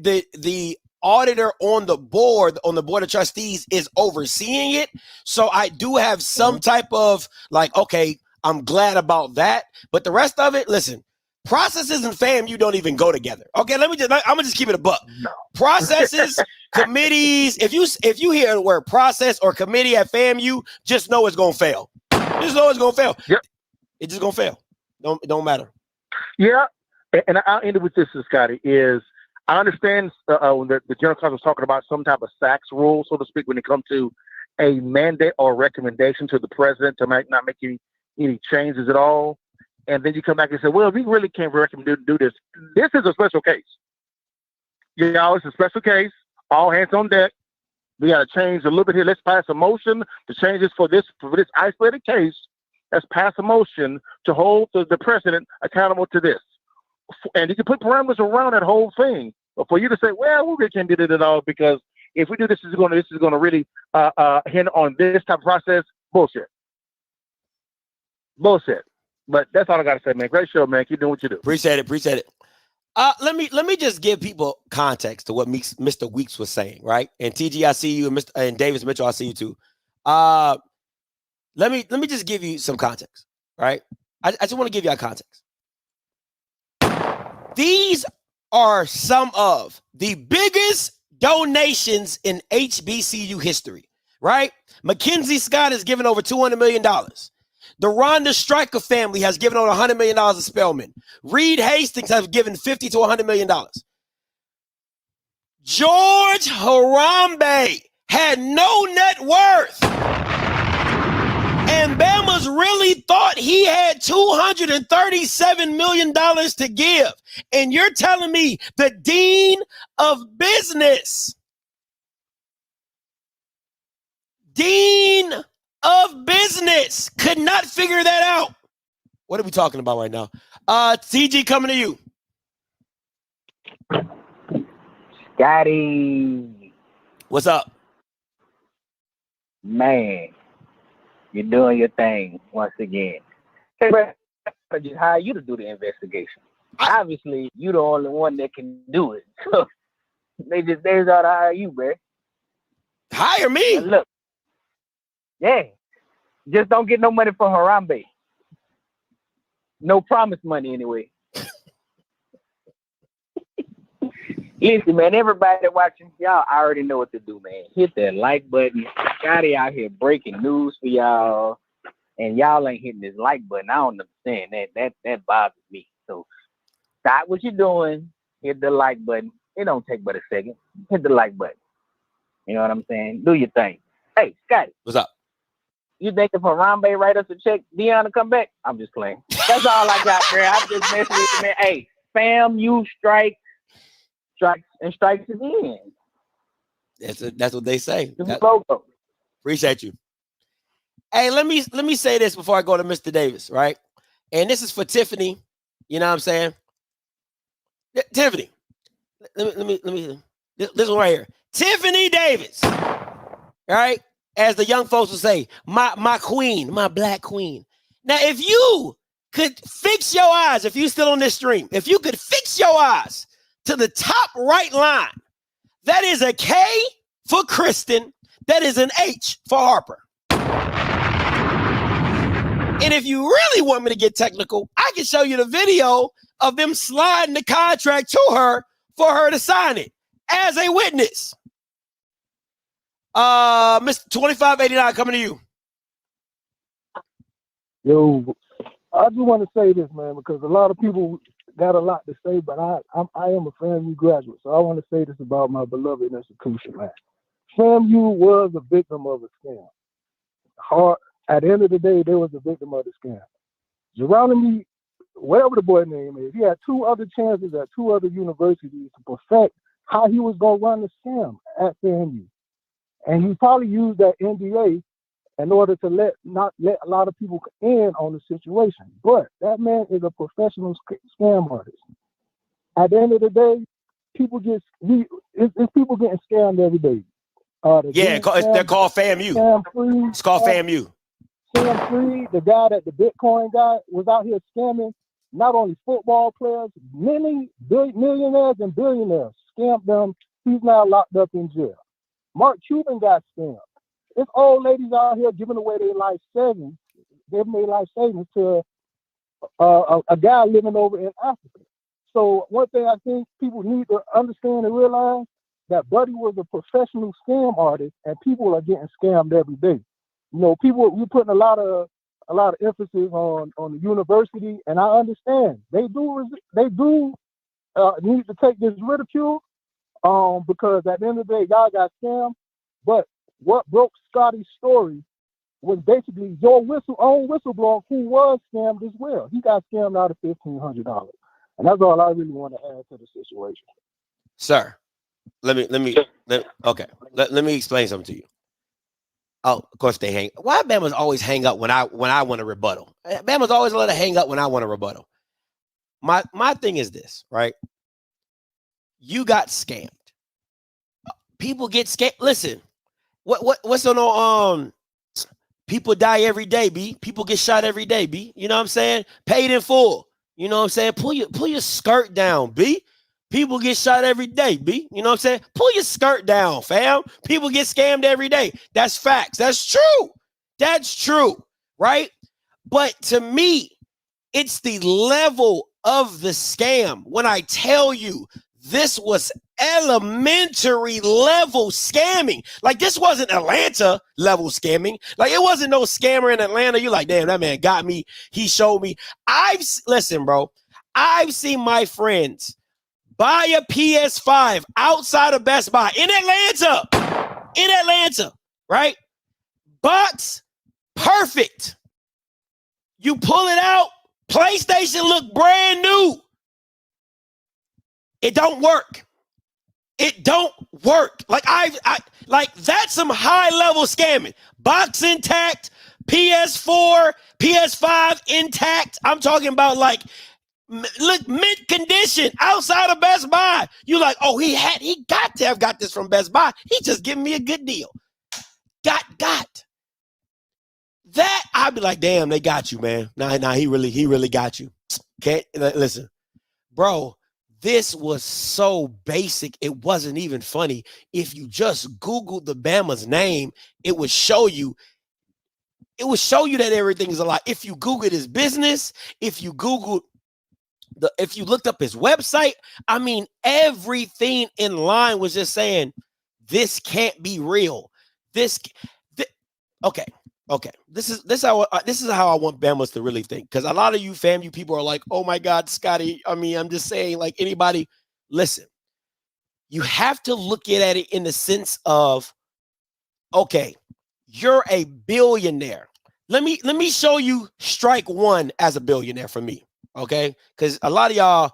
the auditor on the board of trustees is overseeing it. So I do have some type of like, okay, I'm glad about that. But the rest of it, listen, processes and FAMU don't even go together. Okay, I'm gonna just keep it a buck. No. Processes, committees. If you hear the word process or committee at FAMU, just know it's gonna fail. Just know it's gonna fail. Yep. It's just gonna fail. It don't matter. Yeah, and I'll end it with this, Scotty. Is I understand when the general counsel was talking about some type of SACS rule, so to speak, when it comes to a mandate or recommendation to the president to not make any changes at all. And then you come back and say, well, we really can't recommend to do this. This is a special case. Y'all, it's a special case. All hands on deck. We got to change a little bit here. Let's pass a motion to change this for this isolated case. Let's pass a motion to hold the president accountable to this. And you can put parameters around that whole thing. But for you to say, well, we really can't do it at all because if we do this, is going to really hinder on this type of process. Bullshit. But that's all I got to say, man. Great show, man. Keep doing what you do. Appreciate it. Let me just give people context to what Mr. Weeks was saying, right? And TG, I see you, and Davis Mitchell, I see you too. Let me just give you some context, right? I just want to give you a context. These are some of the biggest donations in HBCU history, right? Mackenzie Scott has given over $200 million. The Rhonda Stryker family has given over $100 million to Spelman. Reed Hastings has given $50 to $100 million. George Harambe had no net worth. And Bama's really thought he had $237 million to give. And you're telling me the dean of business could not figure that out. What are we talking about right now? TG, coming to you. Scotty. What's up? Man, you're doing your thing once again. Hey, bro, I just hire you to do the investigation. Obviously, you're the only one that can do it. So they ought to hire you, bro. Hire me? Now look. Yeah. Just don't get no money from Harambe. No promise money anyway. Listen, man, everybody watching, y'all already know what to do, man. Hit that like button. Scotty out here breaking news for y'all. And y'all ain't hitting this like button. I don't understand that. That bothers me. So stop what you're doing. Hit the like button. It don't take but a second. Hit the like button. You know what I'm saying? Do your thing. Hey, Scotty. What's up? You think if Harambe write us a check, Deion to come back? I'm just playing. That's all I got, bro. I'm just messing with you, man. Hey, FAMU strikes again. That's what they say. Logo. Appreciate you. Hey, let me say this before I go to Mr. Davis, right? And this is for Tiffany. You know what I'm saying? Tiffany. Let me this one right here. Tiffany Davis. All right? As the young folks will say, my queen, my black queen. Now, if you could fix your eyes, if you're still on this stream, if you could fix your eyes to the top right line, that is a K for Kristen, that is an H for Harper. And if you really want me to get technical, I can show you the video of them sliding the contract to her for her to sign it as a witness. Mr. 2589 coming to you. Yo, I just want to say this, man, because a lot of people got a lot to say, but I am a FAMU graduate, so I want to say this about my beloved institution, man. FAMU was a victim of a scam. At the end of the day, they was a victim of the scam. Geronimo, whatever the boy name is, he had two other chances at two other universities to perfect how he was going to run the scam at FAMU. And he probably used that NDA in order to not let a lot of people in on the situation. But that man is a professional scam artist. At the end of the day, it's people getting scammed every day. They're called FAMU. It's called FAMU. Sam Freed, the guy that the Bitcoin guy was out here scamming not only football players, many millionaires and billionaires, scammed them. He's now locked up in jail. Mark Cuban got scammed. It's old ladies out here giving away their life savings, to a guy living over in Africa. So one thing I think people need to understand and realize that Buddy was a professional scam artist, and people are getting scammed every day. You know, we're putting a lot of emphasis on the university, and I understand they do need to take this ridicule, because at the end of the day, y'all got scammed. But what broke Scotty's story was basically your own whistleblower who was scammed as well. He got scammed out of $1,500, and that's all I really want to add to the situation. Sir, let me explain something to you. Oh, of course they hang. Why Bama's always hang up when I want to rebuttal? Bama's always let her hang up when I want to rebuttal. My thing is this, right? You got scammed. People get scammed. Listen, what's on people die every day, B. People get shot every day, B. You know what I'm saying? Paid in full. You know what I'm saying? Pull your skirt down, B. People get shot every day, B. You know what I'm saying? Pull your skirt down, fam. People get scammed every day. That's facts. That's true. That's true, right? But to me, it's the level of the scam. When I tell you this was elementary level scamming. Like, this wasn't Atlanta level scamming. Like, it wasn't no scammer in Atlanta. You're like, damn, that man got me. He showed me. Listen, bro, I've seen my friends buy a PS5 outside of Best Buy in Atlanta, right? Box perfect. You pull it out, PlayStation look brand new. It don't work. It don't work. Like like that's some high level scamming. Box intact, PS4, PS5 intact. I'm talking about like look mint condition outside of Best Buy. You like, oh, he got to have got this from Best Buy. He just giving me a good deal. Got. That I'd be like, damn, they got you, man. Nah, he really got you. Can't listen, bro. This was so basic, it wasn't even funny. If you just Googled the Bama's name, it would show you that everything is a lie. If you Googled his business, if you looked up his website, I mean, everything in line was just saying, this can't be real. Okay. This is how I want Bama's to really think. Because a lot of you FAMU people are like, oh my God, Scotty. I mean, I'm just saying, like, anybody, listen, you have to look at it in the sense of, okay, you're a billionaire. Let me show you strike one as a billionaire for me. Okay. Because a lot of y'all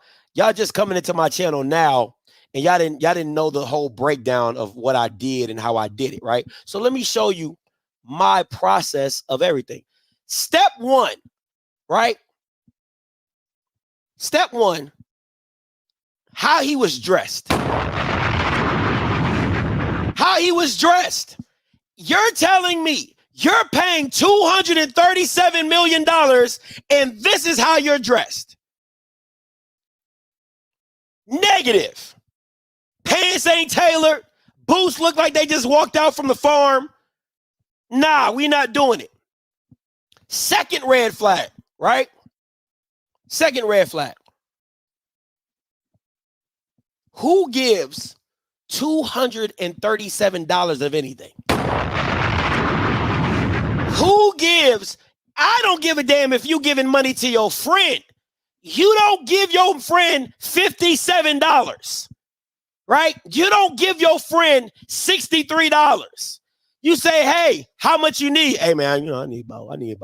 just coming into my channel now, and y'all didn't know the whole breakdown of what I did and how I did it, right? So let me show you my process of everything. Step one, right? Step one, how he was dressed. How he was dressed. You're telling me you're paying $237 million and this is how you're dressed. Negative. Pants ain't tailored. Boots look like they just walked out from the farm. Nah, we not doing it. Second red flag, right? Second red flag. Who gives $237 of anything? Who gives? I don't give a damn if you giving money to your friend. You don't give your friend $57, right? You don't give your friend $63. You say, hey, how much you need? Hey, man, you know, I need about 100.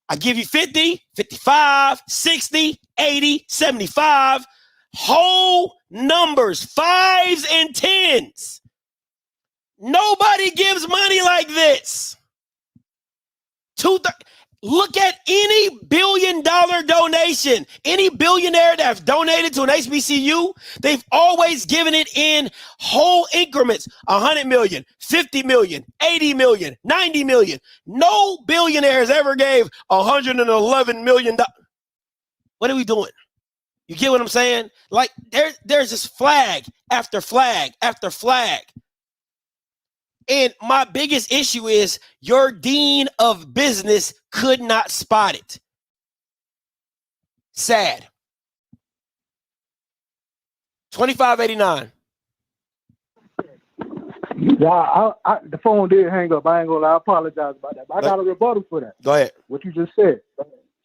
I give you 50, 55, 60, 80, 75. Whole numbers, 5s and 10s. Nobody gives money like this. Look at any billion-dollar donation. Any billionaire that's donated to an HBCU, they've always given it in whole increments. 100 million, 50 million, 80 million, 90 million. No billionaires ever gave $111 million. What are we doing? You get what I'm saying? Like, there's this flag after flag after flag. And my biggest issue is your dean of business could not spot it. Sad. 2589. Yeah, the phone did hang up. I ain't gonna lie. I apologize about that. But I got a rebuttal for that. Go ahead. What you just said.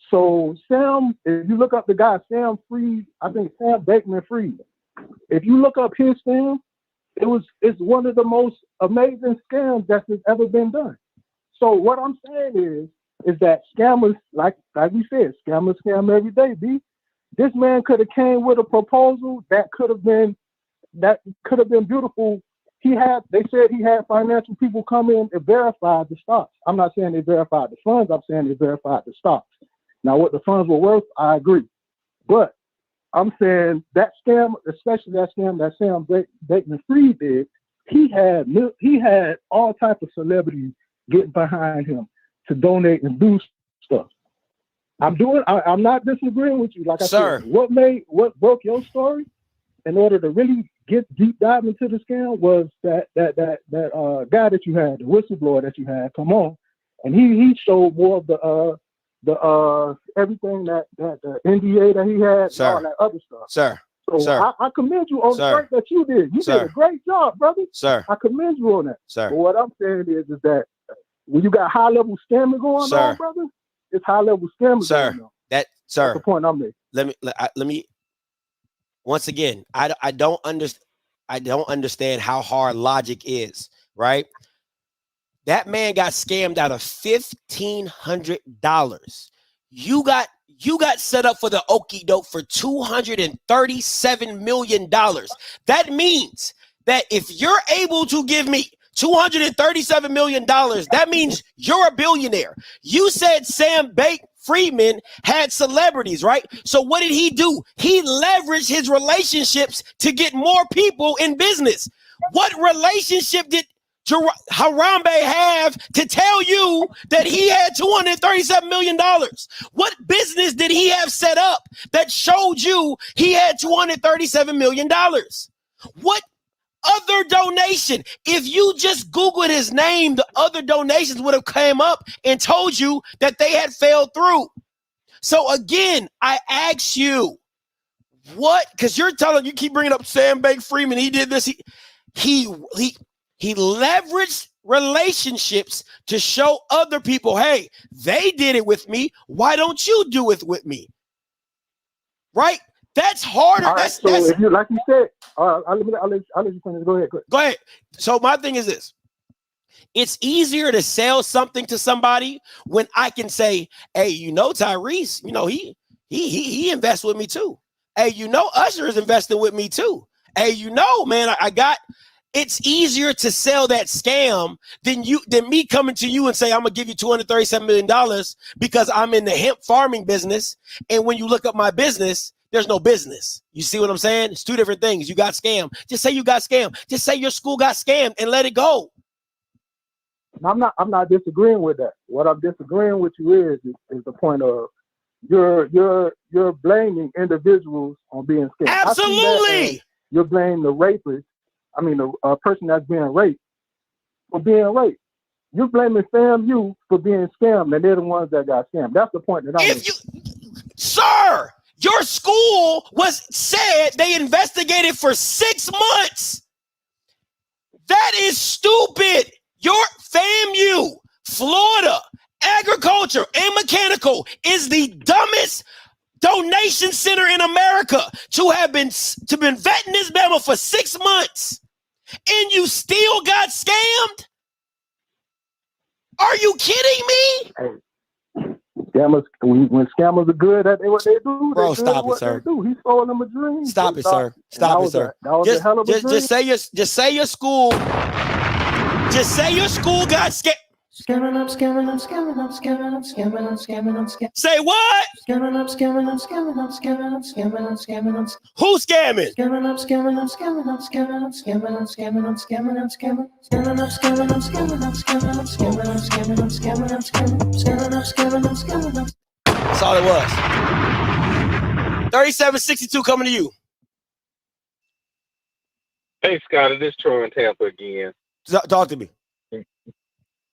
So Sam, if you look up the guy, Sam Freed, I think Sam Bankman-Fried. If you look up his scam, it's one of the most amazing scams that has ever been done. So what I'm saying is that scammers, like we said, scammers scam every day, B. This man could have came with a proposal that could have been beautiful. They said he had financial people come in and verify the stocks. I'm not saying they verified the funds, I'm saying they verified the stocks. Now what the funds were worth, I agree. But I'm saying that scam, especially that scam that Sam Bankman-Fried did, he had all types of celebrities getting behind him to donate and do stuff. I'm not disagreeing with you. Like I said, what broke your story in order to really get deep dive into the scam was that guy that you had, the whistleblower that you had, come on, and he showed more of the everything that the NDA that he had, and all that other stuff. So I commend you on the work that you did. You did a great job, brother. I commend you on that. But what I'm saying is that when you got high level scamming going on, brother, it's high level scamming going on. That's the point I'm making. Let me once again, I don't understand how hard logic is, right? That man got scammed out of $1,500. You got set up for the okie doke for $237 million. That means that if you're able to give me $237 million, that means you're a billionaire. You said Sam Bankman-Fried had celebrities, right? So what did he do? He leveraged his relationships to get more people in business. What relationship did Harambe have to tell you that he had $237 million? What business did he have set up that showed you he had $237 million? What other donation? If you just Googled his name, the other donations would have came up and told you that they had failed through. So again, I ask you, what? Because you keep bringing up Sam Bankman-Fried. He did this. He leveraged relationships to show other people, hey, they did it with me. Why don't you do it with me? Right? That's harder. All right, so if you, like you said, I'll let you finish. Go ahead. Go ahead. So my thing is this. It's easier to sell something to somebody when I can say, hey, Tyrese, he invests with me too. Hey, Usher is investing with me too. Hey, man, it's easier to sell that scam than me coming to you and say, I'm gonna give you $237 million because I'm in the hemp farming business. And when you look up my business, there's no business. You see what I'm saying? It's two different things. You got scammed. Just say you got scammed. Just say your school got scammed and let it go. I'm not disagreeing with that. What I'm disagreeing with you is the point of you're blaming individuals on being scammed. Absolutely. You're blaming the rapist. I mean, the person that's being raped for being raped. You're blaming FAMU for being scammed, and they're the ones that got scammed. That's the point that I'm making. Sir, your school said they investigated for 6 months. That is stupid. Your FAMU, Florida, agriculture and mechanical is the dumbest donation center in America to been vetting this memo for 6 months, and you still got scammed? Are you kidding me? Hey, scammers, when scammers are good at what they do, bro, stop it, sir. He sold them a dream. Stop it, sir. Stop it, sir. That was a hell of a dream. Just say your school. Just say your school got scammed. Scamming up. Say what? Scamming up. Who's scamming? That's all it was. 3762 coming to you. Hey, Scotty, this is Troy in Tampa again. Talk to me.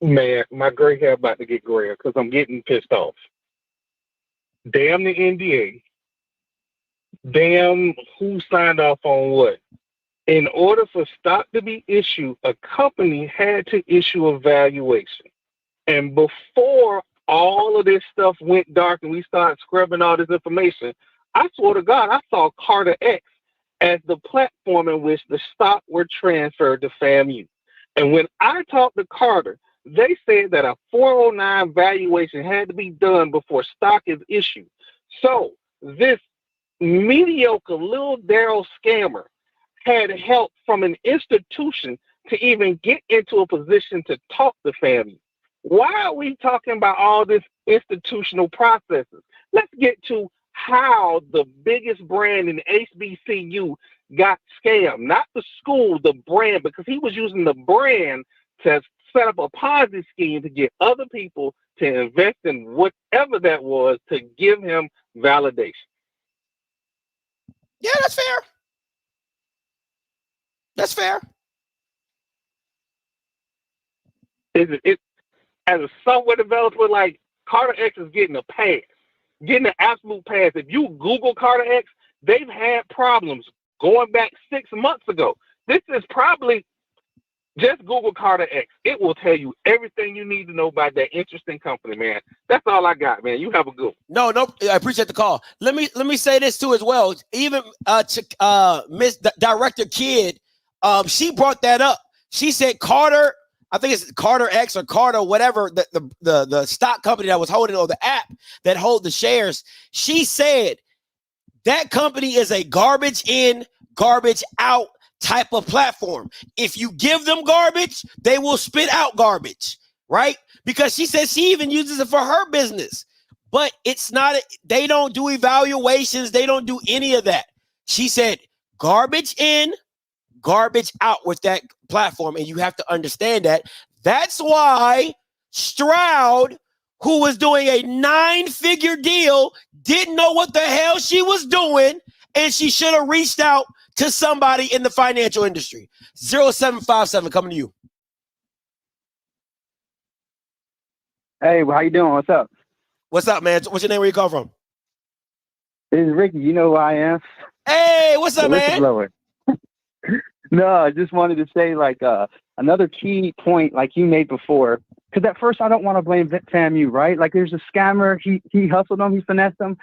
Man, my gray hair about to get grayer because I'm getting pissed off. Damn the NDA. damn who signed off on what. In order for stock to be issued, a company had to issue a valuation. And before all of this stuff went dark and we started scrubbing all this information, I swear to God, I saw Carter X as the platform in which the stock were transferred to FAMU. And when I talked to Carter, they said that a 409 valuation had to be done before stock is issued. So this mediocre little Daryl scammer had help from an institution to even get into a position to talk to FAMU. Why are we talking about all this institutional processes? Let's get to how the biggest brand in HBCU got scammed. Not the school, the brand, because he was using the brand to set up a Ponzi scheme to get other people to invest in whatever that was to give him validation. Yeah, that's fair. That's fair. It as a software developer, like Carter X is getting a pass, getting an absolute pass. If you Google Carter X, they've had problems going back 6 months ago. This is probably just Google Carter X. It will tell you everything you need to know about that interesting company, man. That's all I got, man. You have a good one. No, I appreciate the call. Let me say this too as well. Even Miss Director Kidd, she brought that up. She said Carter, I think it's Carter X or Carter, whatever, the stock company that was holding, or the app that hold the shares. She said that company is a garbage in, garbage out type of platform. If you give them garbage, they will spit out garbage, right? Because she says she even uses it for her business. But it's not, they don't do evaluations. They don't do any of that. She said garbage in, garbage out with that platform. And you have to understand that. That's why Stroud, who was doing a 9-figure deal, didn't know what the hell she was doing. And she should have reached out to somebody in the financial industry. 0757 coming to you. Hey, how you doing? What's up? What's up, man? What's your name? Where you come from? This is Ricky. You know who I am. Hey, what's up, man? No, I just wanted to say, like, another key point, like you made before, because at first I don't want to blame FAMU, right? Like, there's a scammer. He hustled them. He finessed them.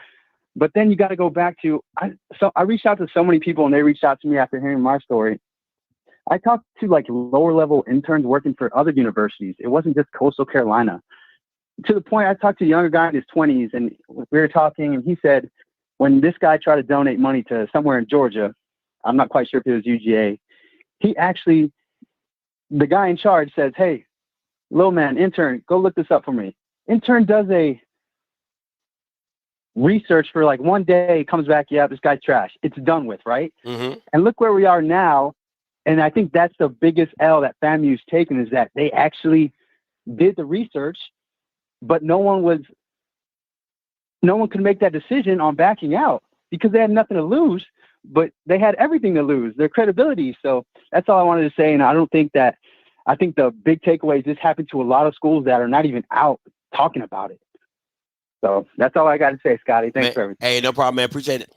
But then you got to go back to, I reached out to so many people and they reached out to me after hearing my story. I talked to like lower level interns working for other universities. It wasn't just Coastal Carolina. To the point, I talked to a younger guy in his 20s and we were talking and he said, when this guy tried to donate money to somewhere in Georgia, I'm not quite sure if it was UGA, the guy in charge says, hey, little man, intern, go look this up for me. Intern does a research for like 1 day, comes back, yeah, this guy's trash. It's done with, right? Mm-hmm. And look where we are now. And I think that's the biggest L that FAMU's taken, is that they actually did the research, but no one could make that decision on backing out because they had nothing to lose, but they had everything to lose, their credibility. So that's all I wanted to say. And I think the big takeaway is this happened to a lot of schools that are not even out talking about it. So that's all I got to say, Scotty. Thanks for everything. Hey, no problem, man. Appreciate it.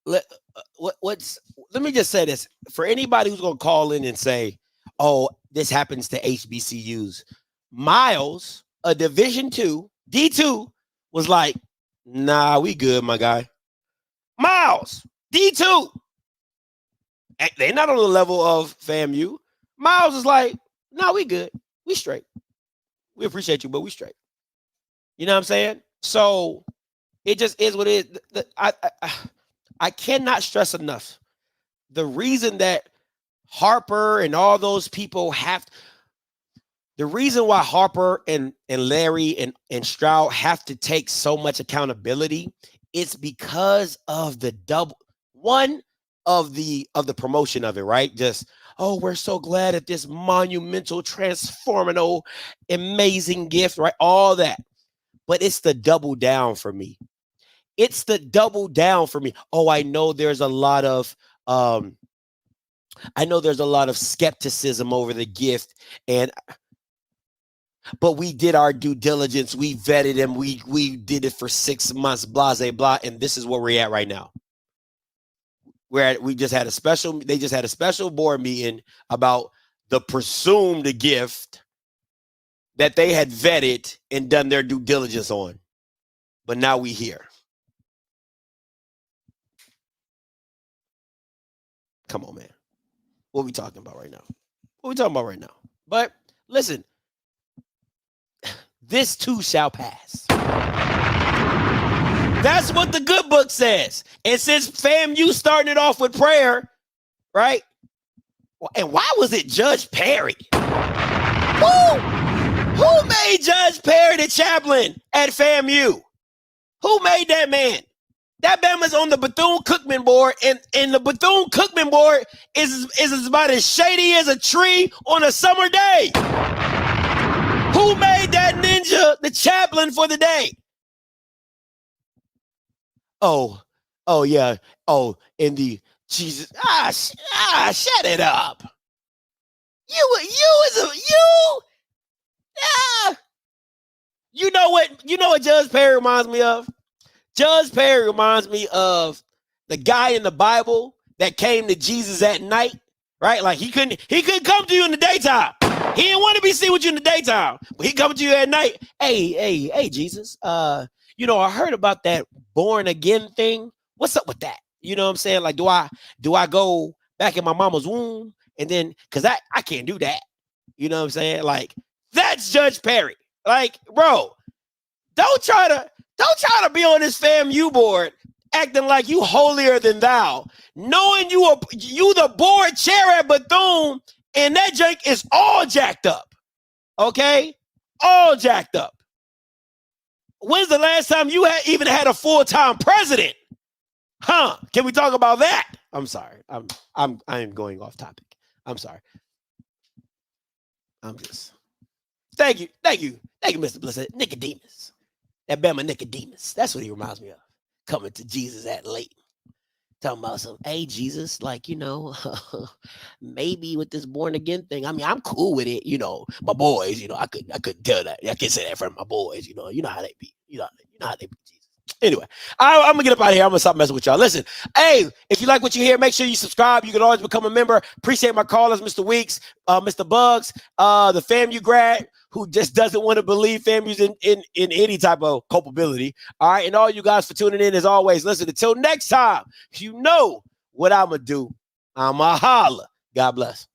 Let me just say this. For anybody who's going to call in and say, oh, this happens to HBCUs, Miles, a Division II, D2, was like, nah, we good, my guy. Miles, D2. They're not on the level of FAMU. Miles is like, nah, we good. We straight. We appreciate you, but we straight. You know what I'm saying? So it just is what it is. I cannot stress enough the reason that Harper and all those people the reason why Harper and Larry and Stroud have to take so much accountability is because of the promotion of it, right? Just, oh, we're so glad at this monumental, transformational, amazing gift, right? All that. But it's the double down for me. It's the double down for me. Oh, I know there's a lot of skepticism over the gift, but we did our due diligence. We vetted him. We did it for 6 months, blah, blah, blah, and this is where we're at right now. we just had a special, they just had a special board meeting about the presumed gift that they had vetted and done their due diligence on. But now we here. Come on, man. What are we talking about right now? What are we talking about right now? But listen, this too shall pass. That's what the good book says. And since FAMU started it off with prayer, right? And why was it Judge Perry? Who made Judge Perry the chaplain at FAMU? Who made that man? That man was on the Bethune-Cookman board, and the Bethune-Cookman board is about as shady as a tree on a summer day. Who made that ninja the chaplain for the day? Oh, yeah. Oh, in the Jesus. Shut it up. You know what Judge Perry reminds me of? Judge Perry reminds me of the guy in the Bible that came to Jesus at night, right? Like he couldn't come to you in the daytime. He didn't want to be seen with you in the daytime, but he come to you at night. Hey, Jesus. I heard about that born again thing. What's up with that? You know what I'm saying? Like, do I go back in my mama's womb and then, cause I can't do that. You know what I'm saying? Like, that's Judge Perry. Like, bro, don't try to be on this FAMU board acting like you holier than thou, knowing you the board chair at Bethune, and that jank is all jacked up. Okay? All jacked up. When's the last time you even had a full-time president? Huh? Can we talk about that? I'm sorry. I am going off topic. I'm sorry. Thank you, Mr. Bliss. Nicodemus. That Bama Nicodemus. That's what he reminds me of. Coming to Jesus at late. Talking about some, hey, Jesus, like, maybe with this born again thing. I mean, I'm cool with it, my boys, I couldn't tell that. I can't say that in front of my boys, you know how they be. You know how they be, Jesus. Anyway, I'm gonna get up out of here. I'm gonna stop messing with y'all. Listen, hey, if you like what you hear, make sure you subscribe. You can always become a member. Appreciate my callers, Mr. Weeks, Mr. Bugs, the FAMU grad who just doesn't want to believe FAMU's in any type of culpability. All right, and all you guys for tuning in as always. Listen, until next time, you know what I'm gonna do. I'm a holla. God bless.